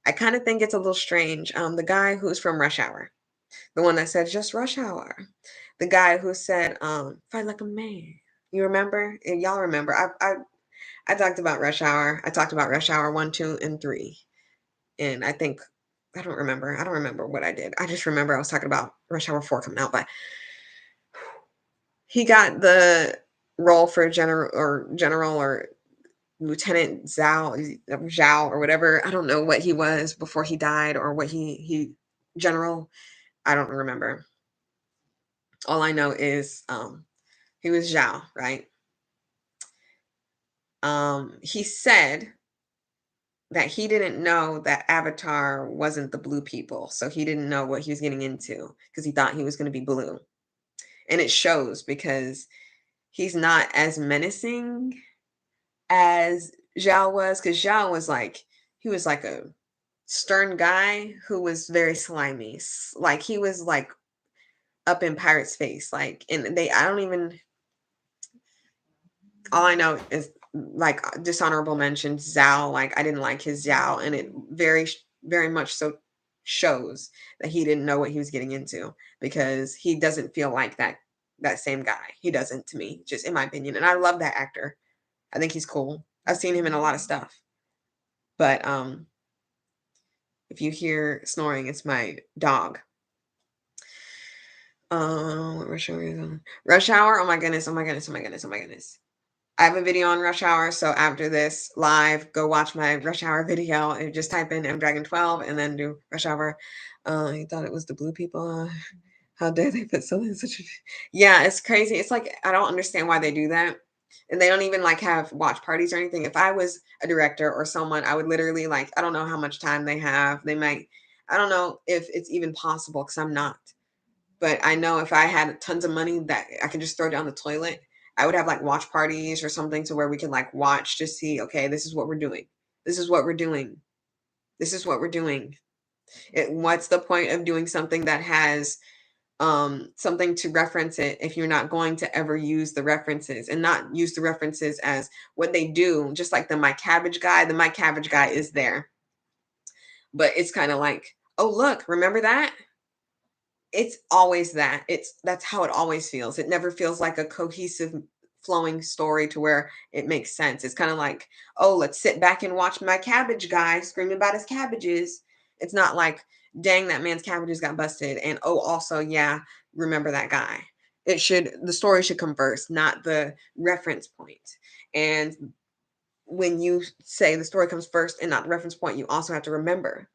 I kind of think it's a little strange. The guy who's from Rush Hour, the one that said just Rush Hour, the guy who said, fight like a man. You remember? Y'all remember? I talked about Rush Hour. I talked about Rush Hour 1, 2, and 3. And I think I don't remember. I don't remember what I did. I just remember I was talking about Rush Hour 4 coming out, but he got the role for general or Lieutenant Zhao or whatever. I don't know what he was before he died or what he general. I don't remember. All I know is he was Zhao, right? He said that he didn't know that Avatar wasn't the blue people, so he didn't know what he was getting into because he thought he was going to be blue, and it shows because he's not as menacing as Zhao was, because Zhao was like he was like a stern guy who was very slimy, like he was like up in Pirate's face, like, and they I don't even all I know is like dishonorable mention Zhao. Like I didn't like his Zhao, and it very much so shows that he didn't know what he was getting into because he doesn't feel like that same guy. He doesn't to me, just in my opinion. And I love that actor. I think he's cool. I've seen him in a lot of stuff. But if you hear snoring, it's my dog. What rush hour is on? Rush Hour. Oh my goodness. Oh my goodness. Oh my goodness. Oh my goodness. I have a video on Rush Hour, so after this live, go watch my Rush Hour video and just type in M Dragon 12 and then do Rush Hour. He thought it was the blue people. How dare they put something in such a yeah, it's crazy. It's like, I don't understand why they do that, and they don't even, like, have watch parties or anything. If I was a director or someone, I would literally, like, I don't know how much time they have. They might I don't know if it's even possible because 'cause I'm not, but I know if I had tons of money that I could just throw down the toilet, I would have, like, watch parties or something to where we could, like, watch to see, "Okay, this is what we're doing. This is what we're doing. This is what we're doing." What's the point of doing something that has something to reference it if you're not going to ever use the references and not use the references as what they do, just like the my cabbage guy is there, but it's kind of like, oh look, remember that? It's always that. That's how it always feels. It never feels like a cohesive flowing story to where it makes sense. It's kind of like, oh, let's sit back and watch my cabbage guy screaming about his cabbages. It's not like, dang, that man's cabbages got busted. And oh, also, yeah, remember that guy. The story should come first, not the reference point. And when you say the story comes first and not the reference point, you also have to remember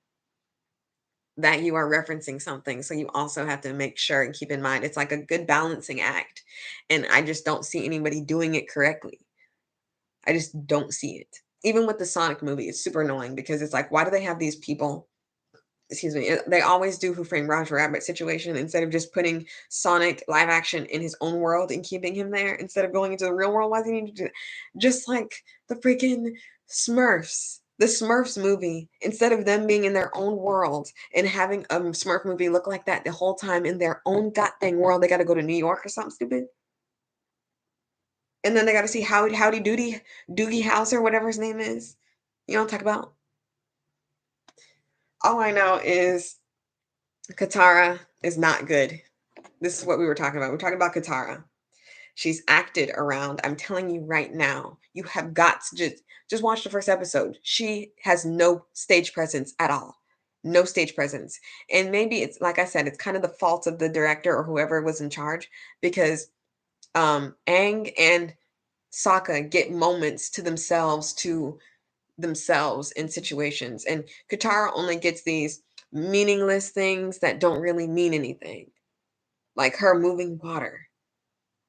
that you are referencing something. So you also have to make sure and keep in mind it's like a good balancing act. And I just don't see anybody doing it correctly. I just don't see it. Even with the Sonic movie, it's super annoying because it's like, why do they have these people? Excuse me. They always do Who Framed Roger Rabbit situation instead of just putting Sonic live action in his own world and keeping him there instead of going into the real world. Why does he need to do that? Just like the freaking Smurfs. The Smurfs movie, instead of them being in their own world and having a Smurf movie look like that the whole time in their own goddamn world, they got to go to New York or something stupid. And then they got to see Howdy Doody, Doogie House or whatever his name is. You know what I'm talking about? All I know is Katara is not good. This is what we were talking about. We're talking about Katara. She's acted around. I'm telling you right now, you have got to just watch the first episode. She has no stage presence at all. No stage presence. And maybe it's like I said, it's kind of the fault of the director or whoever was in charge because Aang and Sokka get moments to themselves in situations and Katara only gets these meaningless things that don't really mean anything. Like her moving water.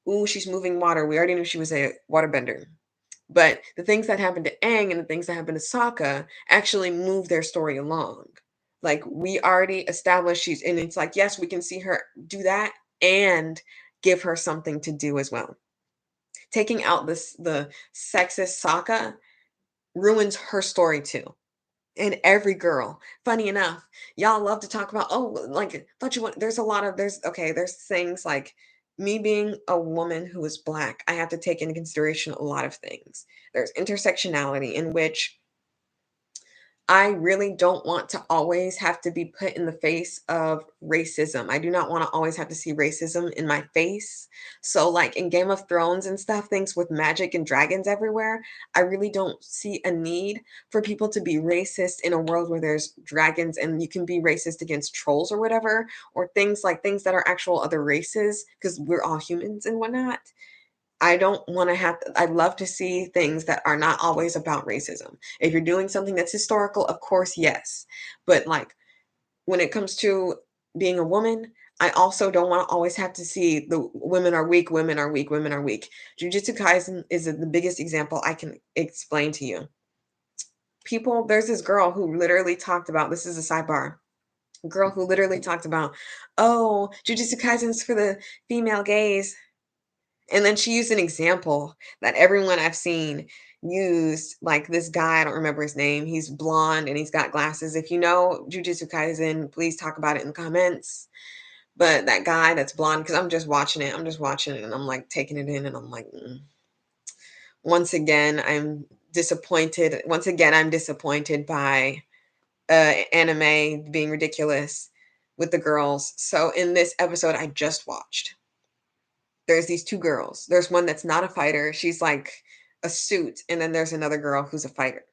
Ooh, she's moving water. We already knew she was a waterbender. But the things that happened to Aang and the things that happened to Sokka actually move their story along. Like we already established and it's like, yes, we can see her do that and give her something to do as well. Taking out the sexist Sokka ruins her story too. And every girl, funny enough, y'all love to talk about, oh, like, thought you want, there's a lot of, there's things like me being a woman who is Black, I have to take into consideration a lot of things. There's intersectionality in which I really don't want to always have to be put in the face of racism. I do not want to always have to see racism in my face. So, like in Game of Thrones and stuff, things with magic and dragons everywhere, I really don't see a need for people to be racist in a world where there's dragons and you can be racist against trolls or whatever, or things that are actual other races because we're all humans and whatnot. I don't want to have I love to see things that are not always about racism. If you're doing something that's historical, of course, yes. But like when it comes to being a woman, I also don't want to always have to see the women are weak, women are weak, women are weak. Jujutsu Kaisen is the biggest example I can explain to you. There's this girl who literally talked about this is a sidebar. A girl who literally talked about, oh, Jujutsu Kaisen's for the female gaze. And then she used an example that everyone I've seen used, like this guy, I don't remember his name. He's blonde and he's got glasses. If you know Jujutsu Kaisen, please talk about it in the comments. But that guy that's blonde, because I'm just watching it and I'm like taking it in and I'm like, once again, I'm disappointed. Once again, I'm disappointed by anime being ridiculous with the girls. So in this episode I just watched, there's these two girls. There's one that's not a fighter. She's like a suit. And then there's another girl who's a fighter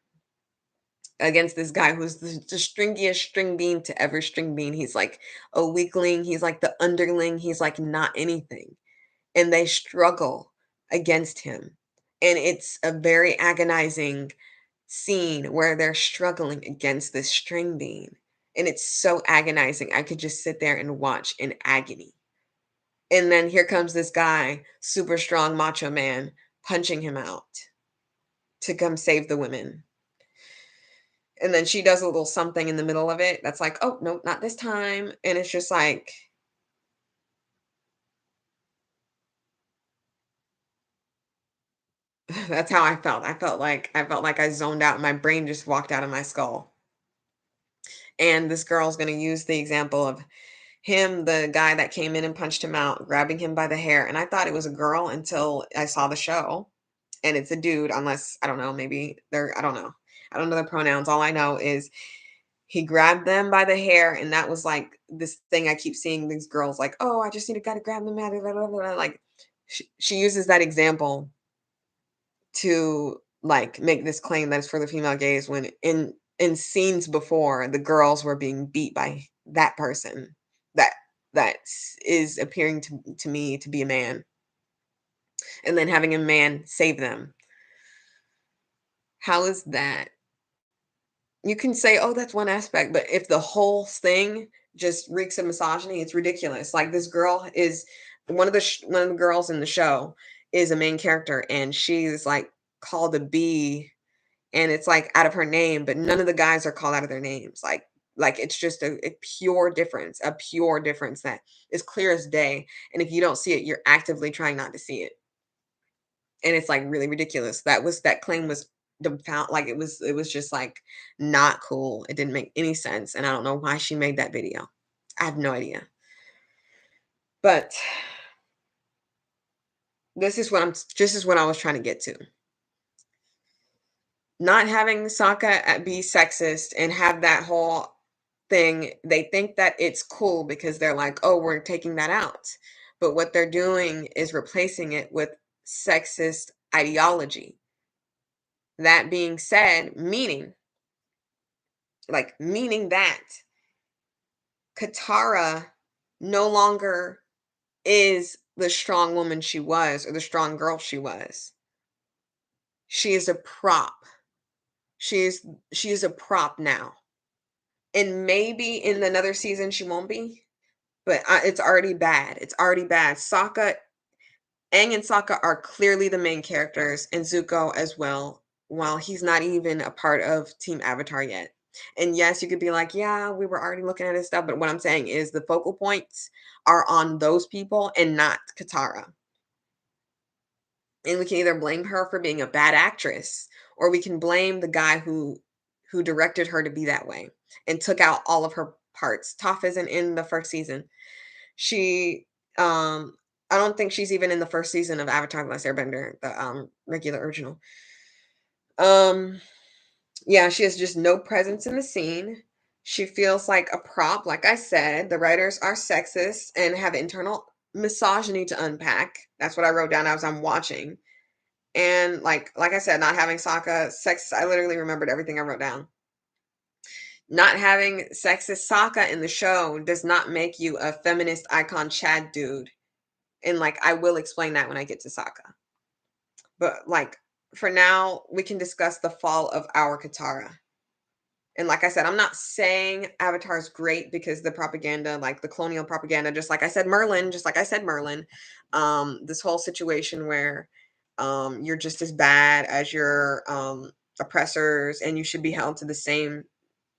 against this guy who's the stringiest string bean to ever string bean. He's like a weakling. He's like the underling. He's like not anything. And they struggle against him. And it's a very agonizing scene where they're struggling against this string bean. And it's so agonizing. I could just sit there and watch in agony. And then here comes this guy, super strong macho man, punching him out to come save the women. And then she does a little something in the middle of it that's like, "Oh, no, not this time." And it's just like, that's how I felt. I felt like I zoned out, my brain just walked out of my skull. And this girl's gonna use the example of him, the guy that came in and punched him out, grabbing him by the hair, and I thought it was a girl until I saw the show, and it's a dude, unless I don't know, maybe they're I don't know. I don't know the pronouns. All I know is he grabbed them by the hair, and that was like this thing I keep seeing these girls like, "Oh, I just need to gotta grab them out of blah, blah, blah," like she uses that example to like make this claim that it's for the female gaze when in scenes before the girls were being beat by that person that is appearing to me to be a man and then having a man save them. How is that? You can say, oh, that's one aspect, but if the whole thing just reeks of misogyny, it's ridiculous. Like this girl is one of the girls in the show is a main character, and she's like called a B, and it's like out of her name, but none of the guys are called out of their names. Like it's just a pure difference that is clear as day. And if you don't see it, you're actively trying not to see it. And it's like really ridiculous. That claim was found like it was just like not cool. It didn't make any sense. And I don't know why she made that video. I have no idea. But this is what I was trying to get to. Not having Sokka be sexist and have that whole thing, they think that it's cool because they're like, "Oh, we're taking that out." But what they're doing is replacing it with sexist ideology. That being said, meaning that Katara no longer is the strong woman she was or the strong girl she was. She is a prop. She is a prop now. And maybe in another season she won't be, but it's already bad. It's already bad. Aang and Sokka are clearly the main characters, and Zuko as well, while he's not even a part of Team Avatar yet. And yes, you could be like, yeah, we were already looking at his stuff, but what I'm saying is the focal points are on those people and not Katara. And we can either blame her for being a bad actress, or we can blame the guy who directed her to be that way and took out all of her parts. Toph isn't in the first season. She I don't think she's even in the first season of Avatar: The Last Airbender, the regular original. Um yeah, she has just no presence in the scene. She feels like a prop. Like I said, the writers are sexist and have internal misogyny to unpack. That's what I wrote down as I'm watching. And like I said, not having Sokka sexist, I literally remembered everything I wrote down. Not having sexist Sokka in the show does not make you a feminist icon Chad dude. And like I will explain that when I get to Sokka. But like for now, we can discuss the fall of our Katara. And like I said, I'm not saying Avatar is great because the propaganda, like the colonial propaganda, just like I said Merlin, this whole situation where you're just as bad as your oppressors and you should be held to the same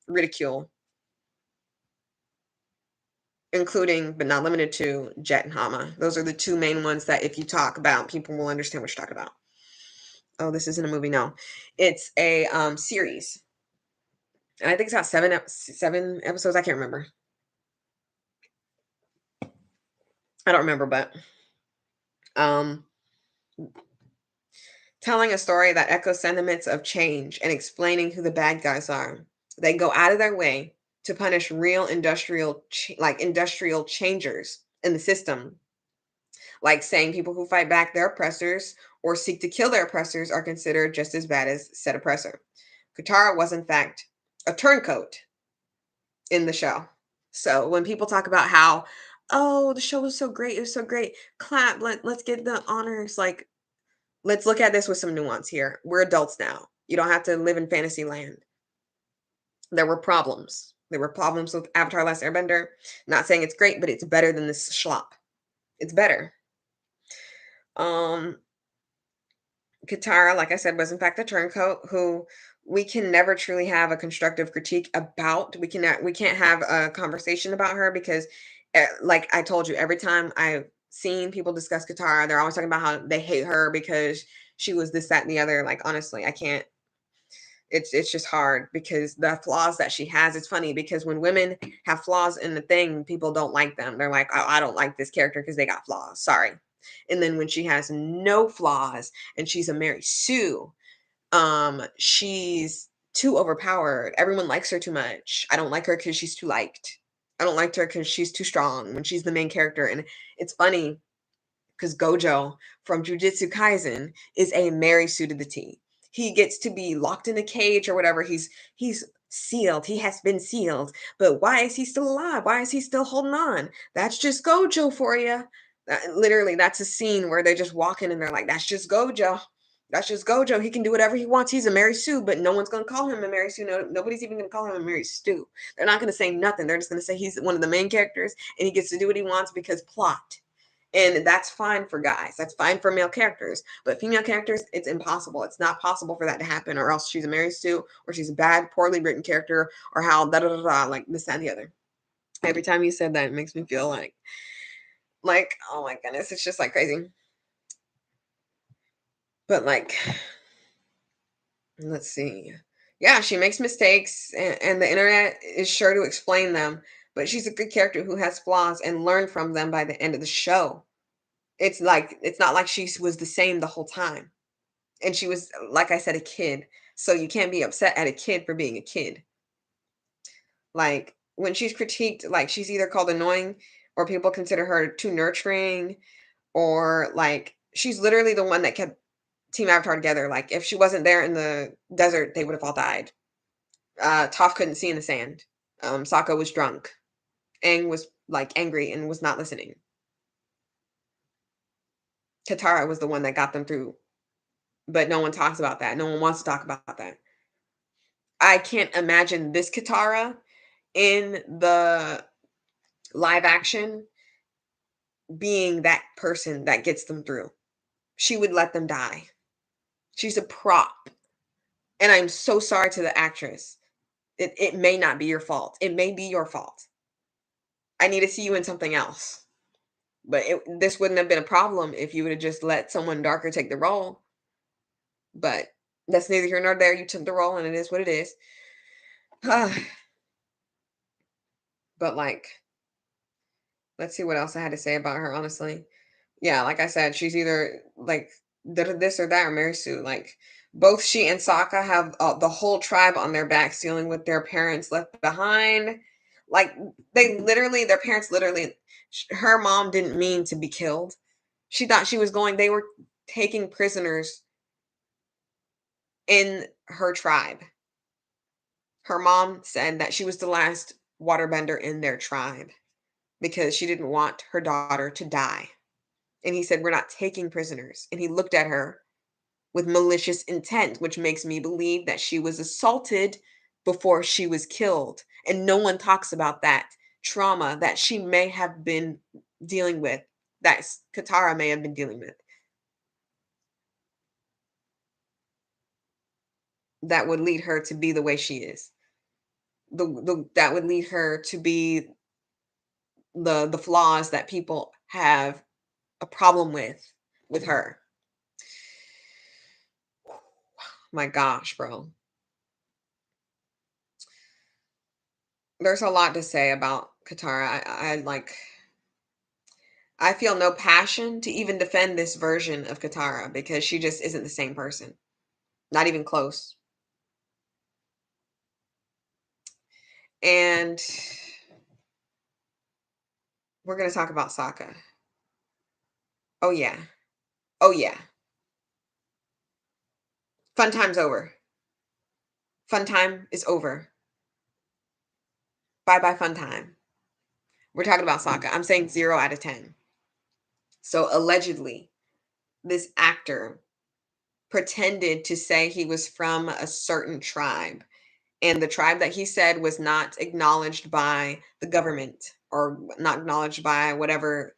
ridicule, including but not limited to Jet and Hama. Those are the two main ones that if you talk about, people will understand what you're talking about. Oh, this isn't a movie. No, it's a series, and I think it's got seven episodes. I can't remember. I don't remember, but um, telling a story that echoes sentiments of change and explaining who the bad guys are. They go out of their way to punish real industrial changers in the system, like saying people who fight back their oppressors or seek to kill their oppressors are considered just as bad as said oppressor. Katara was, in fact, a turncoat in the show. So when people talk about how, oh, the show was so great, it was so great, clap, let's get the honors. Like, let's look at this with some nuance here. We're adults now. You don't have to live in fantasy land. There were problems. There were problems with Avatar Last Airbender. Not saying it's great, but it's better than this schlop. It's better. Um, Katara, like I said, was in fact a turncoat who we can never truly have a constructive critique about. We can't have a conversation about her because, like I told you, every time I've seen people discuss Katara, they're always talking about how they hate her because she was this, that, and the other. Like honestly, I can't. It's just hard because the flaws that she has. It's funny because when women have flaws in the thing, people don't like them. They're like, oh, I don't like this character because they got flaws. Sorry. And then when she has no flaws and she's a Mary Sue, she's too overpowered. Everyone likes her too much. I don't like her because she's too liked. I don't like her because she's too strong when she's the main character. And it's funny because Gojo from Jujutsu Kaisen is a Mary Sue to the T. He gets to be locked in a cage or whatever. He's sealed. He has been sealed. But why is he still alive? Why is he still holding on? That's just Gojo for you. Literally, that's a scene where they just walk in and they're like, "That's just Gojo. That's just Gojo. He can do whatever he wants. He's a Mary Sue, but no one's gonna call him a Mary Sue. No, nobody's even gonna call him a Mary Stew. They're not gonna say nothing. They're just gonna say he's one of the main characters and he gets to do what he wants because plot. And that's fine for guys. That's fine for male characters. But female characters, it's impossible. It's not possible for that to happen, or else she's a Mary Sue, or she's a bad, poorly written character, or how da da da da, like this, that, and the other. Every time you said that, it makes me feel like, oh my goodness, it's just like crazy. But like, let's see. Yeah, she makes mistakes, and the internet is sure to explain them. But she's a good character who has flaws and learn from them by the end of the show. It's not like she was the same the whole time. And she was, like I said, a kid. So you can't be upset at a kid for being a kid. Like when she's critiqued, like she's either called annoying or people consider her too nurturing, or like she's literally the one that kept Team Avatar together. Like if she wasn't there in the desert, they would have all died. Toph couldn't see in the sand. Sokka was drunk. Aang was like angry and was not listening. Katara was the one that got them through, but no one talks about that. No one wants to talk about that. I can't imagine this Katara in the live action being that person that gets them through. She would let them die. She's a prop. And I'm so sorry to the actress. It may not be your fault. It may be your fault. I need to see you in something else. But this wouldn't have been a problem if you would have just let someone darker take the role. But that's neither here nor there. You took the role and it is what it is. But like, let's see what else I had to say about her, honestly. Yeah, like I said, she's either like this or that or Mary Sue. Like both she and Sokka have the whole tribe on their backs dealing with their parents left behind. Like their parents literally, her mom didn't mean to be killed. She thought she was going, they were taking prisoners in her tribe. Her mom said that she was the last waterbender in their tribe because she didn't want her daughter to die. And he said, "We're not taking prisoners." And he looked at her with malicious intent, which makes me believe that she was assaulted before she was killed. And no one talks about that trauma that she may have been dealing with, that Katara may have been dealing with, that would lead her to be the way she is. That would lead her to be the flaws that people have a problem with her. My gosh, bro. There's a lot to say about Katara. I feel no passion to even defend this version of Katara because she just isn't the same person. Not even close. And we're going to talk about Sokka. Oh yeah. Oh yeah. Fun time's over. Fun time is over. Bye bye fun time. We're talking about Sokka. I'm saying 0 out of 10. So allegedly, this actor pretended to say he was from a certain tribe, and the tribe that he said was not acknowledged by the government or not acknowledged by whatever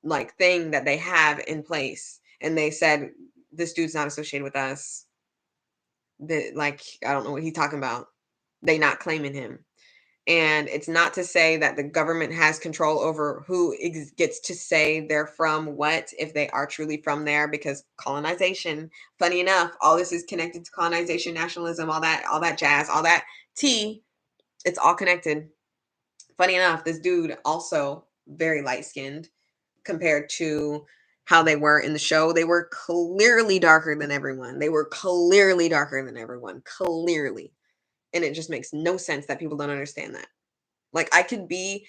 like thing that they have in place, and they said this dude's not associated with us. That like I don't know what he's talking about. They not claiming him. And it's not to say that the government has control over who gets to say they're from what, if they are truly from there, because colonization, funny enough, all this is connected to colonization, nationalism, all that jazz, all that tea, it's all connected. Funny enough, this dude also very light skinned compared to how they were in the show. They were clearly darker than everyone. They were clearly darker than everyone. Clearly. And it just makes no sense that people don't understand that. Like I could be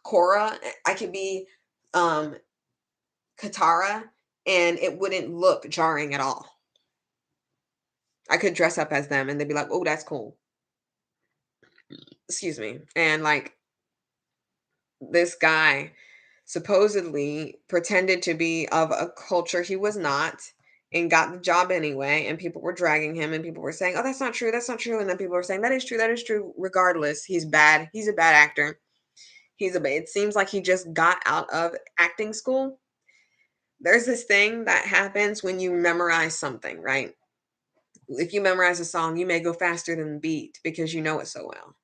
Cora, I could be um Katara, and it wouldn't look jarring at all. I could dress up as them and they'd be like, "Oh, that's cool." Excuse me. And like this guy supposedly pretended to be of a culture he was not and got the job anyway, and people were dragging him and people were saying, "Oh, that's not true. That's not true." And then people were saying, "That is true. That is true." Regardless, he's bad. He's a bad actor. It seems like he just got out of acting school. There's this thing that happens when you memorize something, right? If you memorize a song, you may go faster than the beat because you know it so well.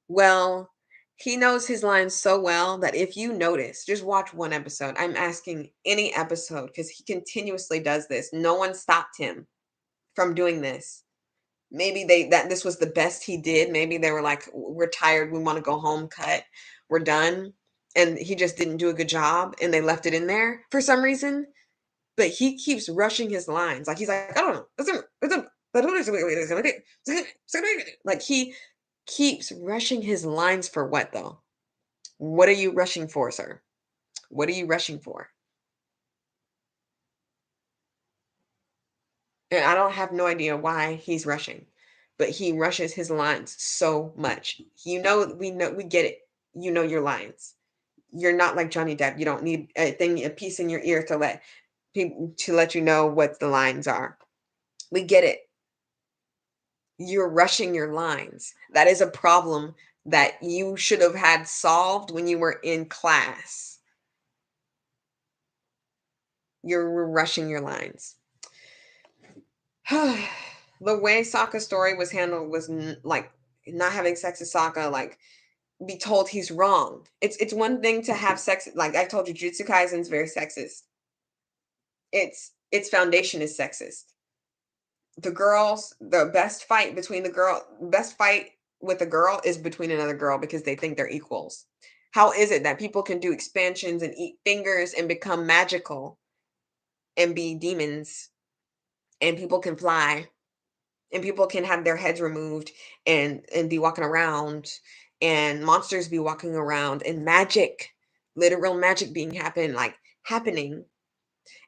Well, he knows his lines so well that if you notice, just watch one episode. I'm asking any episode because he continuously does this. No one stopped him from doing this. Maybe that this was the best he did. Maybe they were like, "We're tired. We want to go home. Cut. We're done." And he just didn't do a good job, and they left it in there for some reason. But he keeps rushing his lines. Like he's like, "I don't know. Like he keeps rushing his lines for what though? What are you rushing for, sir? What are you rushing for? And I don't have no idea why he's rushing, but he rushes his lines so much. We get it. You know your lines. You're not like Johnny Depp. You don't need a piece in your ear to let people to let you know what the lines are. We get it. You're rushing your lines. That is a problem that you should have had solved when you were in class. You're rushing your lines. The way Sokka's story was handled was like not having sex with Sokka, like be told he's wrong. It's one thing to have sex, like I told you, Jujutsu Kaisen is very sexist. Its foundation is sexist. The best fight with a girl is between another girl because they think they're equals. How is it that people can do expansions and eat fingers and become magical and be demons, and people can fly, and people can have their heads removed and be walking around, and monsters be walking around, and magic, literal magic being happening,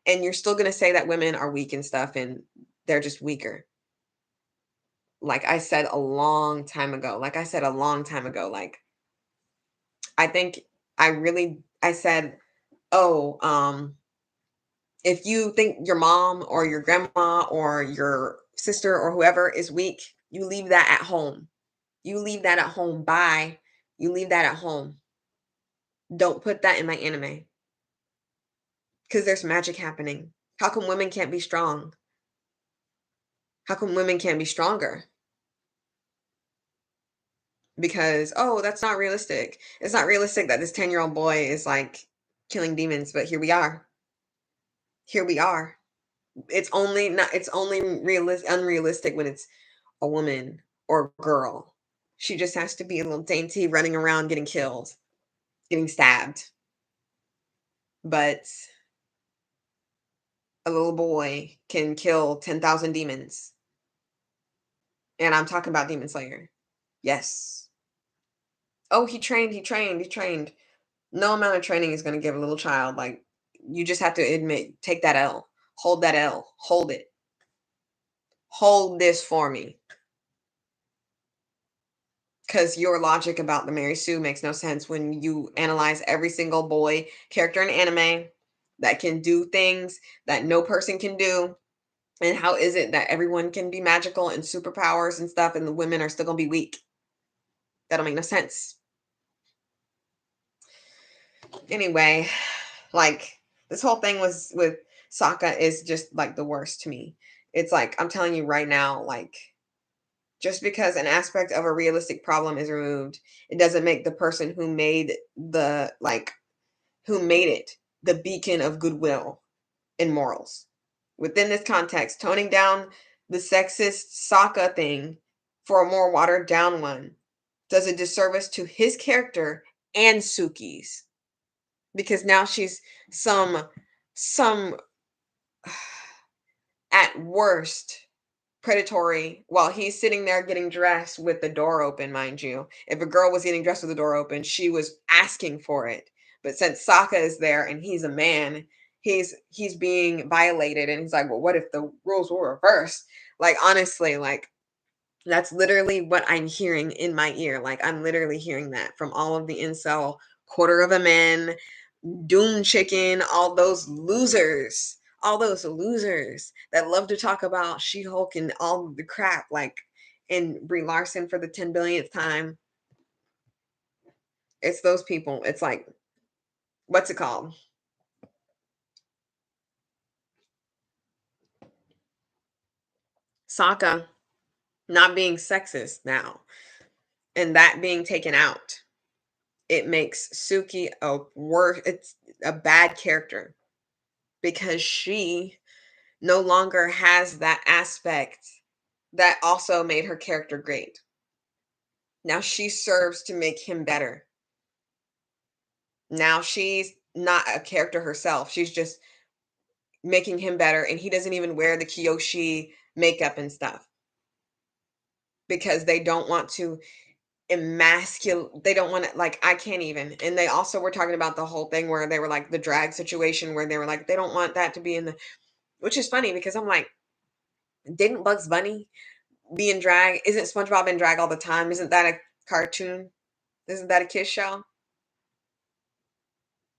and you're still going to say that women are weak and stuff and they're just weaker? Like I said a long time ago, like I think I said, "Oh, if you think your mom or your grandma or your sister or whoever is weak, you leave that at home. You leave that at home. Bye. You leave that at home. Don't put that in my anime because there's magic happening. How come women can't be strong? How come women can't be stronger? Because, oh, that's not realistic. It's not realistic that this 10-year-old boy is like killing demons, but here we are. Here we are. It's only unrealistic when it's a woman or a girl. She just has to be a little dainty running around getting killed, getting stabbed. But a little boy can kill 10,000 demons. And I'm talking about Demon Slayer. Yes. Oh, he trained. No amount of training is going to give a little child, like, you just have to admit, take that L. Hold that L. Hold it. Hold this for me. Because your logic about the Mary Sue makes no sense when you analyze every single boy character in anime that can do things that no person can do. And how is it that everyone can be magical and superpowers and stuff, and the women are still gonna be weak? That don't make no sense. Anyway, Like, this whole thing was with Sokka is just like the worst to me. It's like, I'm telling you right now, like, just because an aspect of a realistic problem is removed, it doesn't make the person who made who made it the beacon of goodwill and morals. Within this context, toning down the sexist Sokka thing for a more watered down one does a disservice to his character and Suki's, because now she's some at worst predatory while he's sitting there getting dressed with the door open, mind you. If a girl was getting dressed with the door open, she was asking for it. But since Sokka is there and he's a man, he's being violated, and he's like, well, what if the rules were reversed? Like, honestly, like, that's literally what I'm hearing in my ear. Like, I'm literally hearing that from all of the incel quarter of a man, Doom Chicken, all those losers that love to talk about She-Hulk and all the crap, like, and Brie Larson for the 10 billionth time. It's those people. It's like, what's it called? Sokka not being sexist now and that being taken out. It makes Suki it's a bad character because she no longer has that aspect that also made her character great. Now she serves to make him better. Now she's not a character herself. She's just making him better, and he doesn't even wear the Kyoshi makeup and stuff because they don't want to emasculate. They don't want to, like, I can't even. And they also were talking about the whole thing where they were like the drag situation where they were like they don't want that to be in the, which is funny because I'm like, didn't Bugs Bunny be in drag? Isn't SpongeBob in drag all the time? Isn't that a cartoon? Isn't that a kids show?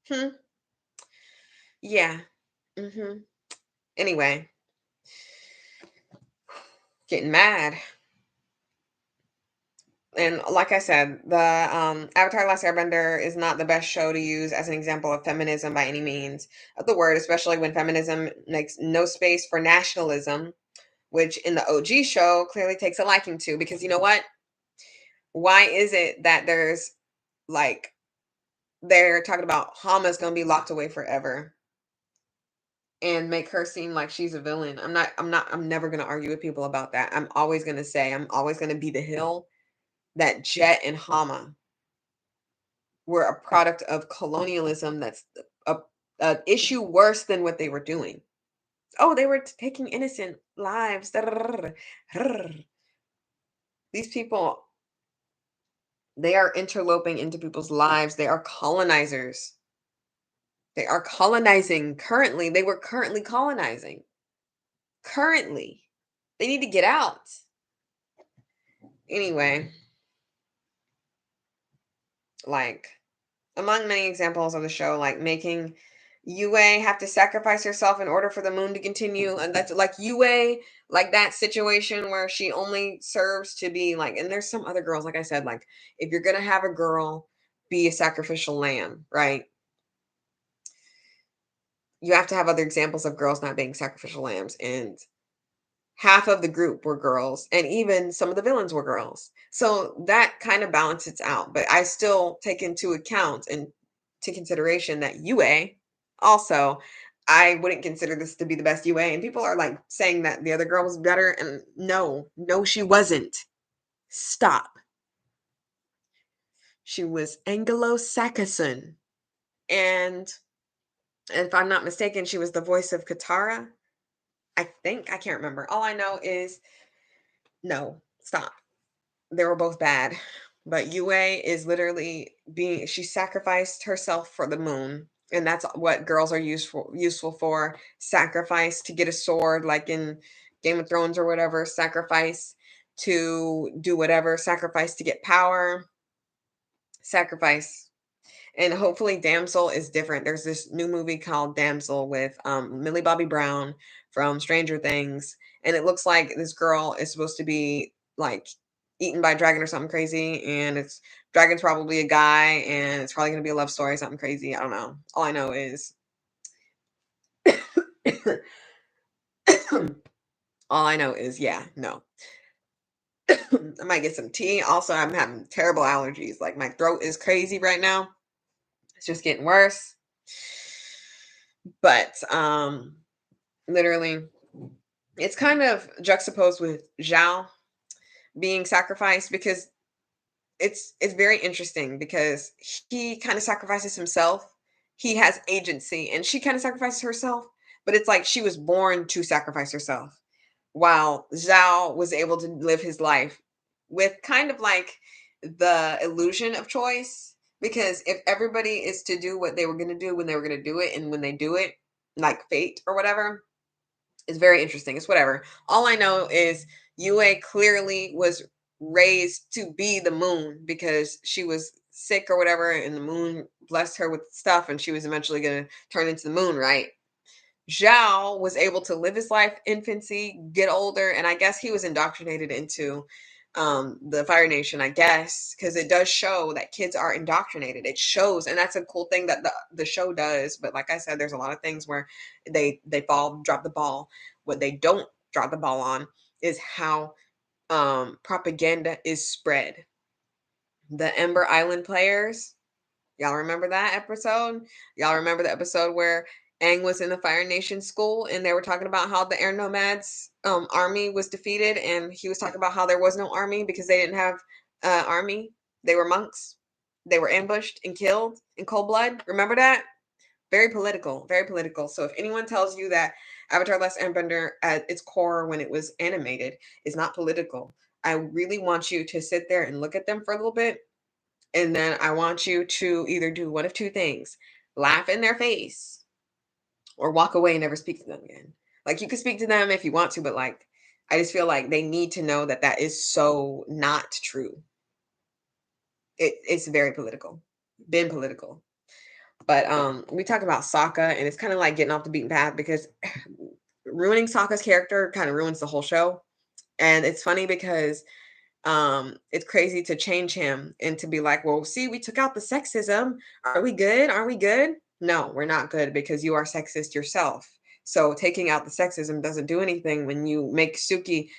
Hmm. Yeah. Hmm. Anyway, getting mad. And like I said, the Avatar: Last Airbender is not the best show to use as an example of feminism by any means of the word, especially when feminism makes no space for nationalism, which in the OG show clearly takes a liking to. Because you know what? Why is it that there's like they're talking about Hama's gonna be locked away forever and make her seem like she's a villain? I'm never gonna argue with people about that. I'm always gonna say I'm always gonna be the hill that Jet and Hama were a product of colonialism. That's a, a issue worse than what they were doing. Oh, they were taking innocent lives. These people, they are interloping into people's lives. They are colonizers. They are colonizing currently. They were currently colonizing. Currently. They need to get out. Anyway, like, among many examples of the show, like making Yue have to sacrifice herself in order for the moon to continue. And that's like Yue, like that situation where she only serves to be like, and there's some other girls, like I said, like if you're going to have a girl be a sacrificial lamb, right? You have to have other examples of girls not being sacrificial lambs. And half of the group were girls, and even some of the villains were girls. So that kind of balances out. But I still take into account and to consideration that UA also, I wouldn't consider this to be the best UA. And people are like saying that the other girl was better. And no, no, she wasn't. Stop. She was Angelo Saxon. And if I'm not mistaken, she was the voice of Katara. I think. I can't remember. All I know is no, stop. They were both bad. But Yue is literally being she sacrificed herself for the moon. And that's what girls are useful for. Sacrifice to get a sword, like in Game of Thrones or whatever, sacrifice to do whatever, sacrifice to get power, sacrifice. And hopefully Damsel is different. There's this new movie called Damsel with Millie Bobby Brown from Stranger Things, and it looks like this girl is supposed to be like eaten by a dragon or something crazy, and dragon's probably a guy, and it's probably gonna be a love story, something crazy. I don't know. All I know is All I know is, yeah, no. I might get some tea. Also, I'm having terrible allergies. Like my throat is crazy right now. It's just getting worse. But literally it's kind of juxtaposed with Zhao being sacrificed because it's very interesting because he kind of sacrifices himself. He has agency and she kind of sacrifices herself, but it's like she was born to sacrifice herself while Zhao was able to live his life with kind of like the illusion of choice. Because if everybody is to do what they were going to do when they were going to do it, and when they do it, like fate or whatever, it's very interesting. It's whatever. All I know is Yue clearly was raised to be the moon because she was sick or whatever, and the moon blessed her with stuff, and she was eventually going to turn into the moon, right? Zhao was able to live his life, infancy, get older, and I guess he was indoctrinated into the Fire Nation, I guess, because it does show that kids are indoctrinated. It shows, and that's a cool thing that the show does. But like I said, there's a lot of things where they fall, drop the ball. What they don't drop the ball on is how propaganda is spread. The Ember Island players, y'all remember that episode? Y'all remember the episode where Aang was in the Fire Nation school and they were talking about how the Air Nomads army was defeated, and he was talking about how there was no army because they didn't have army. They were monks. They were ambushed and killed in cold blood. Remember that? Very political, very political. So if anyone tells you that Avatar: Last Airbender at its core when it was animated is not political, I really want you to sit there and look at them for a little bit, and then I want you to either do one of two things: laugh in their face or walk away and never speak to them again. Like you can speak to them if you want to, but like, I just feel like they need to know that that is so not true. It's very political, been political. But we talk about Sokka, and it's kind of like getting off the beaten path because ruining Sokka's character kind of ruins the whole show. And it's funny because it's crazy to change him and to be like, well, see, we took out the sexism. Are we good? Are we good? No, we're not good because you are sexist yourself. So taking out the sexism doesn't do anything when you make Suki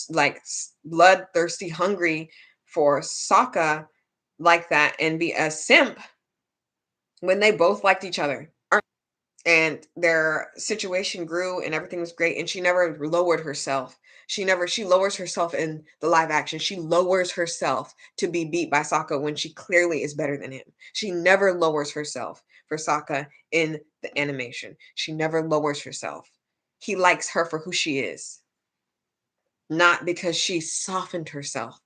like bloodthirsty hungry for Sokka like that and be a simp when they both liked each other and their situation grew and everything was great, and she never lowered herself. She lowers herself in the live action. She lowers herself to be beat by Sokka when she clearly is better than him. She never lowers herself for Sokka in the animation. She never lowers herself. He likes her for who she is, not because she softened herself.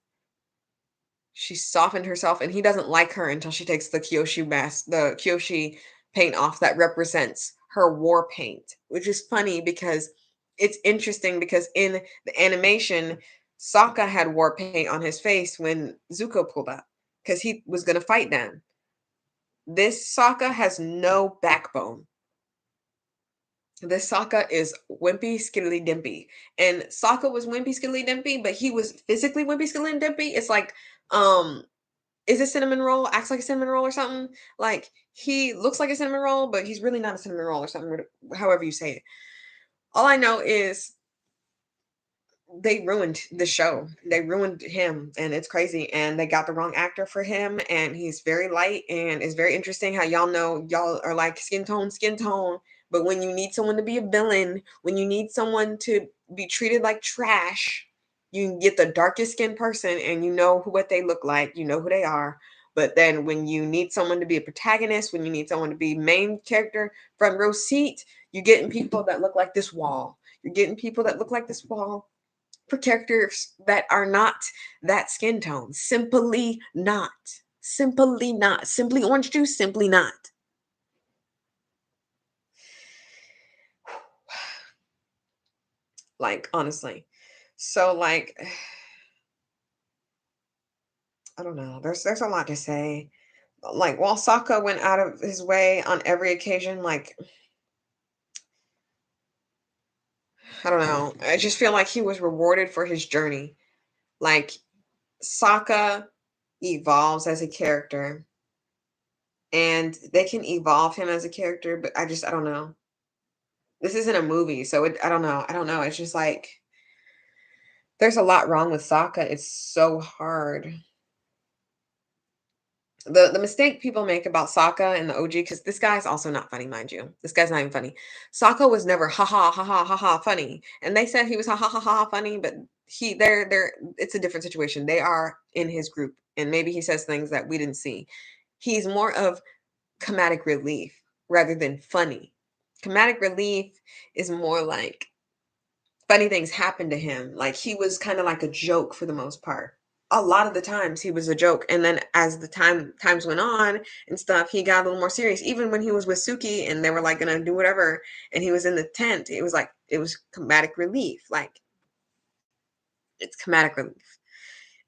She softened herself, and he doesn't like her until she takes the Kyoshi mask, the Kyoshi paint off that represents her war paint, which is funny because it's interesting because in the animation, Sokka had war paint on his face when Zuko pulled up because he was going to fight them. This Sokka has no backbone. This Sokka is wimpy, skiddly dimpy. And Sokka was wimpy, skiddly dimpy, but he was physically wimpy, skiddly dimpy. It's like, is a cinnamon roll, acts like a cinnamon roll or something. Like he looks like a cinnamon roll, but he's really not a cinnamon roll or something, however you say it. All I know is they ruined the show. They ruined him, and it's crazy. And they got the wrong actor for him, and he's very light. And it's very interesting how y'all know y'all are like skin tone. But when you need someone to be a villain, when you need someone to be treated like trash, you can get the darkest skinned person, and you know what they look like. You know who they are. But then when you need someone to be a protagonist, when you need someone to be main character, front row seat, you're getting people that look like this wall. You're getting people that look like this wall for characters that are not that skin tone. Simply not. Simply not. Simply orange juice, simply not. Like, honestly. So, like, I don't know. There's a lot to say. Like, while Sokka went out of his way on every occasion, like, I don't know. I just feel like he was rewarded for his journey. Like, Sokka evolves as a character, and they can evolve him as a character, but I don't know. This isn't a movie, so I don't know, it's just like there's a lot wrong with Sokka, it's so hard. The mistake people make about Sokka and the OG, because this guy's also not funny, mind you. This guy's not even funny. Sokka was never ha ha ha ha ha ha funny. And they said he was ha ha ha ha funny, but they're it's a different situation. They are in his group, and maybe he says things that we didn't see. He's more of comedic relief rather than funny. Comedic relief is more like funny things happen to him. Like he was kind of like a joke for the most part. A lot of the times he was a joke, and then as the times went on and stuff, he got a little more serious. Even when he was with Suki and they were like gonna do whatever, and he was in the tent, it was like it was comedic relief. Like it's comedic relief,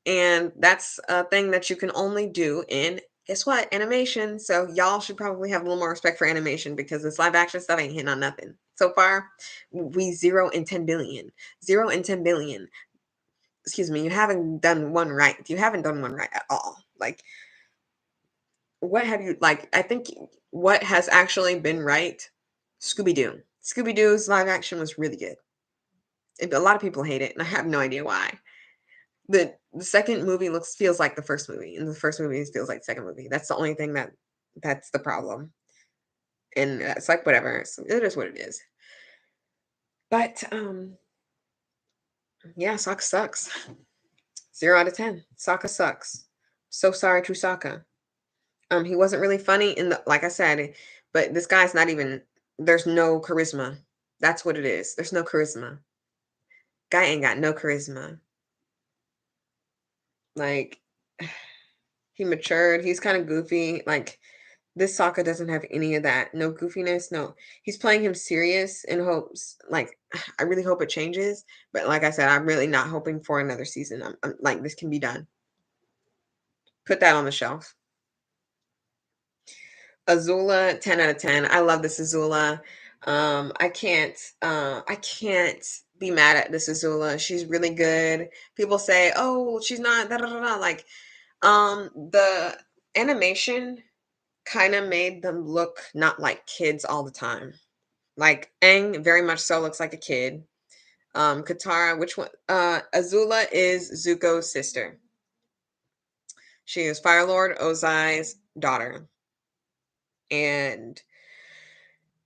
and that's a thing that you can only do in guess what animation. So y'all should probably have a little more respect for animation because this live action stuff ain't hitting on nothing so far. We 0 in 10 billion, 0 in 10 billion. Excuse me, you haven't done one right. You haven't done one right at all. Like, what have you like? I think what has actually been right, Scooby Doo. Scooby Doo's live action was really good. A lot of people hate it, and I have no idea why. The second movie looks feels like the first movie, and the first movie feels like the second movie. That's the only thing that's the problem. And it's like whatever. It is what it is. But yeah, Sokka sucks. 0 out of 10. Sokka sucks. So sorry to Sokka. He wasn't really funny in the like I said, but this guy's not even there's no charisma. That's what it is. There's no charisma. Guy ain't got no charisma. Like he matured. He's kind of goofy. Like this Sokka doesn't have any of that. No goofiness. No, he's playing him serious in hopes. Like I really hope it changes. But like I said, I'm really not hoping for another season. I'm like this can be done. Put that on the shelf. Azula, 10 out of 10. I love this Azula. I can't be mad at this Azula. She's really good. People say, "Oh, she's not da da da da." Like, the animation kind of made them look not like kids all the time. Like Aang very much so looks like a kid. Katara, which one? Azula is Zuko's sister. She is Fire Lord Ozai's daughter, and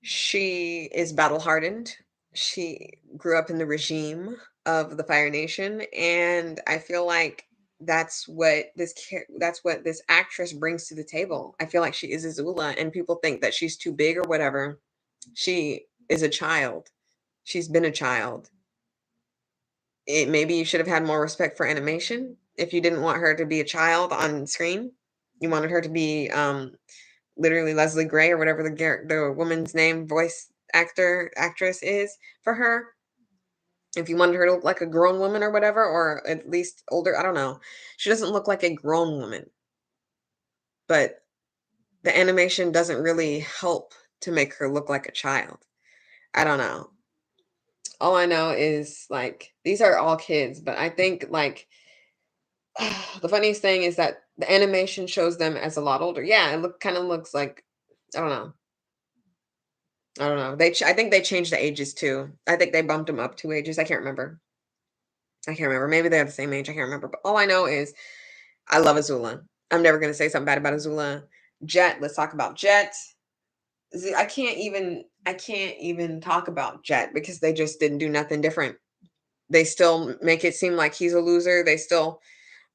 she is battle hardened. She grew up in the regime of the Fire Nation, and I feel like that's what this actress brings to the table. I feel like she is Azula, and people think that she's too big or whatever. She is a child. She's been a child. Maybe you should have had more respect for animation if you didn't want her to be a child on screen. You wanted her to be literally Leslie Gray or whatever the woman's name, voice actress is for her. If you wanted her to look like a grown woman or whatever, or at least older, I don't know. She doesn't look like a grown woman, but the animation doesn't really help to make her look like a child. I don't know. All I know is like these are all kids, but I think like the funniest thing is that the animation shows them as a lot older. Yeah, it kind of looks like I don't know. I don't know. I think they changed the ages too. I think they bumped them up 2 ages. I can't remember. I can't remember. Maybe they're the same age. I can't remember. But all I know is I love Azula. I'm never gonna say something bad about Azula. Jet. Let's talk about Jet. I can't even talk about Jet because they just didn't do nothing different. They still make it seem like he's a loser. They still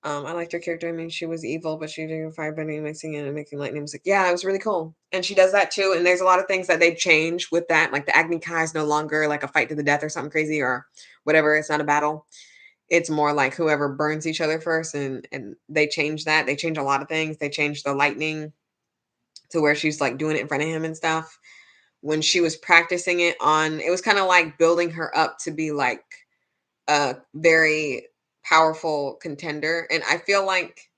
I liked her character. I mean, she was evil, but she did firebending, mixing it, and making lightning. I was like, yeah, it was really cool. And she does that too. And there's a lot of things that they've changed with that. Like the Agni Kai is no longer like a fight to the death or something crazy or whatever. It's not a battle. It's more like whoever burns each other first. And they change that. They change a lot of things. They changed the lightning to where she's like doing it in front of him and stuff. When she was practicing it on, it was kind of like building her up to be like a very powerful contender. And I feel like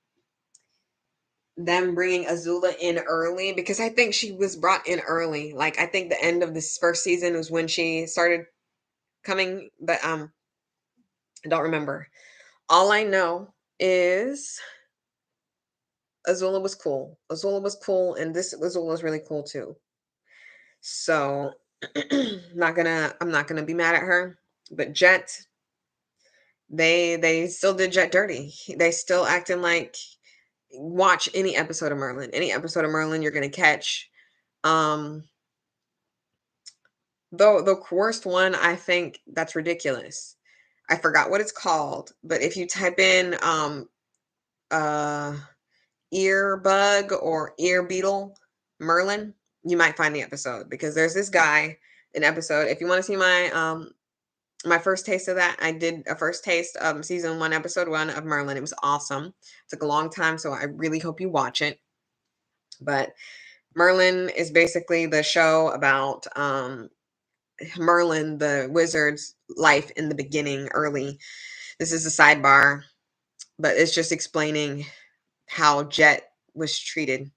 them bringing Azula in early because I think she was brought in early. Like I think the end of this first season was when she started coming, but I don't remember. All I know is Azula was cool. Azula was cool, and this Azula was really cool too. So I'm not gonna be mad at her. But Jet, they still did Jet dirty. They still acting like watch any episode of Merlin. Any episode of Merlin you're gonna catch. Um though the worst one, I think that's ridiculous. I forgot what it's called, but if you type in uh ear bug or ear beetle Merlin, you might find the episode because there's this guy, an episode. If you want to see my first taste of that, I did a first taste of season 1, episode 1 of Merlin. It was awesome. It took a long time, so I really hope you watch it. But Merlin is basically the show about Merlin, the wizard's life in the beginning, early. This is a sidebar, but it's just explaining how Jet was treated.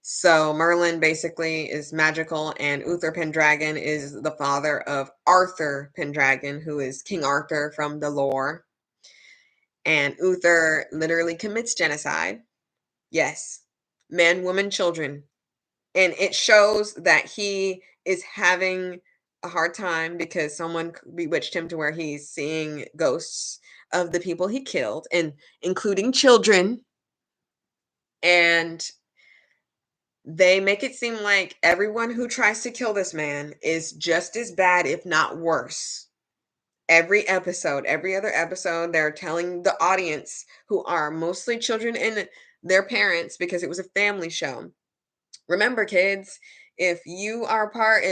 So Merlin basically is magical, and Uther Pendragon is the father of Arthur Pendragon, who is King Arthur from the lore. And Uther literally commits genocide. Yes, men, women, children. And it shows that he is having a hard time because someone bewitched him to where he's seeing ghosts of the people he killed, and including children. And they make it seem like everyone who tries to kill this man is just as bad, if not worse. Every episode, every other episode, they're telling the audience, who are mostly children and their parents, because it was a family show. Remember, kids, if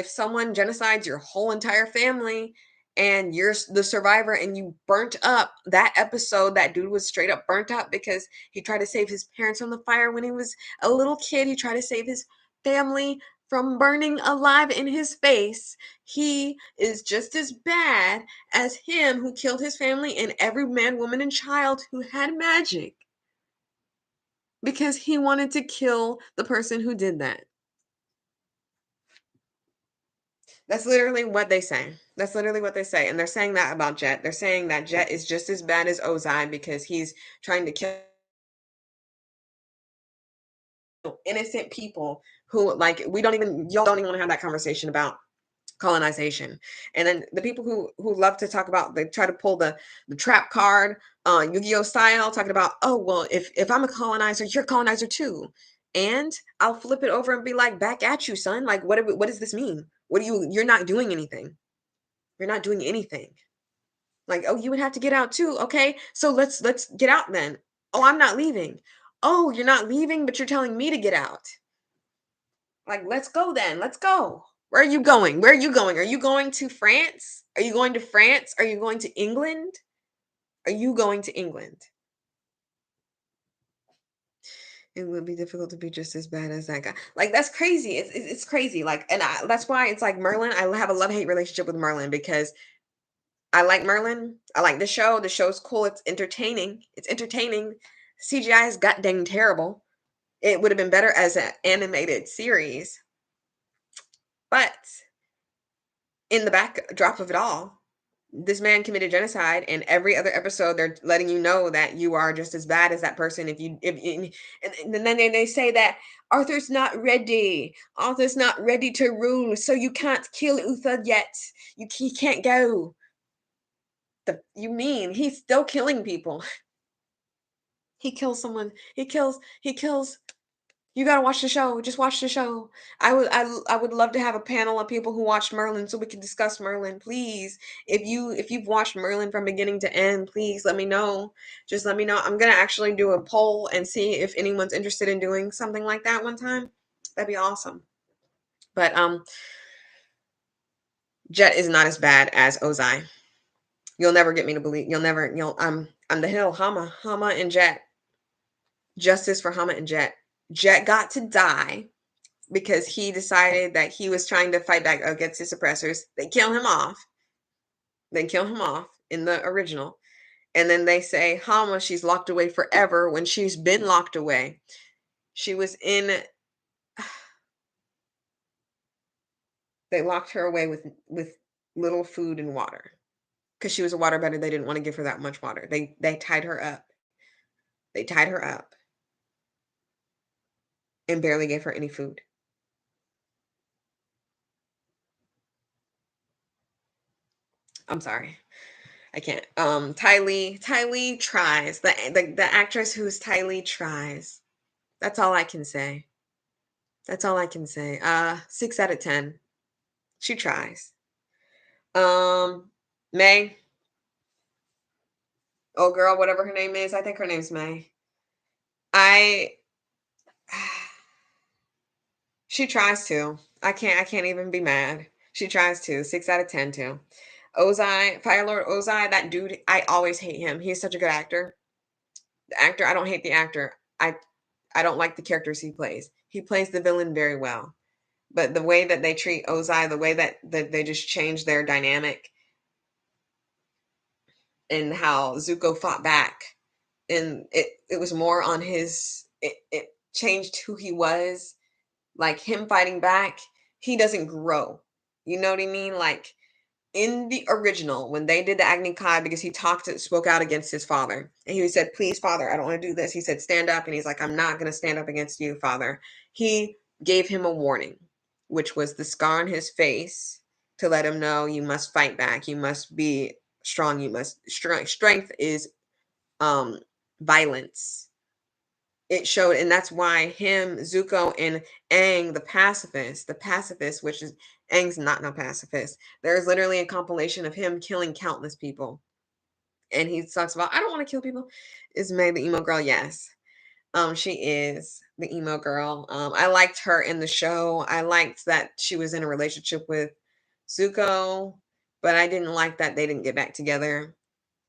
someone genocides your whole entire family and you're the survivor and you burnt up that episode, that dude was straight up burnt up because he tried to save his parents from the fire when he was a little kid. He tried to save his family from burning alive in his face. He is just as bad as him who killed his family and every man, woman, and child who had magic because he wanted to kill the person who did that. That's literally what they say. That's literally what they say. And they're saying that about Jet. They're saying that Jet is just as bad as Ozai because he's trying to kill innocent people who, like, we don't even y'all don't even want to have that conversation about colonization. And then the people who love to talk about, they try to pull the trap card Yu-Gi-Oh style, talking about, oh well, if I'm a colonizer, you're a colonizer too. And I'll flip it over and be like, back at you, son. Like, what does this mean? You're not doing anything. You're not doing anything. Like, oh, you would have to get out too. Okay, so let's get out then. Oh, I'm not leaving. Oh, you're not leaving, but you're telling me to get out. Like, let's go then. Let's go. Where are you going? Where are you going? Are you going to France? Are you going to France? Are you going to England? Are you going to England? It would be difficult to be just as bad as that guy. Like, that's crazy. It's crazy. Like, and that's why it's like Merlin. I have a love hate relationship with Merlin because I like Merlin. I like the show. The show's cool. It's entertaining. It's entertaining. CGI is god dang terrible. It would have been better as an animated series. But in the backdrop of it all, this man committed genocide, and every other episode they're letting you know that you are just as bad as that person. And then they say that Arthur's not ready to rule, so you can't kill Uther yet. He can't go. You mean he's still killing people? He kills someone. He kills. You gotta watch the show. Just watch the show. I would love to have a panel of people who watched Merlin so we can discuss Merlin. Please, if you've watched Merlin from beginning to end, please let me know. Just let me know. I'm gonna actually do a poll and see if anyone's interested in doing something like that one time. That'd be awesome. But Jet is not as bad as Ozai. You'll never get me to believe. You'll I'm the hill. Hama and Jet. Justice for Hama and Jet. Jet got to die because he decided that he was trying to fight back against his oppressors. They kill him off. They kill him off in the original. And then they say, Hama, she's locked away forever when she's been locked away. She was in, they locked her away with little food and water because she was a waterbender. They didn't want to give her that much water. They tied her up. They tied her up and barely gave her any food. I'm sorry. I can't. Ty Lee tries. The actress who's Ty Lee tries. That's all I can say. That's all I can say. 6 out of 10. She tries. Um, May, oh girl, whatever her name is. I think her name's May. I she tries to. I can't even be mad. She tries to. 6 out of 10 too. Ozai, Fire Lord Ozai, that dude, I always hate him. He's such a good actor. The actor, I don't hate the actor. I don't like the characters he plays. He plays the villain very well. But the way that they treat Ozai, the way that they just change their dynamic and how Zuko fought back, and it was more on it changed who he was, like him fighting back. He doesn't grow. You know what I mean? Like in the original, when they did the Agni Kai, because he spoke out against his father, and he said, "Please, father, I don't want to do this." He said, "Stand up," and he's like, "I'm not going to stand up against you, father." He gave him a warning, which was the scar on his face to let him know you must fight back. You must be strong. You must strength is um violence. It showed, and that's why him, Zuko, and Aang, the pacifist, which is Aang's not no pacifist. There's literally a compilation of him killing countless people, and he talks about I don't want to kill people. Is May the emo girl? Yes, she is the emo girl. I liked her in the show. I liked that she was in a relationship with Zuko, but I didn't like that they didn't get back together.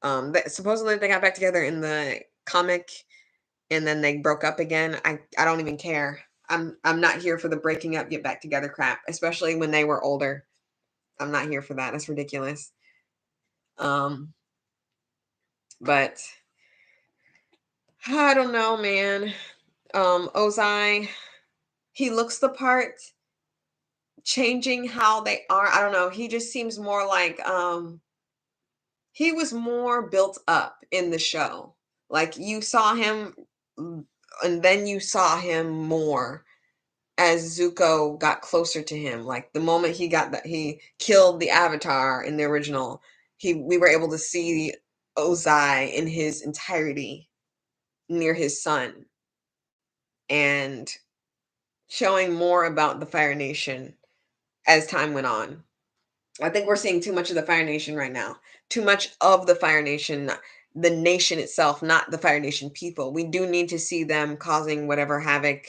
That supposedly they got back together in the comic, and then they broke up again. I don't even care. I'm not here for the breaking up, get back together crap, especially when they were older. I'm not here for that. That's ridiculous. Um, but I don't know, man. Ozai, he looks the part. Changing how they are, I don't know. He just seems more like he was more built up in the show. Like you saw him, and then you saw him more as Zuko got closer to him. Like the moment he killed the Avatar in the original, he we were able to see Ozai in his entirety near his son, and showing more about the Fire Nation as time went on. I think we're seeing too much of the Fire Nation right now. Too much of the Fire Nation, the nation itself, not the Fire Nation people. We do need to see them causing whatever havoc.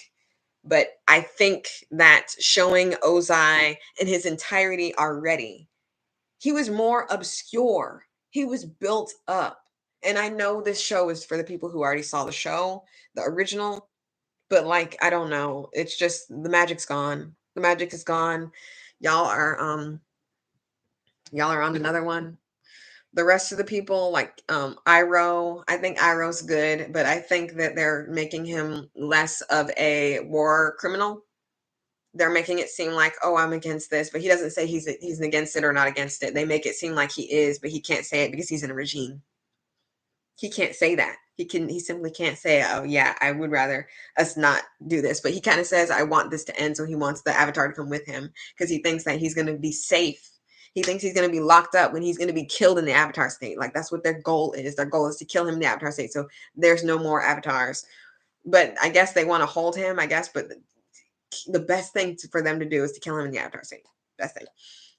But I think that showing Ozai in his entirety already, he was more obscure. He was built up. And I know this show is for the people who already saw the show, the original, but like I don't know. It's just the magic's gone. The magic is gone. Y'all are um y'all are on another one. The rest of the people, like Iroh, I think Iroh's good, but I think that they're making him less of a war criminal. They're making it seem like, oh, I'm against this, but he doesn't say he's against it or not against it. They make it seem like he is, but he can't say it because he's in a regime. He can't say that. He simply can't say, oh yeah, I would rather us not do this. But he kind of says, I want this to end, so he wants the Avatar to come with him because he thinks that he's going to be safe. He thinks he's going to be locked up when he's going to be killed in the Avatar state. Like that's what their goal is. Their goal is to kill him in the Avatar state, so there's no more Avatars. But I guess they want to hold him. I guess, but the best thing for them to do is to kill him in the Avatar state. Best thing.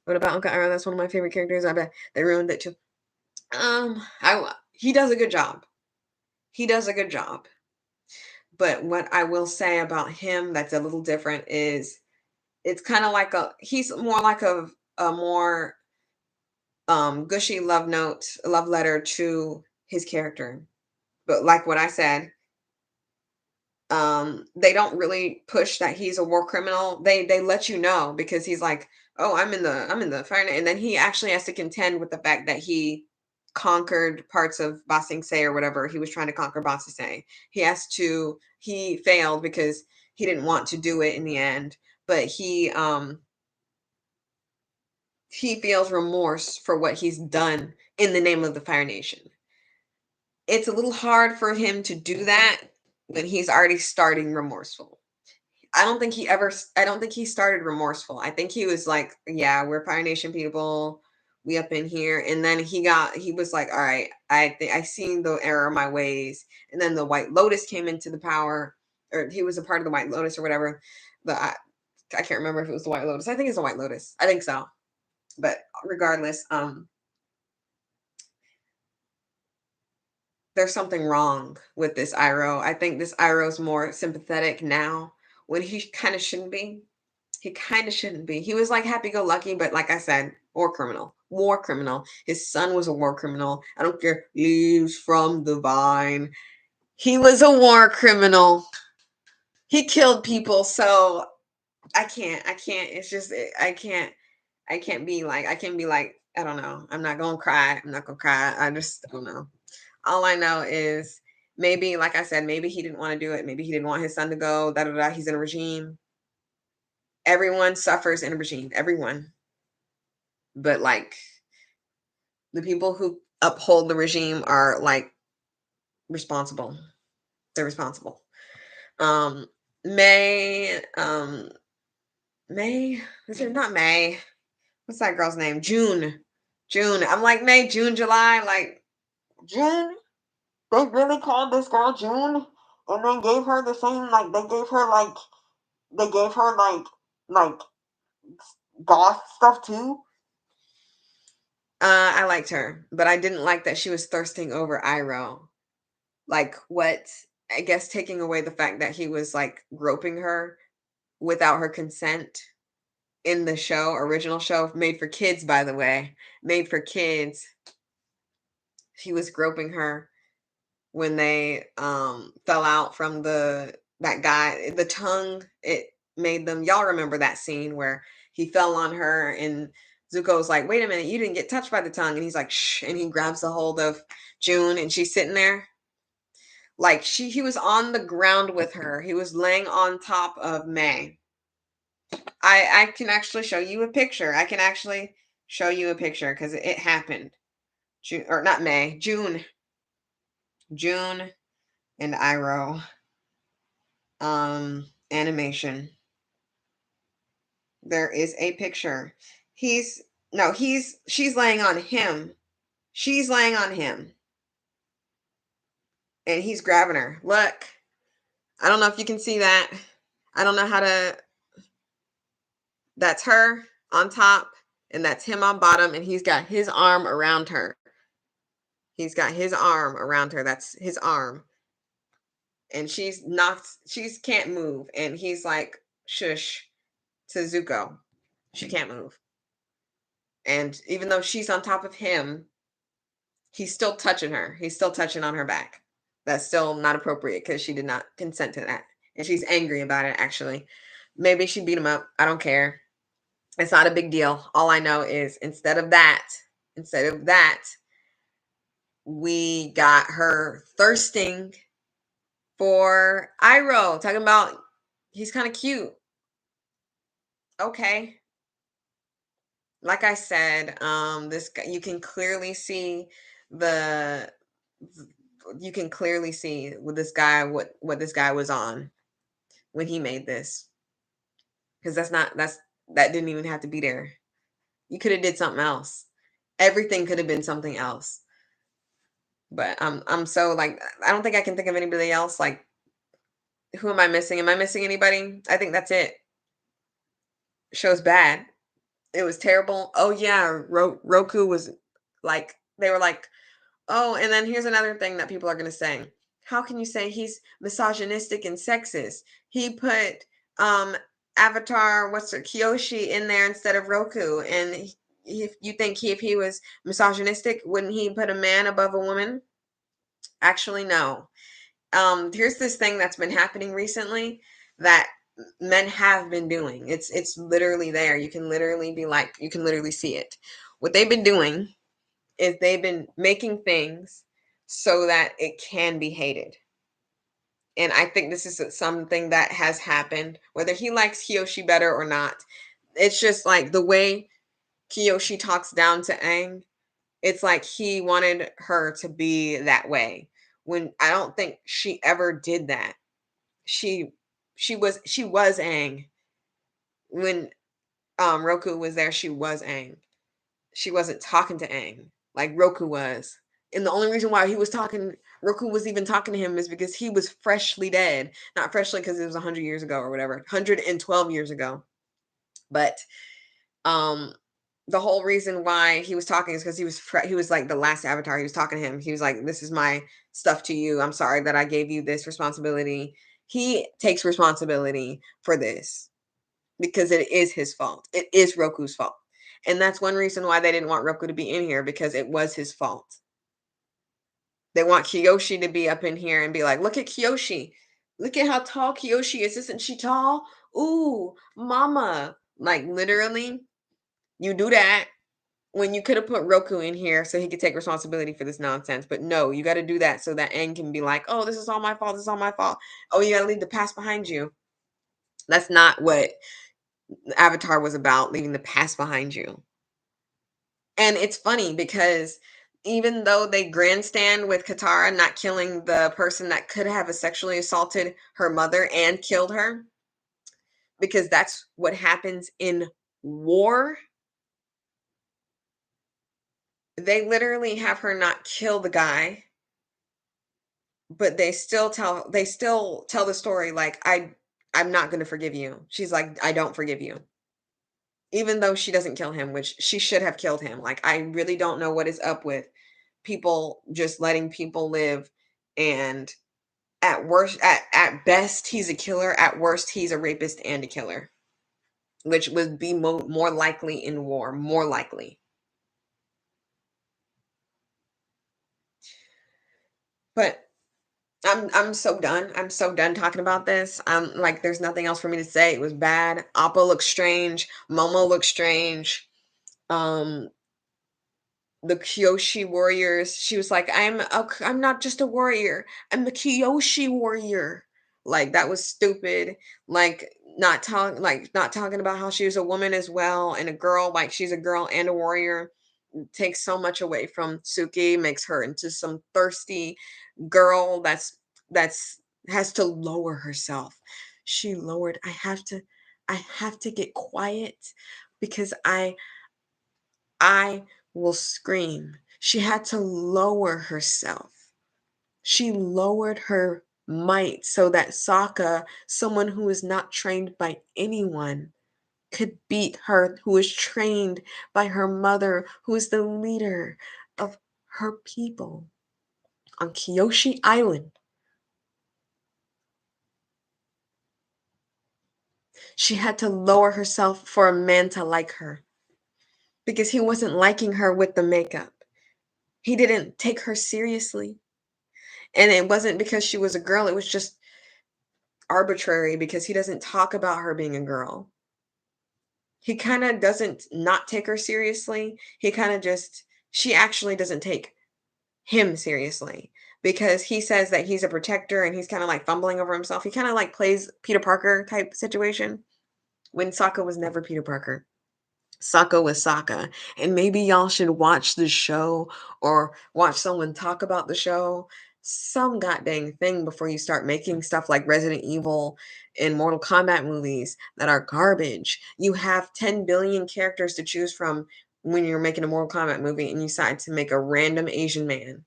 What about Uncle Iroh? That's one of my favorite characters. I bet they ruined it too. I he does a good job. He does a good job. But what I will say about him that's a little different is it's kind of like he's more like a more gushy love letter to his character. But like what I said, they don't really push that he's a war criminal. They let you know because he's like, oh, I'm in the fire, and then he actually has to contend with the fact that he conquered parts of Ba Sing Se or whatever he was trying to conquer Ba Sing Se. He failed because he didn't want to do it in the end, but he feels remorse for what he's done in the name of the Fire Nation. It's a little hard for him to do that when he's already starting remorseful. I don't think he started remorseful. I think he was like, yeah, we're Fire Nation people. We up in here. And then he was like, all right, I think I seen the error of my ways. And then the White Lotus came into the power, or he was a part of the White Lotus or whatever. But I can't remember if it was the White Lotus. I think it's the White Lotus. I think so. But regardless, there's something wrong with this Iroh. I think this Iroh's more sympathetic now when he kind of shouldn't be. He kind of shouldn't be. He was like happy go lucky, but like I said, war criminal. War criminal. His son was a war criminal. I don't care. Leaves from the vine. He was a war criminal. He killed people. So I can't. I can't. It's just I can't. I can't be like. I can't be like. I don't know. I'm not gonna cry. I'm not gonna cry. I just don't know. All I know is maybe, like I said, maybe he didn't want to do it. Maybe he didn't want his son to go. Da da da. He's in a regime. Everyone suffers in a regime. Everyone. But like the people who uphold the regime are like responsible. They're responsible. Um, May, May, is it not May? What's that girl's name? June. June. I'm like May, June, July, like June. They really called this girl June, and they gave her the same like they gave her like goth stuff too. I liked her, but I didn't like that she was thirsting over Iroh. Like what? I guess taking away the fact that he was like groping her without her consent in the show, original show, made for kids, by the way, made for kids. He was groping her when they fell out from that guy. The tongue, it made them. Y'all remember that scene where he fell on her and Zuko's like, wait a minute, you didn't get touched by the tongue. And he's like, shh. And he grabs a hold of June and she's sitting there. Like he was on the ground with her. He was laying on top of May. I can actually show you a picture. I can actually show you a picture because it happened. June, or not May, June. June and Iroh. Animation. There is a picture. He's no, she's laying on him. She's laying on him. And he's grabbing her. Look. I don't know if you can see that. I don't know how to. That's her on top, and that's him on bottom, and he's got his arm around her. He's got his arm around her. That's his arm. And she's knocked, she can't move. And he's like, shush to Zuko. She can't move. And even though she's on top of him, he's still touching her. He's still touching on her back. That's still not appropriate because she did not consent to that. And she's angry about it, actually. Maybe she beat him up. I don't care. It's not a big deal. All I know is instead of that, we got her thirsting for Iroh. Talking about he's kind of cute. Okay. Like I said, this guy, the you can clearly see with this guy what this guy was on when he made this. Because that didn't even have to be there. You could have did something else. Everything could have been something else. But I'm so like I don't think I can think of anybody else. Like who am I missing? Am I missing anybody? I think that's it. Show's bad. It was terrible. Oh yeah, Roku was like they were like, "Oh, and then here's another thing that people are going to say. How can you say he's misogynistic and sexist? He put Avatar, what's her Kyoshi in there instead of Roku, and if you think if he was misogynistic, wouldn't he put a man above a woman? Actually, no. Here's this thing that's been happening recently that men have been doing. It's literally there. You can literally be like, you can literally see it. What they've been doing is they've been making things so that it can be hated. And I think this is something that has happened, whether he likes Kyoshi better or not. It's just like the way Kyoshi talks down to Aang, it's like he wanted her to be that way. When I don't think she ever did that. She she was Aang. When Roku was there, she was Aang. she wasn't talking to Aang like Roku was. And the only reason why he was talking Roku was even talking to him is because he was freshly dead. Not freshly because it was 100 years ago or whatever, 112 years ago. But um the whole reason why he was talking is because he was like the last avatar. He was talking to him. He was like, "This is my stuff to you. I'm sorry that I gave you this responsibility." He takes responsibility for this because it is his fault. It is Roku's fault. And that's one reason why they didn't want Roku to be in here because it was his fault. They want Kiyoshi to be up in here and be like, "Look at Kiyoshi. Look at how tall Kiyoshi is. Isn't she tall? Ooh, mama." Like literally, you do that when you could have put Roku in here so he could take responsibility for this nonsense. But no, you got to do that so that Aang can be like, "Oh, this is all my fault. This is all my fault." Oh, you got to leave the past behind you. That's not what Avatar was about, leaving the past behind you. And it's funny because even though they grandstand with Katara not killing the person that could have sexually assaulted her mother and killed her, because that's what happens in war, they literally have her not kill the guy, but they still tell the story like I'm not going to forgive you. She's like, "I don't forgive you." Even though she doesn't kill him, which she should have killed him. Like, I really don't know what is up with people just letting people live. And at best, he's a killer. At worst, he's a rapist and a killer, which would be more likely in war. More likely. But I'm so done. I'm so done talking about this. Like, there's nothing else for me to say. It was bad. Appa looks strange. Momo looks strange. Um, the Kyoshi warriors. She was like, I'm not just a warrior. I'm a Kyoshi warrior." Like that was stupid. Not talking about how she was a woman as well and a girl, like she's a girl and a warrior. Takes so much away from Suki, makes her into some thirsty girl that's has to lower herself. She lowered, I have to get quiet because I will scream. She had to lower herself. She lowered her might so that Sokka, someone who is not trained by anyone, could beat her, who is trained by her mother, who is the leader of her people on Kyoshi Island. She had to lower herself for a man to like her because he wasn't liking her with the makeup. He didn't take her seriously. And it wasn't because she was a girl, it was just arbitrary because he doesn't talk about her being a girl. He kind of doesn't not take her seriously. He kind of just she actually doesn't take him seriously because he says that he's a protector and he's kind of like fumbling over himself. He kind of like plays Peter Parker type situation when Sokka was never Peter Parker. Sokka was Sokka. And maybe y'all should watch the show or watch someone talk about the show. Some goddamn thing before you start making stuff like Resident Evil and Mortal Kombat movies that are garbage. You have 10 billion characters to choose from when you're making a Mortal Kombat movie and you decide to make a random Asian man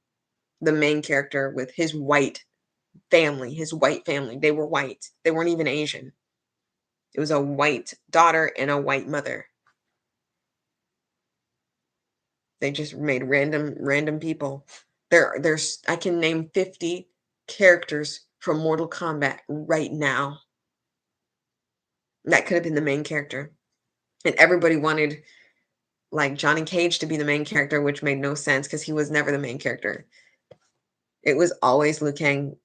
the main character with his white family, his white family. They were white. They weren't even Asian. It was a white daughter and a white mother. They just made random people. There's I can name 50 characters from Mortal Kombat right now that could have been the main character. And everybody wanted like Johnny Cage to be the main character, which made no sense because he was never the main character. It was always Liu Kang.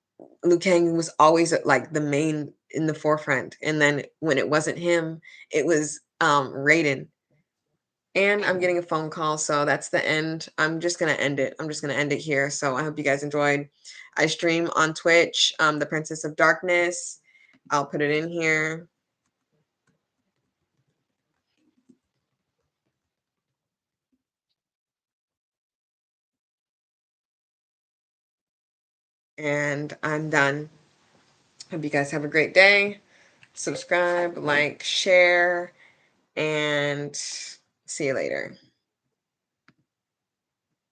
Liu Kang was always like the main in the forefront. And then when it wasn't him, it was Raiden. And I'm getting a phone call, so that's the end. I'm just gonna end it. I'm just gonna end it here. So I hope you guys enjoyed. I stream on Twitch, The Princess of Darkness. I'll put it in here. And I'm done. Hope you guys have a great day. Subscribe, like, share, and see you later.